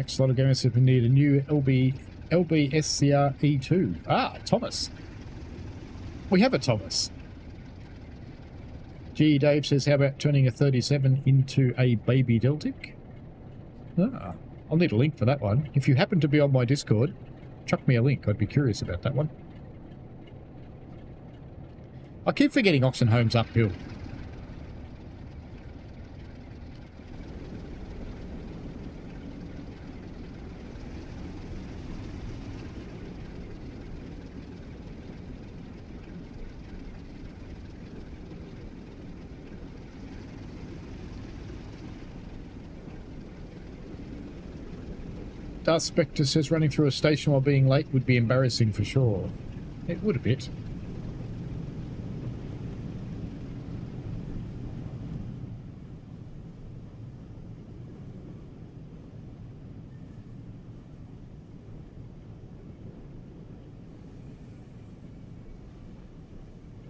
next lot of gamers said we need a new LBSCR E2. Ah, Thomas. We have a Thomas. G. Dave says, how about turning a 37 into a baby Deltic? Ah, I'll need a link for that one. If you happen to be on my Discord, chuck me a link. I'd be curious about that one. I keep forgetting Oxenholme's uphill. Darth Spectre says running through a station while being late would be embarrassing for sure. It would a bit.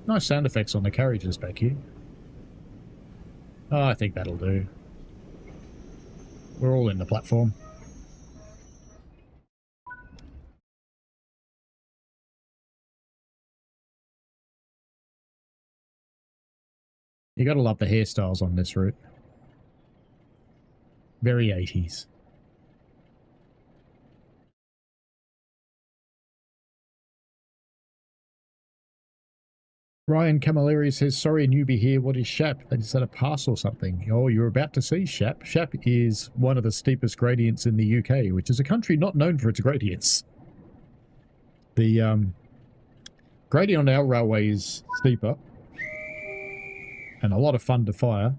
Nice sound effects on the carriages back here. Oh, I think that'll do. We're all in the platform. You gotta love the hairstyles on this route. Very 80s. Ryan Camilleri says, sorry, newbie here. What is Shap? Is that a pass or something? Oh, you're about to see Shap. Shap is one of the steepest gradients in the UK, which is a country not known for its gradients. The gradient on our railway is steeper and a lot of fun to fire.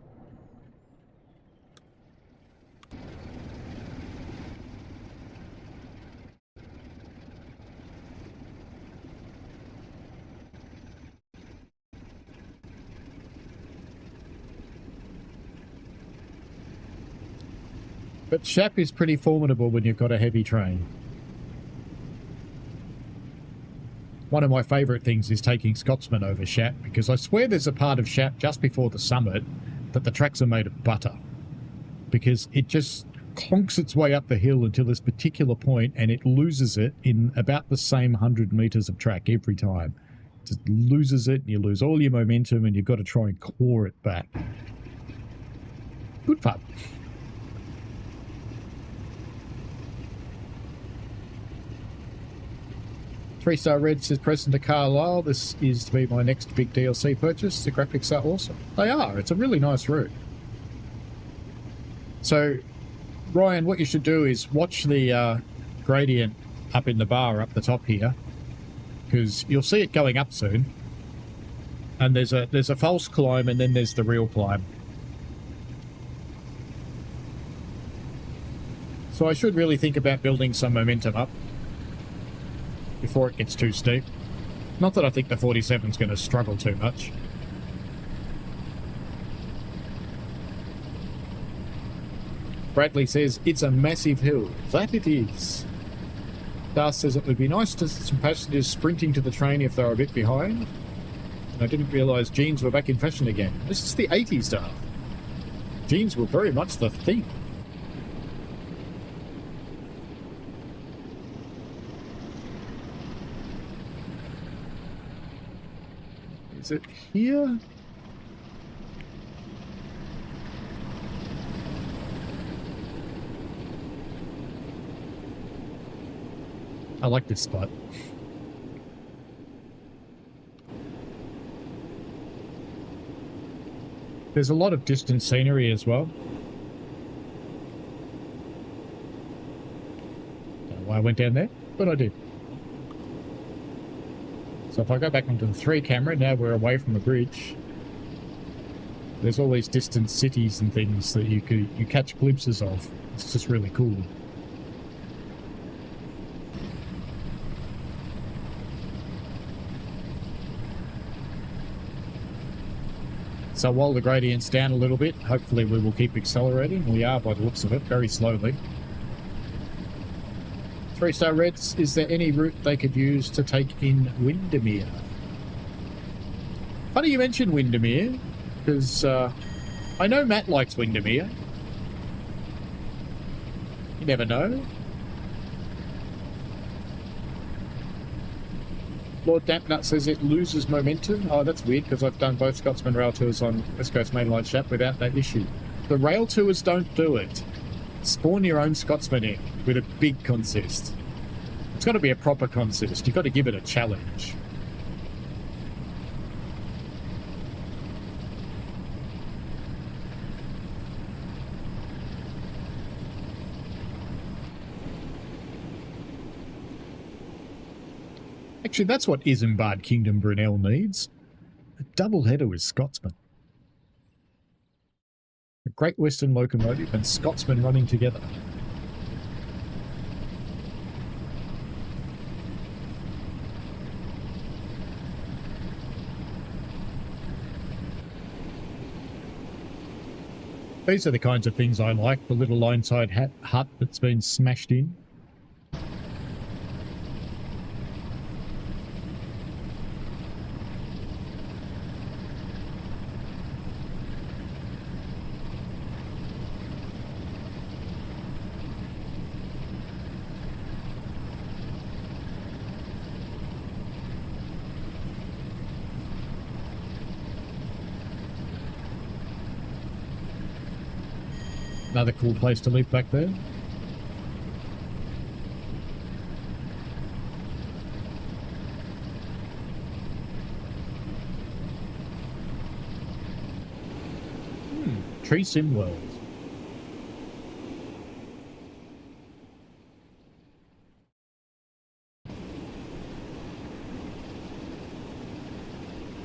But Shap is pretty formidable when you've got a heavy train. One of my favourite things is taking Scotsman over Shap, because I swear there's a part of Shap just before the summit that the tracks are made of butter. Because it just clonks its way up the hill until this particular point and it loses it in about the same 100 metres of track every time. It just loses it and you lose all your momentum and you've got to try and claw it back. Good fun. Three-star Red says, Preston-Carlisle, this is to be my next big DLC purchase. The graphics are awesome. They are. It's a really nice route. So, Ryan, what you should do is watch the gradient up in the bar up the top here, because you'll see it going up soon. And there's a false climb and then there's the real climb. So I should really think about building some momentum up before it gets too steep. Not that I think the 47's going to struggle too much. Bradley says, it's a massive hill. That it is. Darth says it would be nice to see some passengers sprinting to the train if they're a bit behind. And I didn't realise jeans were back in fashion again. This is the 80s, Darth. Jeans were very much the thing. Is it here? I like this spot. There's a lot of distant scenery as well. Don't know why I went down there, but I did. So if I go back onto the 3 camera, now we're away from the bridge. There's all these distant cities and things that you catch glimpses of. It's just really cool. So while the gradient's down a little bit, hopefully we will keep accelerating. We are, by the looks of it, very slowly. 3-star Reds, is there any route they could use to take in Windermere? Funny you mentioned Windermere, because I know Matt likes Windermere. never know. Lord Dampnut says it loses momentum. Oh, that's weird, because I've done both Scotsman rail tours on West Coast Mainline Shap without that issue. The rail tours don't do it. Spawn your own Scotsman in with a big consist. It's got to be a proper consist. You've got to give it a challenge. Actually, that's what Isambard Kingdom Brunel needs. A double header with Scotsman. A Great Western locomotive and Scotsman running together. These are the kinds of things I like. The little line-side hut that's been smashed in. Another cool place to live back there. Tree Sim World.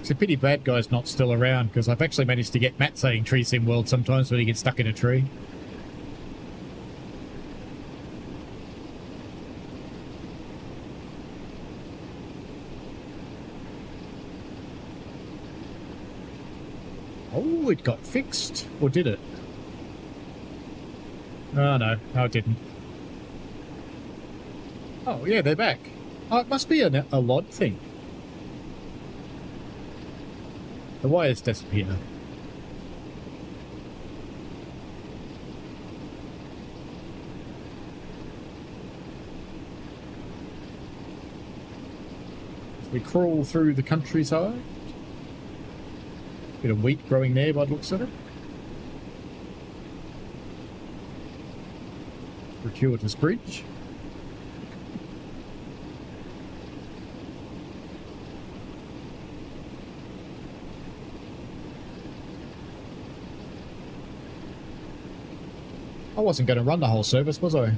It's a pity Bad Guy's not still around, because I've actually managed to get Matt saying Tree Sim World sometimes when he gets stuck in a tree. Oh, it got fixed. Or did it? Oh, no. No, it didn't. Oh, yeah, they're back. Oh, it must be a LOD thing. The wires disappear. As we crawl through the countryside. Bit of wheat growing there by the looks of it. Gratuitous bridge. I wasn't going to run the whole service, was I?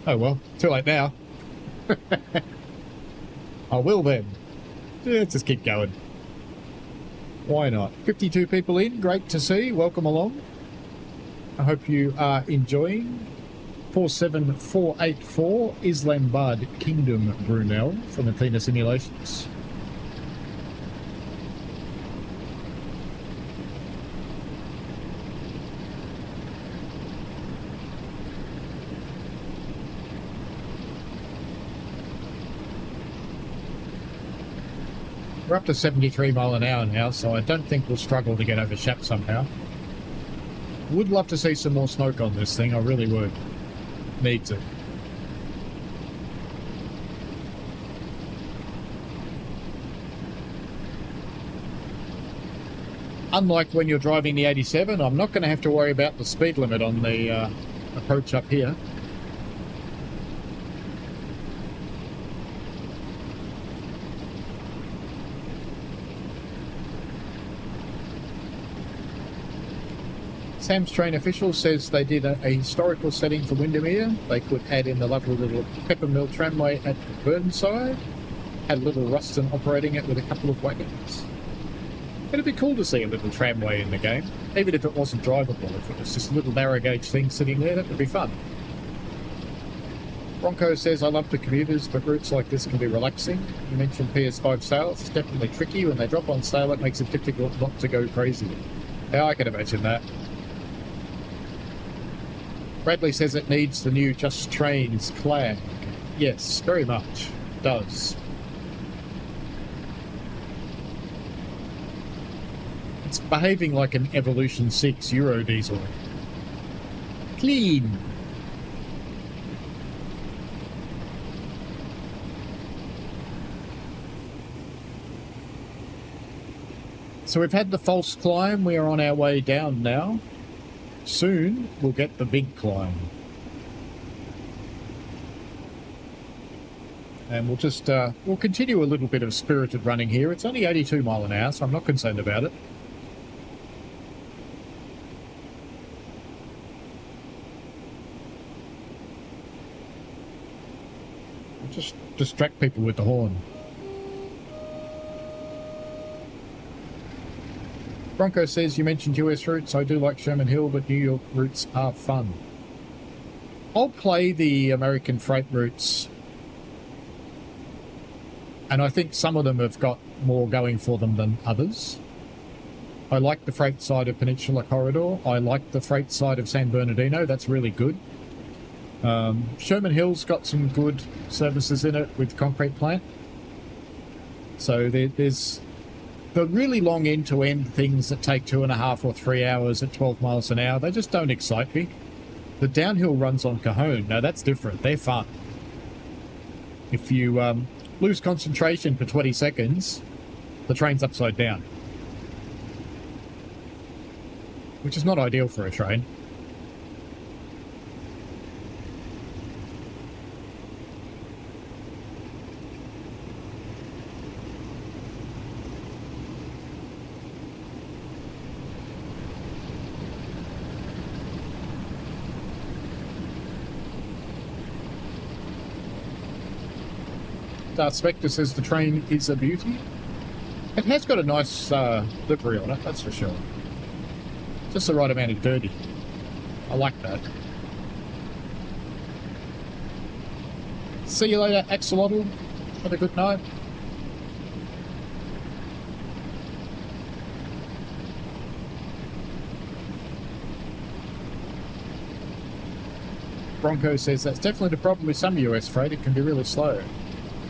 Oh well, too late now. I will then. Let's just keep going. Why not? 52 people in, great to see. Welcome along. I hope you are enjoying 47484 Isambard Kingdom Brunel from Athena Simulations. We're up to 73 mile an hour now, so I don't think we'll struggle to get over Shap somehow. Would love to see some more smoke on this thing, I really would. Need to. Unlike when you're driving the 87, I'm not going to have to worry about the speed limit on the approach up here. Sam's Train official says they did a historical setting for Windermere. They could add in the lovely little peppermill tramway at Burnside. Had little Ruston operating it with a couple of wagons. It'd be cool to see a little tramway in the game, even if it wasn't drivable. If it was just a little narrow gauge thing sitting there, that would be fun. Bronco says, I love the commuters, but routes like this can be relaxing. You mentioned PS5 sales. It's definitely tricky. When they drop on sale, it makes it difficult not to go crazy. Yeah, I can imagine that. Bradley says it needs the new Just Trains flag. Yes, very much. It does. It's behaving like an Evolution 6 Euro diesel. Clean. So we've had the false climb. We are on our way down now. Soon we'll get the big climb. And we'll just, we'll continue a little bit of spirited running here. It's only 82 mile an hour, so I'm not concerned about it. I'll just distract people with the horn. Bronco says, you mentioned US routes. I do like Sherman Hill, but New York routes are fun. I'll play the American freight routes, and I think some of them have got more going for them than others. I like the freight side of Peninsula Corridor. I like the freight side of San Bernardino. That's really good. Sherman Hill's got some good services in it with concrete plant. So there's the really long end-to-end things that take 2.5 or 3 hours at 12 miles an hour. They just don't excite me. The downhill runs on Cajon, no, that's different. They're fun. If you lose concentration for 20 seconds, the train's upside down. Which is not ideal for a train. Darth Spectre says the train is a beauty. It has got a nice livery on it, that's for sure. Just the right amount of dirty. I like that. See you later, Axolotl. Have a good night. Bronco says that's definitely the problem with some US freight. It can be really slow.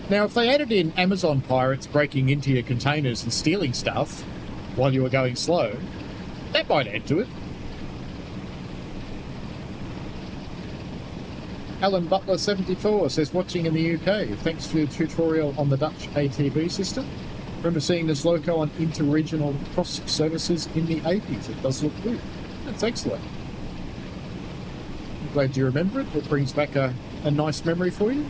Now, if they added in Amazon pirates breaking into your containers and stealing stuff while you were going slow, that might add to it. Alan Butler 74 says, watching in the UK. Thanks for your tutorial on the Dutch ATV system. Remember seeing this loco on interregional cross services in the 80s. It does look good. That's excellent. I'm glad you remember it. It brings back a nice memory for you.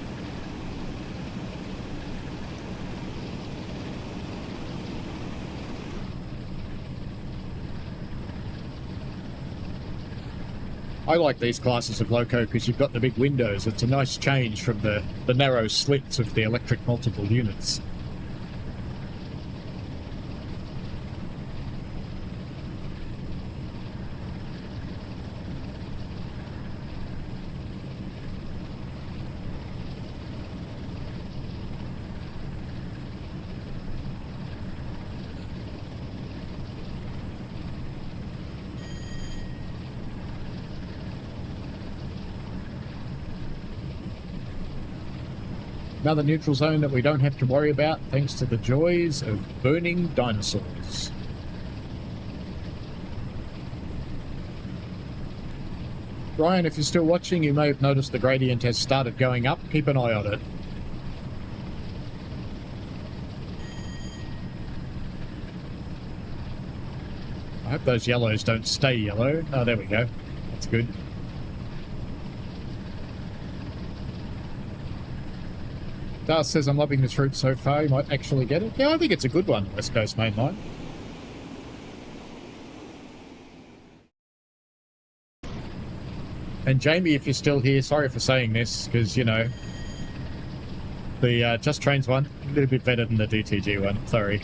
I like these classes of loco because you've got the big windows. It's a nice change from the narrow slits of the electric multiple units. Another neutral zone that we don't have to worry about thanks to the joys of burning dinosaurs. Ryan, if you're still watching, you may have noticed the gradient has started going up. Keep an eye on it. I hope those yellows don't stay yellow. Oh, there we go. That's good. Darth says, I'm loving this route so far. You might actually get it. Yeah, I think it's a good one, West Coast Main Line. And Jamie, if you're still here, sorry for saying this, because, you know, the Just Trains one, a little bit better than the DTG one. Sorry.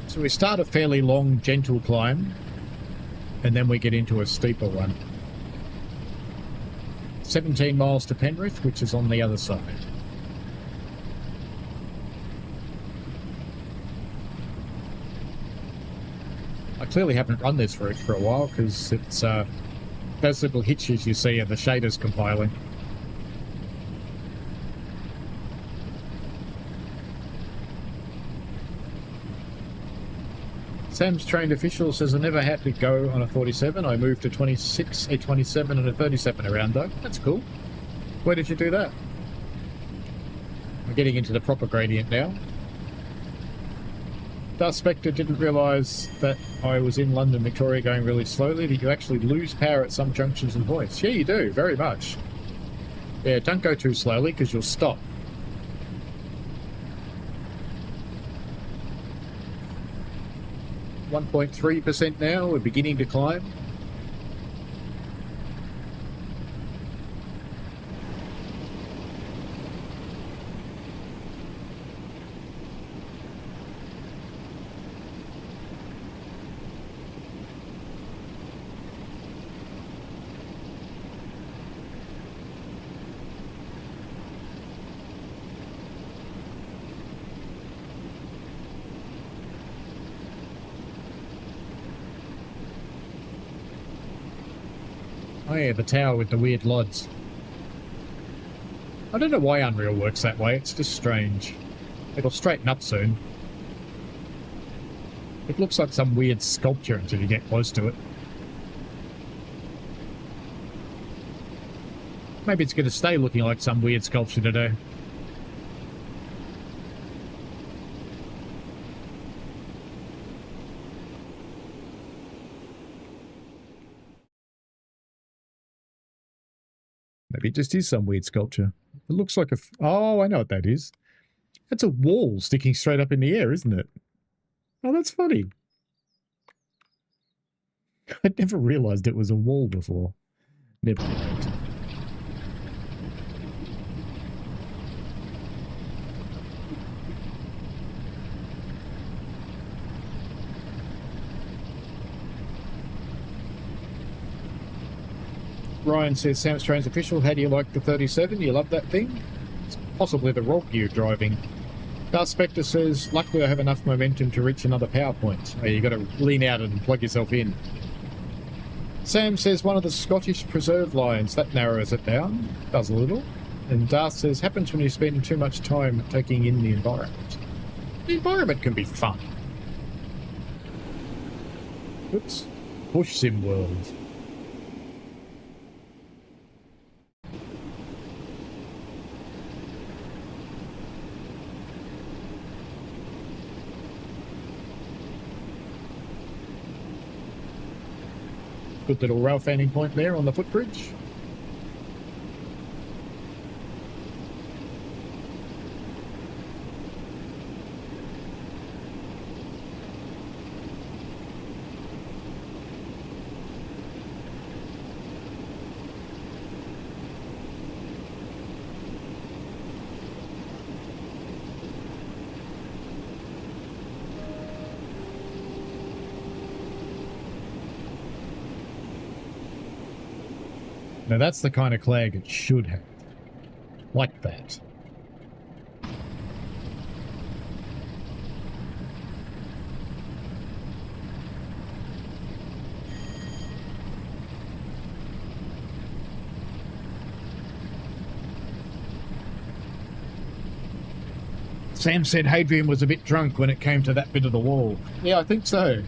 So we start a fairly long, gentle climb, and then we get into a steeper one. 17 miles to Penrith, which is on the other side. I clearly haven't run this route for a while, because it's those little hitches you see and the shaders compiling. Sam's trained official says I never had to go on a 47. I moved to 26, a 27 and a 37 around though. That's cool. Where did you do that? I'm getting into the proper gradient now. Darth Spectre didn't realise that I was in London, Victoria going really slowly, that you actually lose power at some junctions and points. Yeah, you do, very much. Yeah, don't go too slowly because you'll stop. 1.3% now, we're beginning to climb. Oh yeah, the tower with the weird lods. I don't know why Unreal works that way, it's just strange. It'll straighten up soon. It looks like some weird sculpture until you get close to it. Maybe it's going to stay looking like some weird sculpture today. Maybe it just is some weird sculpture. It looks like a... Oh, I know what that is. That's a wall sticking straight up in the air, isn't it? Oh, that's funny. I'd never realised it was a wall before. Never mind. Ryan says, Sam's Trains official, how do you like the 37? You love that thing? It's possibly the rock you're driving. Darth Spectre says, luckily I have enough momentum to reach another power point. Oh, you got to lean out and plug yourself in. Sam says, one of the Scottish preserve lines, that narrows it down. Does a little. And Darth says, happens when you spend too much time taking in the environment. The environment can be fun. Oops. Bush Sim World. Good little rail fanning point there on the footbridge. Now that's the kind of clag it should have. Like that. Sam said Hadrian was a bit drunk when it came to that bit of the wall. Yeah, I think so.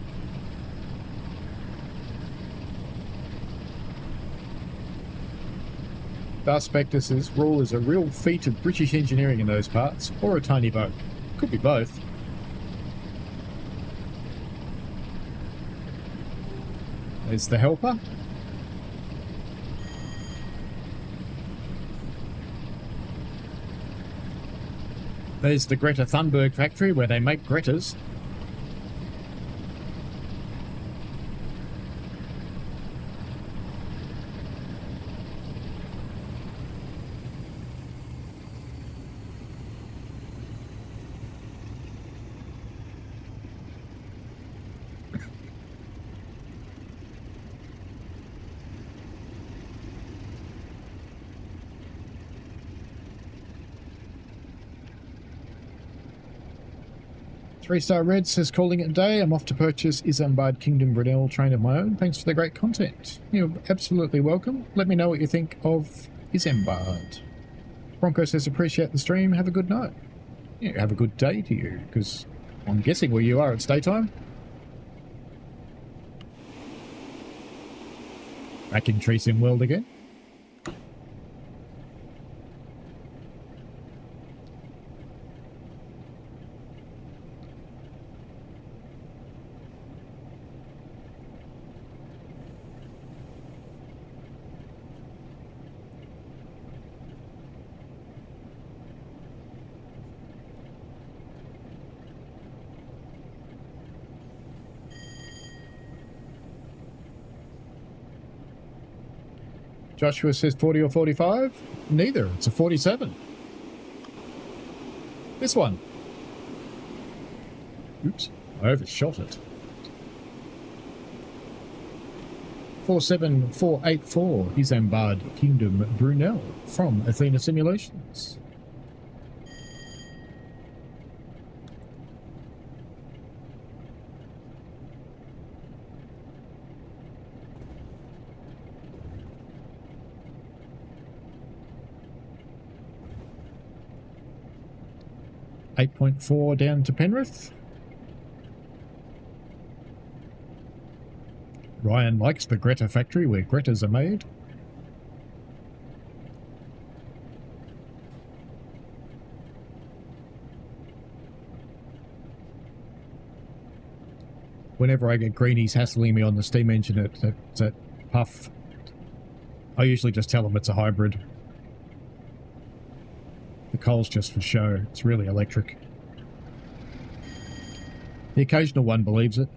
Darth Spectre says, rule is a real feat of British engineering in those parts, or a tiny boat. Could be both. There's the helper. There's the Greta Thunberg factory where they make Gretas. Three-Star Red says, calling it a day. I'm off to purchase Isambard Kingdom Brunel train of my own. Thanks for the great content. You're absolutely welcome. Let me know what you think of Isambard. Bronco says, appreciate the stream. Have a good night. Yeah, have a good day to you, because I'm guessing where you are, it's daytime. Back in Tree Sim World again. Joshua says 40 or 45. Neither. It's a 47. This one. Oops. I overshot it. 47484 Isambard Kingdom Brunel from Athena Simulations. .4 down to Penrith. Ryan likes the Greta factory where Gretas are made. Whenever I get greenies hassling me on the steam engine at Puff, I usually just tell them it's a hybrid. The coal's just for show. It's really electric. The occasional one believes it.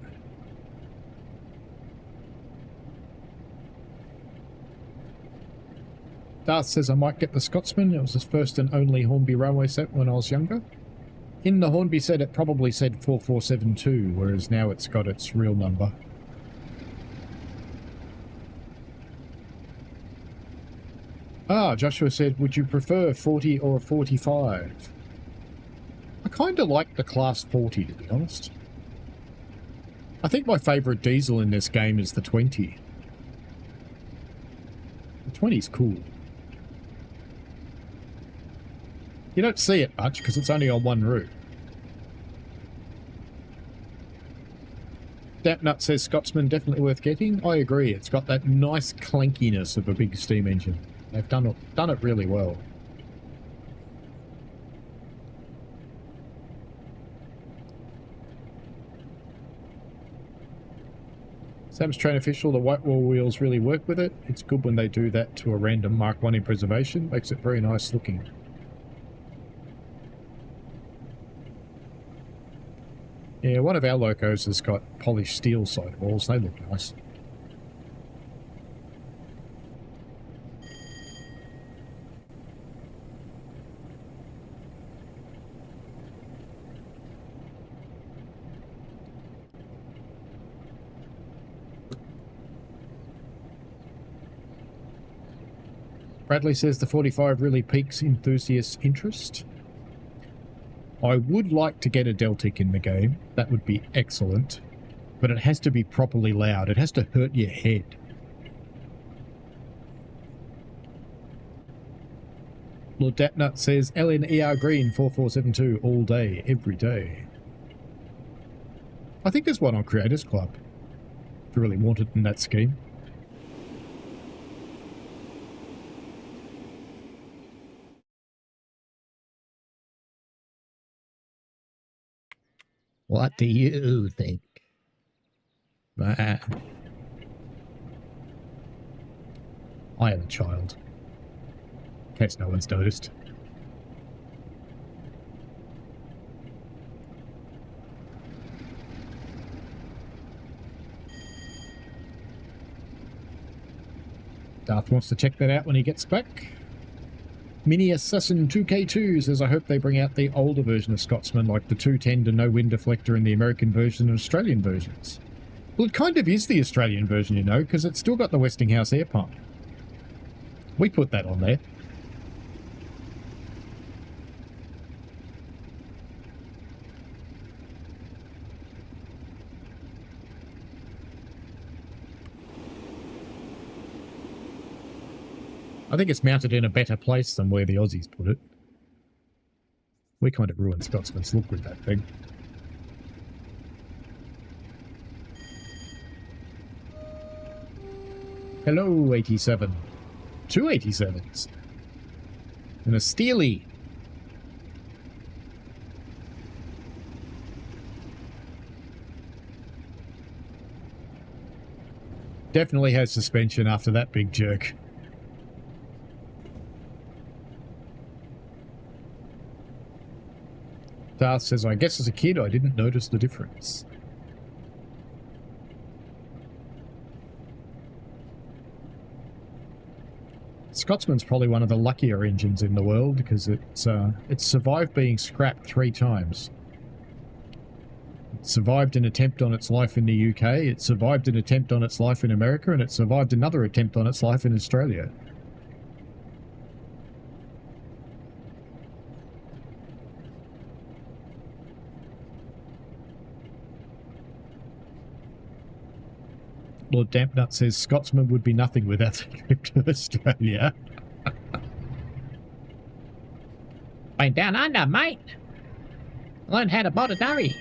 Darth says I might get the Scotsman. It was his first and only Hornby Railway set when I was younger. In the Hornby set it probably said 4472, whereas now it's got its real number. Ah, Joshua said, would you prefer 40 or 45? I kind of like the Class 40, to be honest. I think my favourite diesel in this game is the 20. The 20's cool. You don't see it much because it's only on one route. Dapnut says Scotsman definitely worth getting. I agree. It's got that nice clankiness of a big steam engine. They've done it really well. Sam's Train Official, the white wall wheels really work with it. It's good when they do that to a random Mark 1 in preservation. Makes it very nice looking. Yeah, one of our locos has got polished steel sidewalls. They look nice. Bradley says the 45 really piques enthusiasts' interest. I would like to get a Deltic in the game. That would be excellent. But it has to be properly loud. It has to hurt your head. Lord Dapnut says LNER Green 4472 all day, every day. I think there's one on Creators Club. If you really want it in that scheme. What do you think? I am a child. In case no one's noticed. Darth wants to check that out when he gets back. Mini Assassin 2K2 says, I hope they bring out the older version of Scotsman, like the 210 no wind deflector in the American version and Australian versions. Well, it kind of is the Australian version, you know, because it's still got the Westinghouse air pump. We put that on there. I think it's mounted in a better place than where the Aussies put it. We kind of ruined Scotsman's look with that thing. Hello, 87. 2 87s. And a Steely. Definitely has suspension after that big jerk. Darth says, I guess as a kid I didn't notice the difference. Scotsman's probably one of the luckier engines in the world because it's survived being scrapped 3 times. It survived an attempt on its life in the UK, it survived an attempt on its life in America, and it survived another attempt on its life in Australia. Lord Dampnut says Scotsman would be nothing without the trip to Australia. Been down under, mate. Learned how to bot a durry.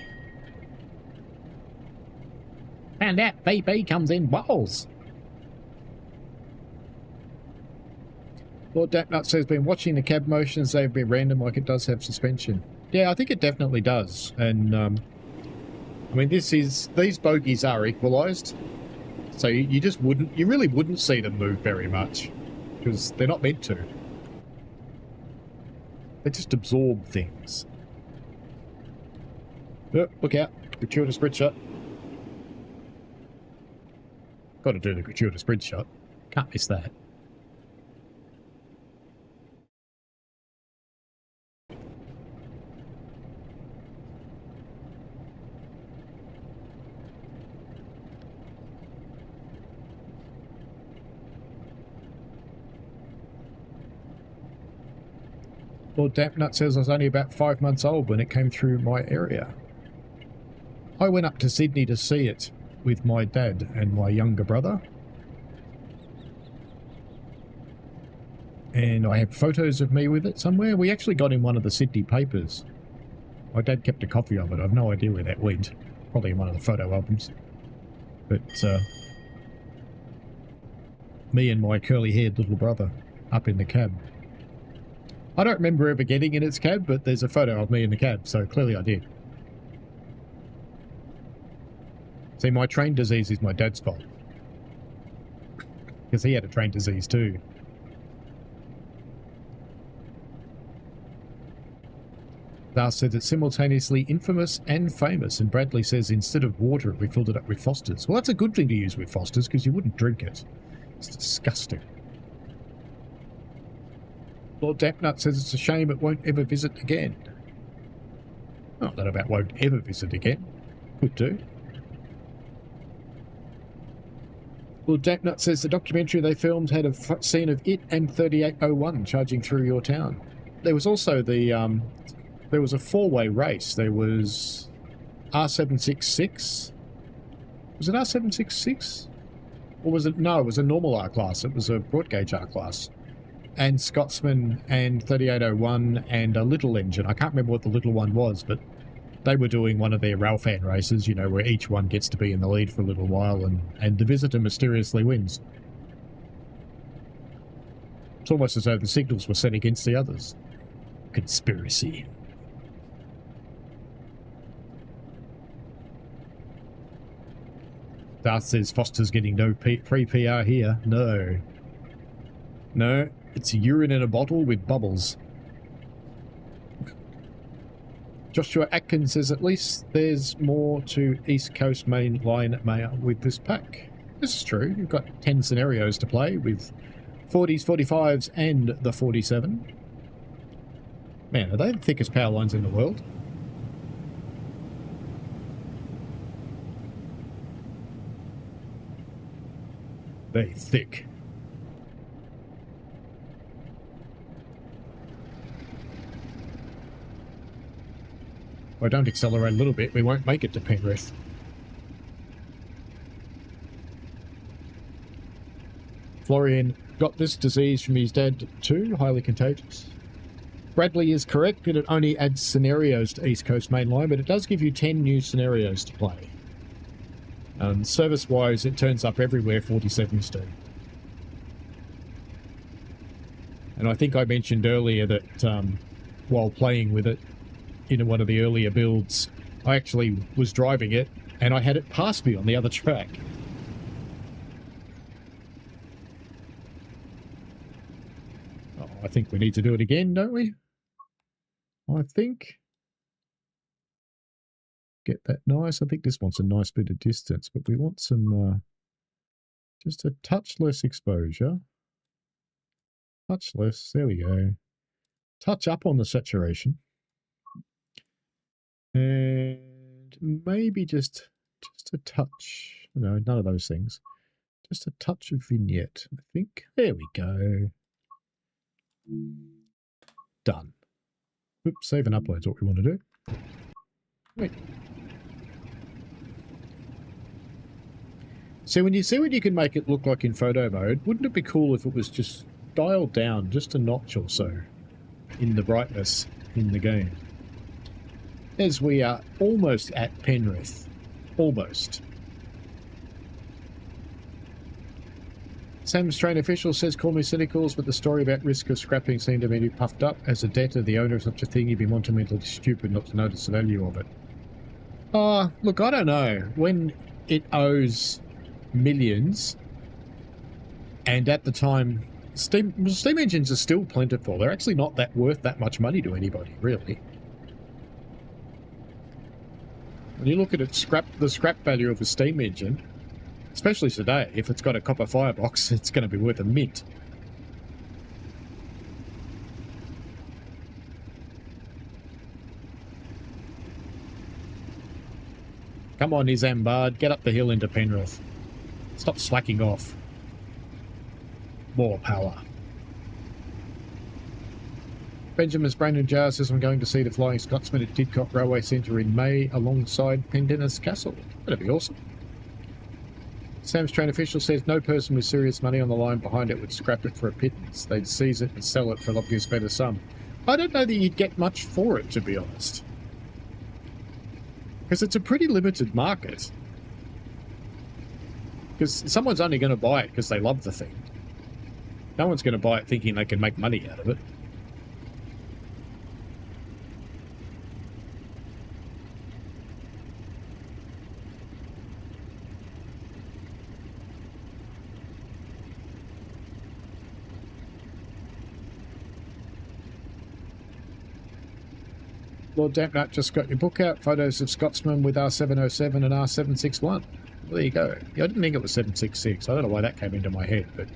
Found out VB comes in bowls. Lord Dampnut says, been watching the cab motions, they've been random like it does have suspension. Yeah, I think it definitely does. And, I mean, these bogies are equalised. So you just wouldn't, you really wouldn't see them move very much because they're not meant to. They just absorb things. Oh, look out, gratuitous spread shot. Got to do the gratuitous spread shot. Can't miss that. Lord Dampnut says I was only about 5 months old when it came through my area. I went up to Sydney to see it with my dad and my younger brother. And I have photos of me with it somewhere. We actually got in one of the Sydney papers. My dad kept a copy of it. I've no idea where that went. Probably in one of the photo albums. But, me and my curly-haired little brother up in the cab. I don't remember ever getting in its cab, but there's a photo of me in the cab, so clearly I did. See, my train disease is my dad's fault. Because he had a train disease too. Darth says it's simultaneously infamous and famous, and Bradley says instead of water we filled it up with Foster's. Well, that's a good thing to use with Foster's because you wouldn't drink it. It's disgusting. Lord Dampnut says it's a shame it won't ever visit again. Not that about won't ever visit again. Could do. Lord Dampnut says the documentary they filmed had a scene of it and 3801 charging through your town. There was also the, there was a 4-way race. There was R766. Was it R766? Or was it, no, it was a normal R class. It was a broad gauge R class. And Scotsman and 3801 and a little engine. I can't remember what the little one was, but they were doing one of their Railfan races, you know, where each one gets to be in the lead for a little while and the visitor mysteriously wins. It's almost as though the signals were set against the others. Conspiracy. Darth says Foster's getting no free PR here. No. No. It's urine in a bottle with bubbles. Joshua Atkins says at least there's more to East Coast Main Line Mail with this pack. This is true. You've got 10 scenarios to play with 40s, 45s and the 47. Man, are they the thickest power lines in the world? They're thick. If I don't accelerate a little bit, we won't make it to Penrith. Florian got this disease from his dad too, highly contagious. Bradley is correct that it only adds scenarios to East Coast Main Line, but it does give you 10 new scenarios to play. Service-wise, it turns up everywhere 47s do. And I think I mentioned earlier that while playing with it in one of the earlier builds, I actually was driving it and I had it pass me on the other track. Oh, I think we need to do it again, don't we? I think. Get that nice. I think this wants a nice bit of distance, but we want some, just a touch less exposure. Touch less. There we go. Touch up on the saturation. And maybe just a touch. No, none of those things. Just a touch of vignette, I think. There we go. Done. Oops, save and upload is what we want to do. Wait. So when you see what you can make it look like in photo mode, wouldn't it be cool if it was just dialed down just a notch or so in the brightness in the game? As we are almost at Penrith. Almost. Sam's train official says, call me cynicals, but the story about risk of scrapping seemed to be puffed up. As a debtor, the owner of such a thing, you'd be monumentally stupid not to notice the value of it. Look, I don't know. When it owes millions, and at the time, steam engines are still plentiful. They're actually not worth that much money to anybody, really. When you look at it, the scrap value of a steam engine, especially today, if it's got a copper firebox, it's going to be worth a mint. Come on, Isambard, get up the hill into Penrith. Stop slacking off. More power. Benjamin's Brain and Jar says, I'm going to see the Flying Scotsman at Didcot Railway Centre in May alongside Pendennis Castle. That'd be awesome. Sam's train official says, no person with serious money on the line behind it would scrap it for a pittance. They'd seize it and sell it for an obvious better sum. I don't know that you'd get much for it, to be honest. Because it's a pretty limited market. Because someone's only going to buy it because they love the thing. No one's going to buy it thinking they can make money out of it. Lord Dampnut just got your book out. Photos of Scotsman with R707 and R761. Well, there you go. Yeah, I didn't think it was 766. I don't know why that came into my head, but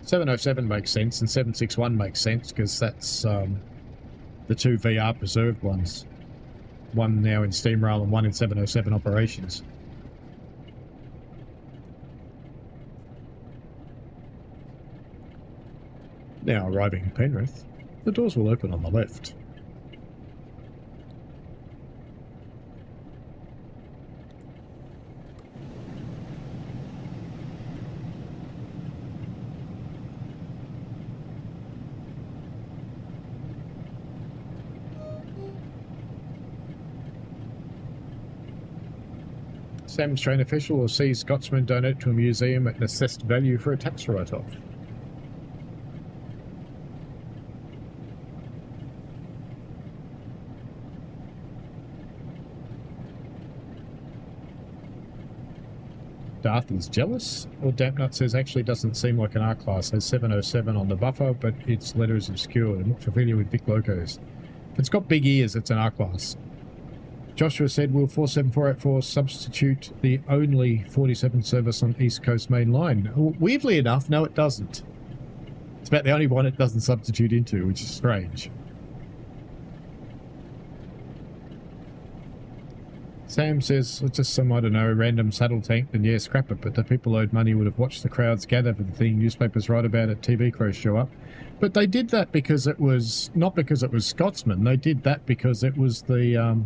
707 makes sense and 761 makes sense because that's the two VR preserved ones. One now in Steam Rail and one in 707 operations. Now arriving in Penrith, the doors will open on the left. Sam's train official will see Scotsman donate to a museum at an assessed value for a tax write-off. Darth is jealous? Or Dampnut says actually doesn't seem like an R-Class. Has 707 on the buffer, but its letter is obscured. I'm not familiar with Vic locos. If it's got big ears, it's an R-Class. Joshua said, will 47484 substitute the only 47 service on East Coast Main Line? Weirdly enough, no it doesn't. It's about the only one it doesn't substitute into, which is strange. Sam says, it's just some, I don't know, random saddle tank, then yeah, scrap it, but the people owed money would have watched the crowds gather for the thing, newspapers write about it, TV crews show up. But they did that because it was, not because it was Scotsman, they did that because it was the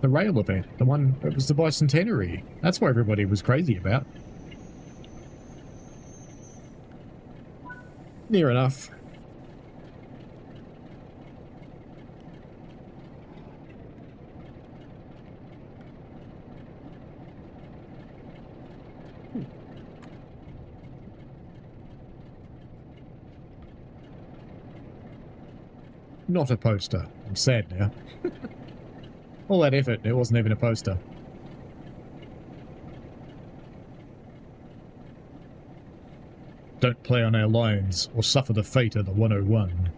rail event, the one, it was the bicentenary. That's what everybody was crazy about. Near enough. not a poster. I'm sad now. All that effort, it wasn't even a poster. Don't play on our lines or suffer the fate of the 101.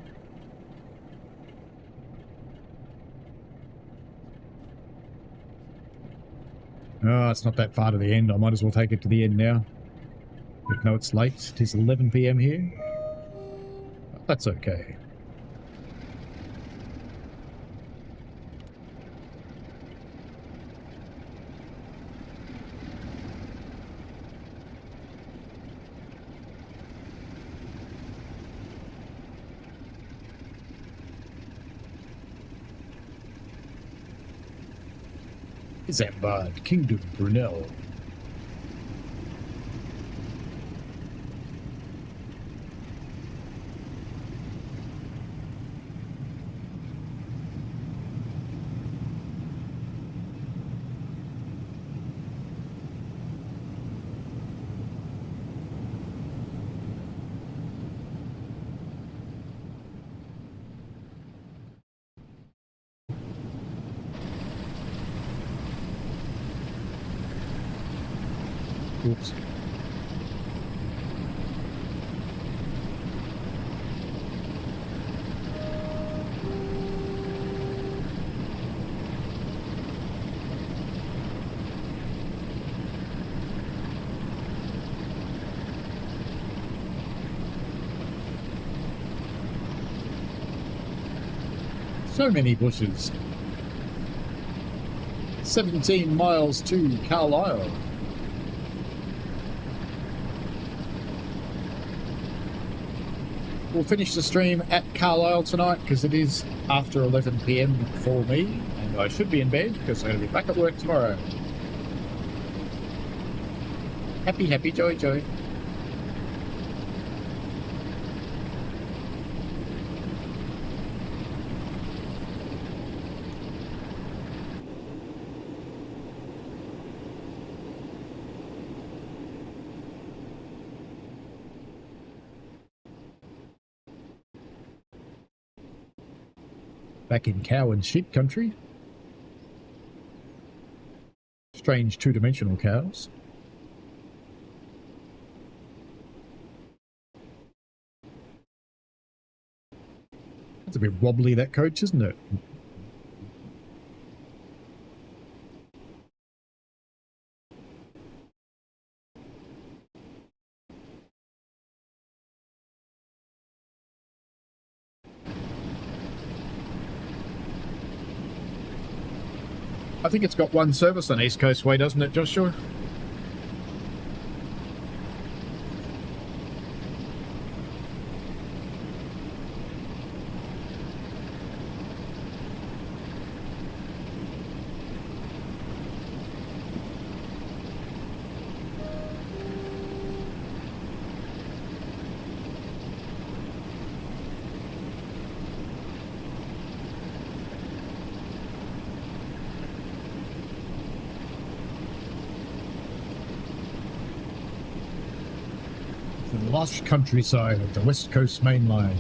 Oh, it's not that far to the end. I might as well take it to the end now. Even though it's late, it is 11 PM here. But that's okay. Isambard Kingdom Brunel. Oops. So many bushes. 17 miles to Carlisle. We'll finish the stream at Carlisle tonight because it is after 11 PM for me, and I should be in bed because I'm going to be back at work tomorrow. Happy, happy, joy, joy. Back in cow and sheep country. Strange two-dimensional cows. It's a bit wobbly, that coach, isn't it? I think it's got one service on East Coast Way, doesn't it, Joshua? Lush countryside of the West Coast Main Line.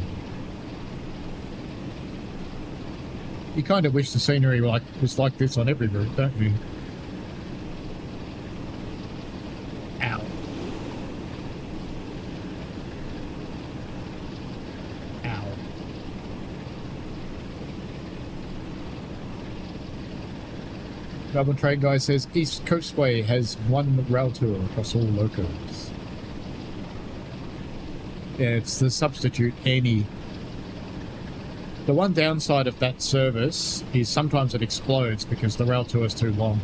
You kind of wish the scenery was like this on every route, don't you? Ow. Ow. Double Trade Guy says East Coastway has one Railtour across all locos. Yeah, it's the substitute any. The one downside of that service is sometimes it explodes because the Railtour is too long.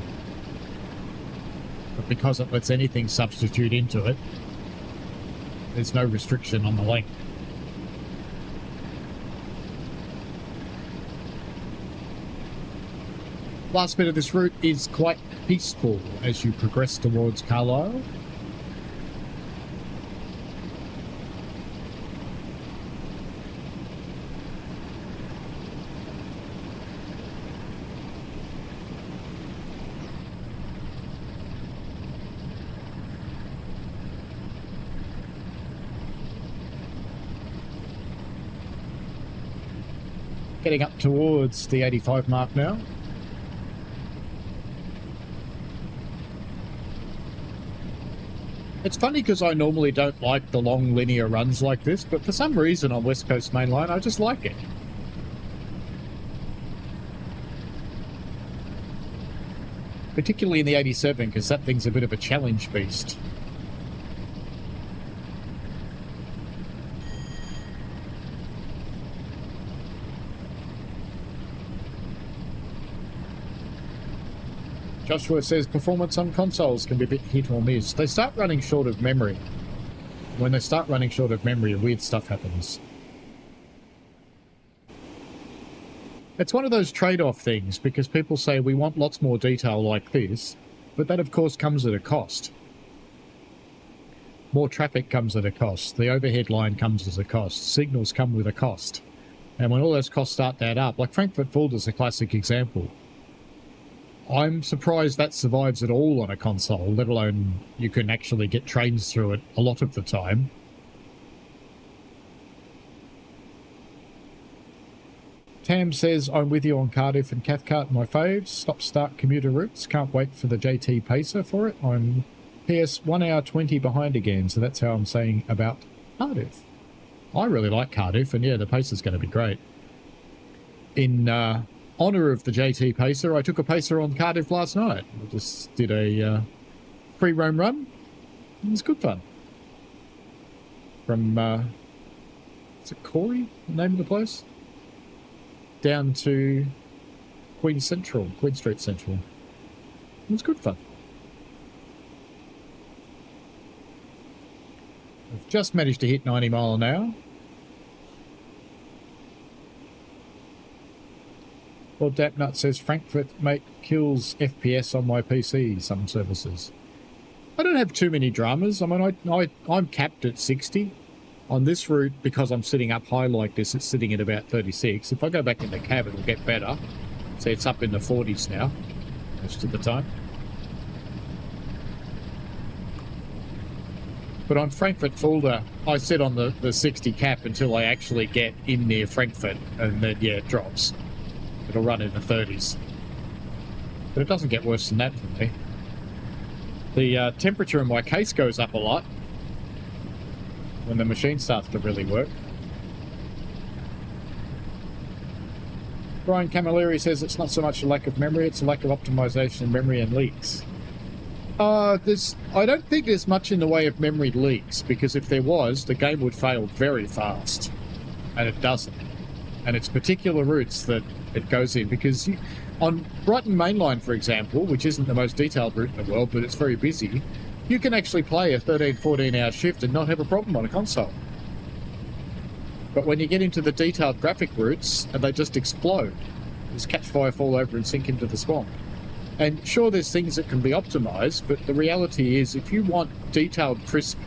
But because it lets anything substitute into it, there's no restriction on the length. Last bit of this route is quite peaceful as you progress towards Carlisle. Getting up towards the 85 mark now. It's funny because I normally don't like the long linear runs like this, but for some reason on West Coast Main Line, I just like it. Particularly in the 87, because that thing's a bit of a challenge beast. Joshua says performance on consoles can be a bit hit or miss. They start running short of memory. When they start running short of memory, weird stuff happens. It's one of those trade-off things, because people say we want lots more detail like this, but that of course comes at a cost. More traffic comes at a cost. The overhead line comes as a cost. Signals come with a cost. And when all those costs start to add up, like Frankfurt-Fulda is a classic example. I'm surprised that survives at all on a console, let alone you can actually get trains through it a lot of the time. Tam says, I'm with you on Cardiff and Cathcart, my faves. Stop-start commuter routes. Can't wait for the JT Pacer for it. I'm PS 1 hour 20 behind again, so that's how I'm saying about Cardiff. I really like Cardiff, and yeah, the Pacer's going to be great. In honour of the JT Pacer, I took a Pacer on Cardiff last night. I just did a free roam run. It was good fun. From, is it Corey, the name of the place? Down to Queen Street Central. It was good fun. I've just managed to hit 90 mile an hour. Lord Dapnut says Frankfurt mate kills FPS on my PC, some services. I don't have too many dramas. I mean, I'm capped at 60. On this route, because I'm sitting up high like this, it's sitting at about 36. If I go back in the cab, it'll get better. See, it's up in the 40s now, most of the time. But on Frankfurt-Fulda, I sit on the 60 cap until I actually get in near Frankfurt, and then, yeah, it drops. It'll run in the 30s. But it doesn't get worse than that for me. The temperature in my case goes up a lot when the machine starts to really work. Brian Camilleri says it's not so much a lack of memory, it's a lack of optimization in memory and leaks. I don't think there's much in the way of memory leaks, because if there was, the game would fail very fast. And it doesn't. And it's particular routes that it goes in, because on Brighton Mainline, for example, which isn't the most detailed route in the world, but it's very busy, you can actually play a 13, 14-hour shift and not have a problem on a console. But when you get into the detailed graphic routes, and they just explode. Just catch fire, fall over, and sink into the swamp. And sure, there's things that can be optimized, but the reality is, if you want detailed, crisp,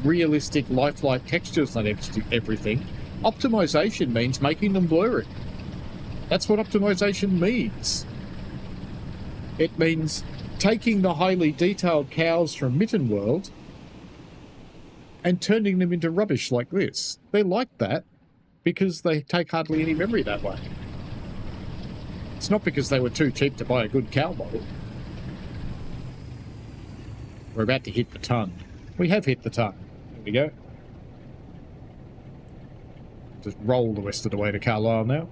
realistic, lifelike textures on everything, optimization means making them blurry. That's what optimization means. It means taking the highly detailed cows from Mitten World and turning them into rubbish like this. They like that because they take hardly any memory that way. It's not because they were too cheap to buy a good cow model. We're about to hit the ton. We have hit the ton. There we go. Just roll the rest of the way to Carlisle now.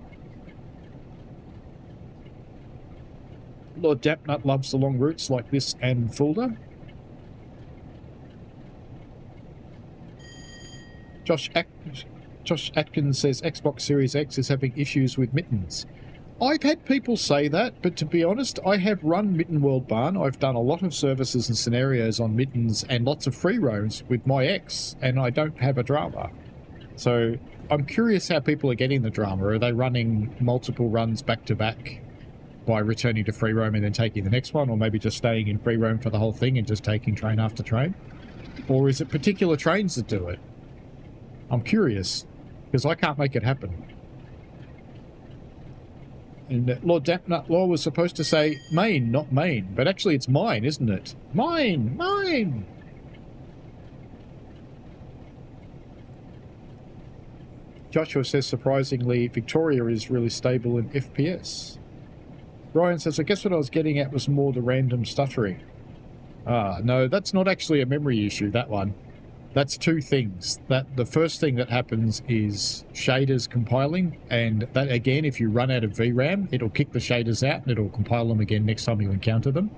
Lord Dapnut loves the long routes like this and Fulda. Josh Atkins says Xbox Series X is having issues with mittens. I've had people say that, but to be honest, I have run Mitten World Barn. I've done a lot of services and scenarios on mittens and lots of free roams with my X, and I don't have a drama. So I'm curious how people are getting the drama. Are they running multiple runs back to back by returning to free roam and then taking the next one, or maybe just staying in free roam for the whole thing and just taking train after train? Or is it particular trains that do it? I'm curious, because I can't make it happen. And Lord Dapnut Law was supposed to say main, not main, but actually it's mine, isn't it? Mine! Joshua says, surprisingly, Victoria is really stable in FPS. Ryan says, I guess what I was getting at was more the random stuttering. No, that's not actually a memory issue, that one. That's two things. The first thing that happens is shaders compiling, and that, again, if you run out of VRAM, it'll kick the shaders out and it'll compile them again next time you encounter them.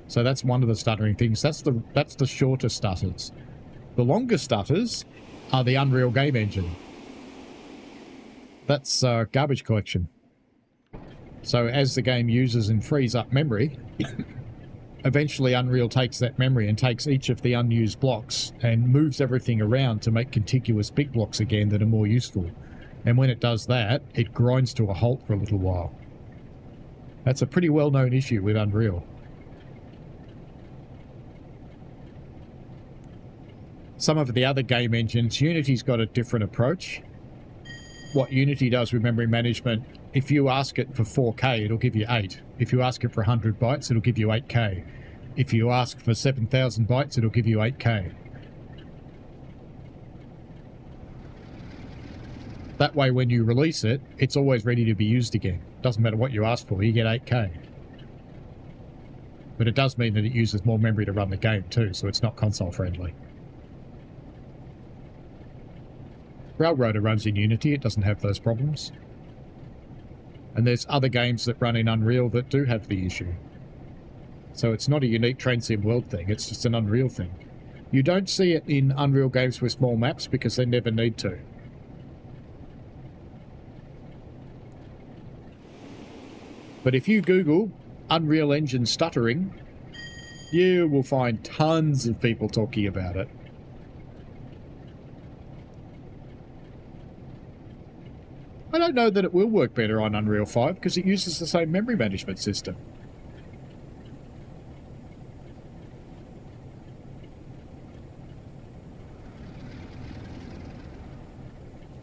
So that's one of the stuttering things. That's the shorter stutters. The longer stutters are the Unreal game engine. That's garbage collection. So as the game uses and frees up memory, eventually Unreal takes that memory and takes each of the unused blocks and moves everything around to make contiguous big blocks again that are more useful. And when it does that, it grinds to a halt for a little while. That's a pretty well-known issue with Unreal. Some of the other game engines, Unity's got a different approach. What Unity does with memory management, if you ask it for 4K, it'll give you 8. If you ask it for 100 bytes, it'll give you 8K. If you ask for 7,000 bytes, it'll give you 8K. That way, when you release it, it's always ready to be used again. Doesn't matter what you ask for, you get 8K. But it does mean that it uses more memory to run the game too, so it's not console friendly. Railroader runs in Unity, it doesn't have those problems. And there's other games that run in Unreal that do have the issue. So it's not a unique Train Sim World thing, it's just an Unreal thing. You don't see it in Unreal games with small maps because they never need to. But if you Google Unreal Engine stuttering, you will find tons of people talking about it. I don't know that it will work better on Unreal 5 because it uses the same memory management system.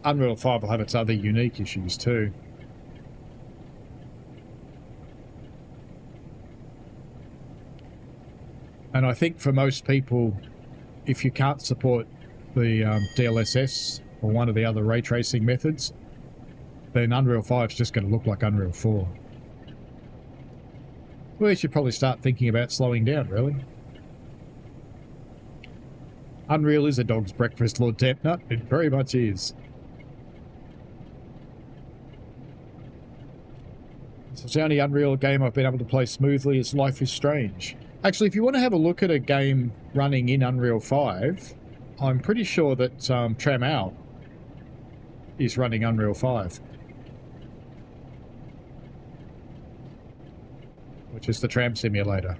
Unreal 5 will have its other unique issues too. And I think for most people, if you can't support the DLSS or one of the other ray tracing methods, then Unreal 5 is just going to look like Unreal 4. Well, you should probably start thinking about slowing down, really. Unreal is a dog's breakfast, Lord Tapnut. It very much is. It's the only Unreal game I've been able to play smoothly is Life is Strange. Actually, if you want to have a look at a game running in Unreal 5, I'm pretty sure that Tram Out is running Unreal 5. Which is the tram simulator.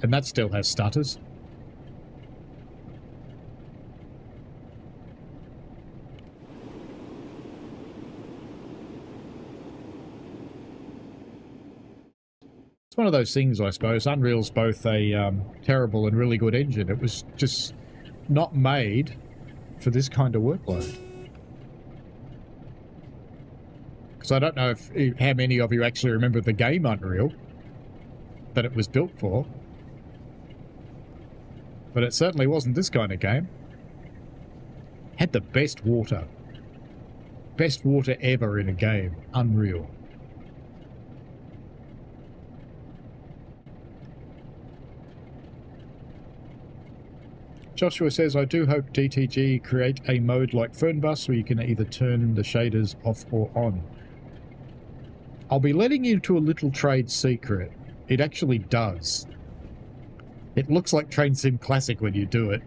And that still has stutters. It's one of those things, I suppose. Unreal's both a terrible and really good engine. It was just not made for this kind of workload. Because I don't know how many of you actually remember the game Unreal that it was built for. But it certainly wasn't this kind of game. Had the best water. Best water ever in a game. Unreal. Joshua says, I do hope DTG create a mode like Fernbus where you can either turn the shaders off or on. I'll be letting you into a little trade secret. It actually does. It looks like Train Sim Classic when you do it.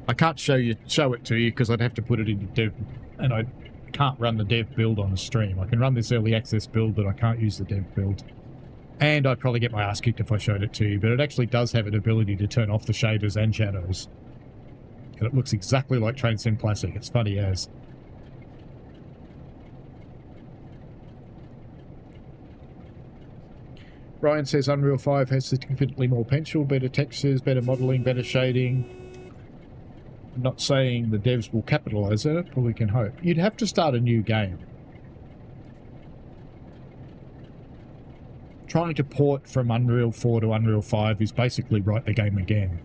I can't show it to you because I'd have to put it into dev, and I can't run the dev build on the stream. I can run this early access build, but I can't use the dev build. And I'd probably get my ass kicked if I showed it to you, but it actually does have an ability to turn off the shaders and shadows. And it looks exactly like Train Sim Classic. It's funny as. Ryan says Unreal 5 has significantly more potential, better textures, better modelling, better shading. I'm not saying the devs will capitalise on it, but we can hope. You'd have to start a new game. Trying to port from Unreal 4 to Unreal 5 is basically write the game again.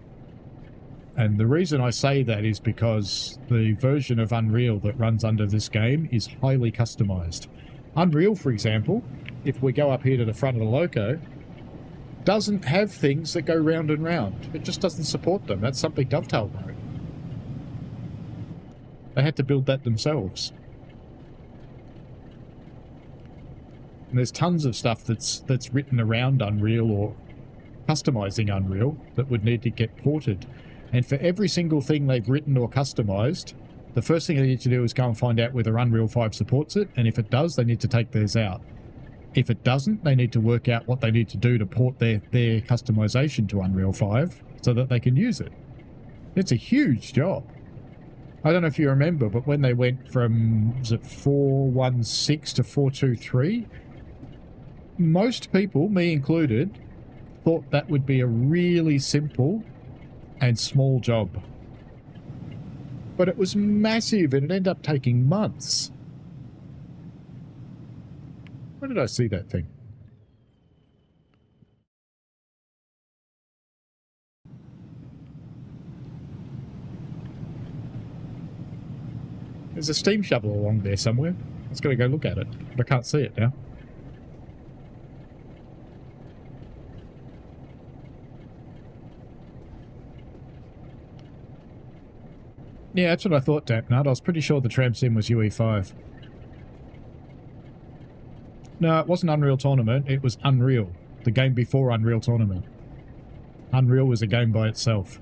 And the reason I say that is because the version of Unreal that runs under this game is highly customized. Unreal, for example, if we go up here to the front of the loco, doesn't have things that go round and round. It just doesn't support them. That's something Dovetail wrote. They had to build that themselves. And there's tons of stuff that's written around Unreal or customizing Unreal that would need to get ported. And for every single thing they've written or customized, the first thing they need to do is go and find out whether Unreal 5 supports it, and if it does, they need to take theirs out. If it doesn't, they need to work out what they need to do to port their customization to Unreal 5 so that they can use it. It's a huge job. I don't know if you remember, but when they went from, was it 416 to 423, most people, me included, thought that would be a really simple and small job. But it was massive and it ended up taking months. Where did I see that thing? There's a steam shovel along there somewhere. I was going to go look at it, but I can't see it now. Yeah, that's what I thought, Dampnut. I was pretty sure the tram sim was UE5. No, it wasn't Unreal Tournament. It was Unreal. The game before Unreal Tournament. Unreal was a game by itself.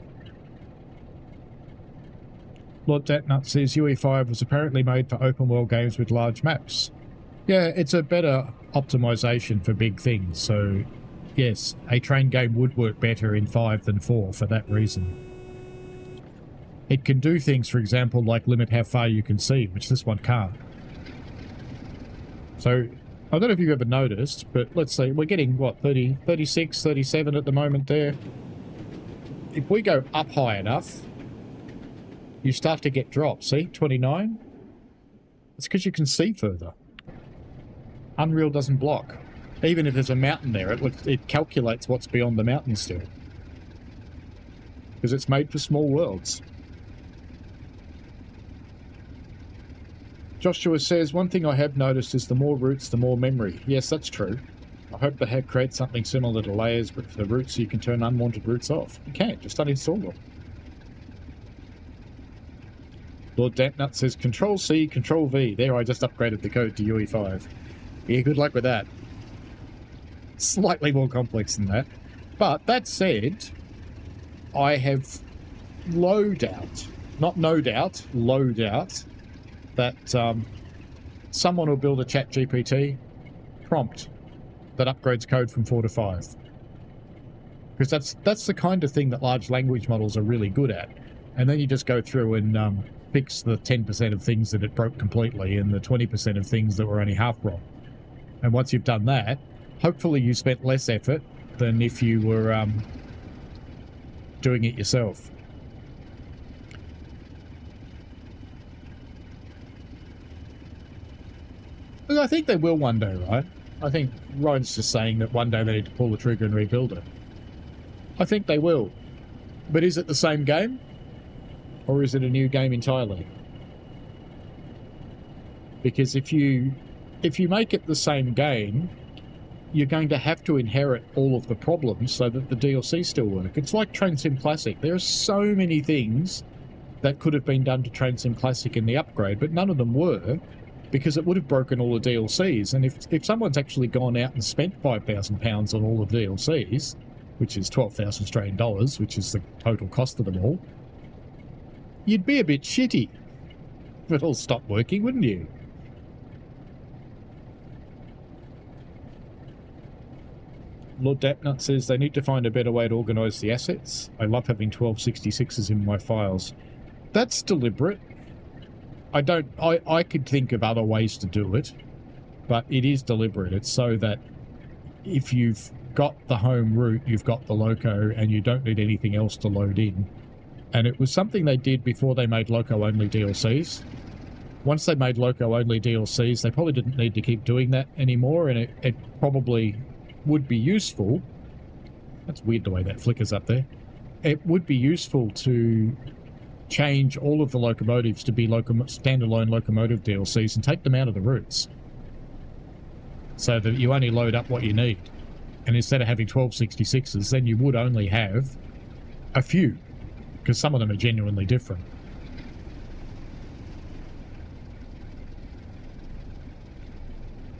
Lord Dampnut says UE5 was apparently made for open world games with large maps. Yeah, it's a better optimization for big things. So, yes, a train game would work better in 5 than 4 for that reason. It can do things, for example, like limit how far you can see, which this one can't. So, I don't know if you've ever noticed, but let's say we're getting, what, 30, 36, 37 at the moment there. If we go up high enough, you start to get drops. See, 29? It's because you can see further. Unreal doesn't block. Even if there's a mountain there, it calculates what's beyond the mountain still. Because it's made for small worlds. Joshua says, one thing I have noticed is the more routes, the more memory. Yes, that's true. I hope they have created something similar to layers, but for the routes you can turn unwanted routes off. You can't, just uninstall them. Lord Dampnut says, Control-C, Control-V. There, I just upgraded the code to UE5. Yeah, good luck with that. Slightly more complex than that. But that said, I have low doubt, not no doubt, low doubt, that someone will build a ChatGPT prompt that upgrades code from 4 to 5. Because that's the kind of thing that large language models are really good at. And then you just go through and fix the 10% of things that it broke completely and the 20% of things that were only half wrong. And once you've done that, hopefully you spent less effort than if you were doing it yourself. But I think they will one day, right? I think Ryan's just saying that one day they need to pull the trigger and rebuild it. I think they will. But is it the same game? Or is it a new game entirely? Because if you make it the same game, you're going to have to inherit all of the problems so that the DLC still work. It's like Train Sim Classic. There are so many things that could have been done to Train Sim Classic in the upgrade, but none of them were, because it would have broken all the DLCs. And if someone's actually gone out and spent £5,000 on all the DLCs, which is 12,000 Australian dollars, which is the total cost of them all, you'd be a bit shitty if it all stopped working, wouldn't you? Lord Dampnut says they need to find a better way to organise the assets. I love having 1266s in my files. That's deliberate. I could think of other ways to do it, but it is deliberate. It's so that if you've got the home route, you've got the loco, and you don't need anything else to load in. And it was something they did before they made loco-only DLCs. Once they made loco-only DLCs, they probably didn't need to keep doing that anymore, and it probably would be useful. That's weird the way that flickers up there. it would be useful to change all of the locomotives to be standalone locomotive DLCs and take them out of the routes so that you only load up what you need. And instead of having 1266s, then you would only have a few, because some of them are genuinely different.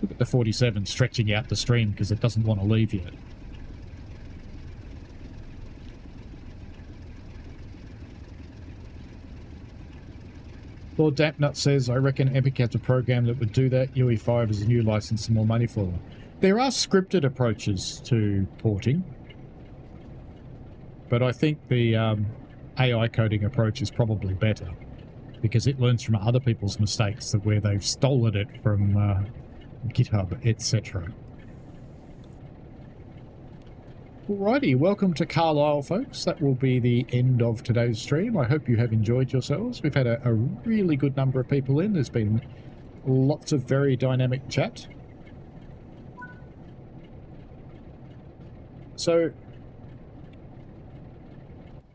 Look at the 47 stretching out the stream because it doesn't want to leave yet. Lord Dampnut says, I reckon Epic has a program that would do that. UE5 is a new license and more money for them. There are scripted approaches to porting, but I think the AI coding approach is probably better because it learns from other people's mistakes where they've stolen it from GitHub, etc. Alrighty, welcome to Carlisle, folks. That will be the end of today's stream. I hope you have enjoyed yourselves. We've had a really good number of people in. There's been lots of very dynamic chat. So,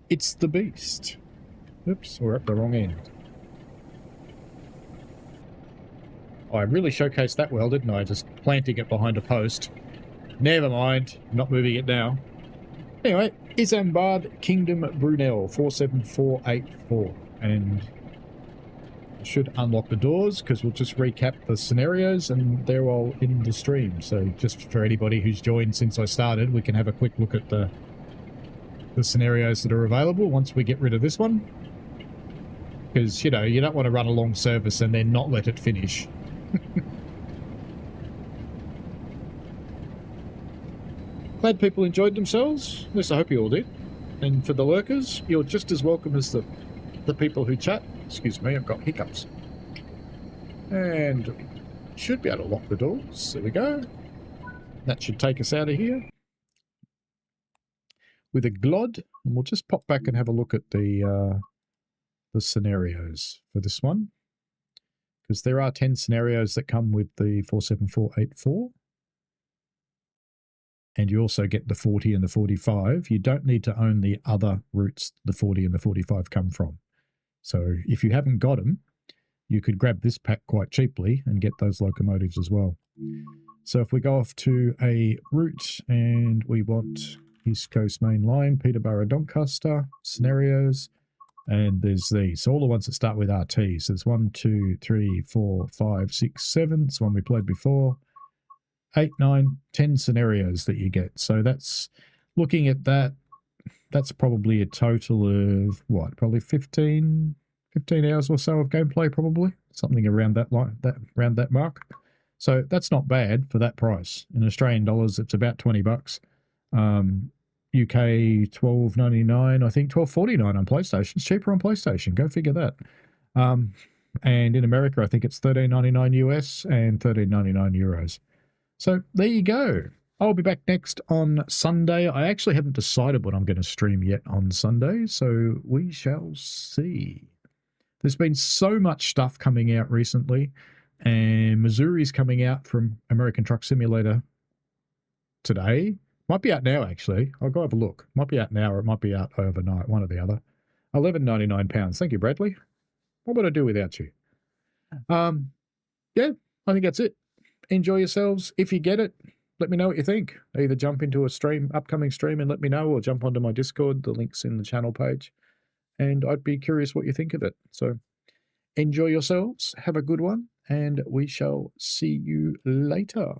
it's the beast. Oops, we're at the wrong end. Oh, I really showcased that well, didn't I? Just planting it behind a post. Never mind, I'm not moving it now. Anyway, Isambard Kingdom Brunel 47484, and I should unlock the doors because we'll just recap the scenarios and they're all in the stream. So just for anybody who's joined since I started, we can have a quick look at the scenarios that are available once we get rid of this one. Because, you know, you don't want to run a long service and then not let it finish. Glad people enjoyed themselves. At least I hope you all did. And for the lurkers, you're just as welcome as the people who chat. Excuse me, I've got hiccups. And we should be able to lock the doors. There we go. That should take us out of here with a glod. And we'll just pop back and have a look at the scenarios for this one. Because there are 10 scenarios that come with the 47484. And you also get the 40 and the 45. You don't need to own the other routes the 40 and the 45 come from. So if you haven't got them, you could grab this pack quite cheaply and get those locomotives as well. So if we go off to a route and we want East Coast Main Line, Peterborough, Doncaster, scenarios, and there's these. So all the ones that start with RT. So there's 1, 2, 3, 4, 5, 6, 7. It's one we played before. 8, 9, 10 scenarios that you get. So that's, looking at that, that's probably a total of, what, probably 15 hours or so of gameplay, probably. Something around that around that mark. So that's not bad for that price. In Australian dollars, it's about 20 bucks. UK $12.99, I think $12.49 on PlayStation. It's cheaper on PlayStation. Go figure that. And in America, I think it's $13.99 US and $13.99 euros. So there you go. I'll be back next on Sunday. I actually haven't decided what I'm going to stream yet on Sunday, so we shall see. There's been so much stuff coming out recently, and Missouri's coming out from American Truck Simulator today. Might be out now, actually. I'll go have a look. Might be out now, or it might be out overnight, one or the other. £11.99. Thank you, Bradley. What would I do without you? Yeah, I think that's it. Enjoy yourselves. If you get it, let me know what you think. Either jump into a upcoming stream and let me know, or jump onto my Discord. The link's in the channel page. And I'd be curious what you think of it. So enjoy yourselves. Have a good one. And we shall see you later.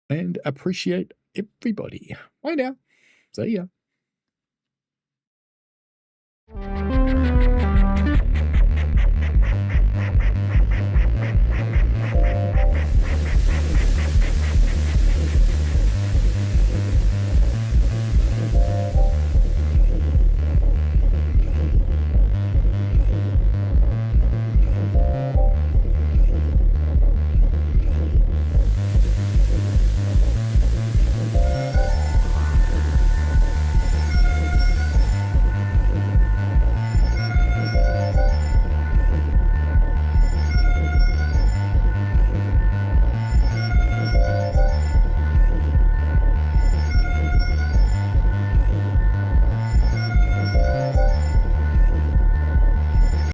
And appreciate everybody. Bye now. See ya.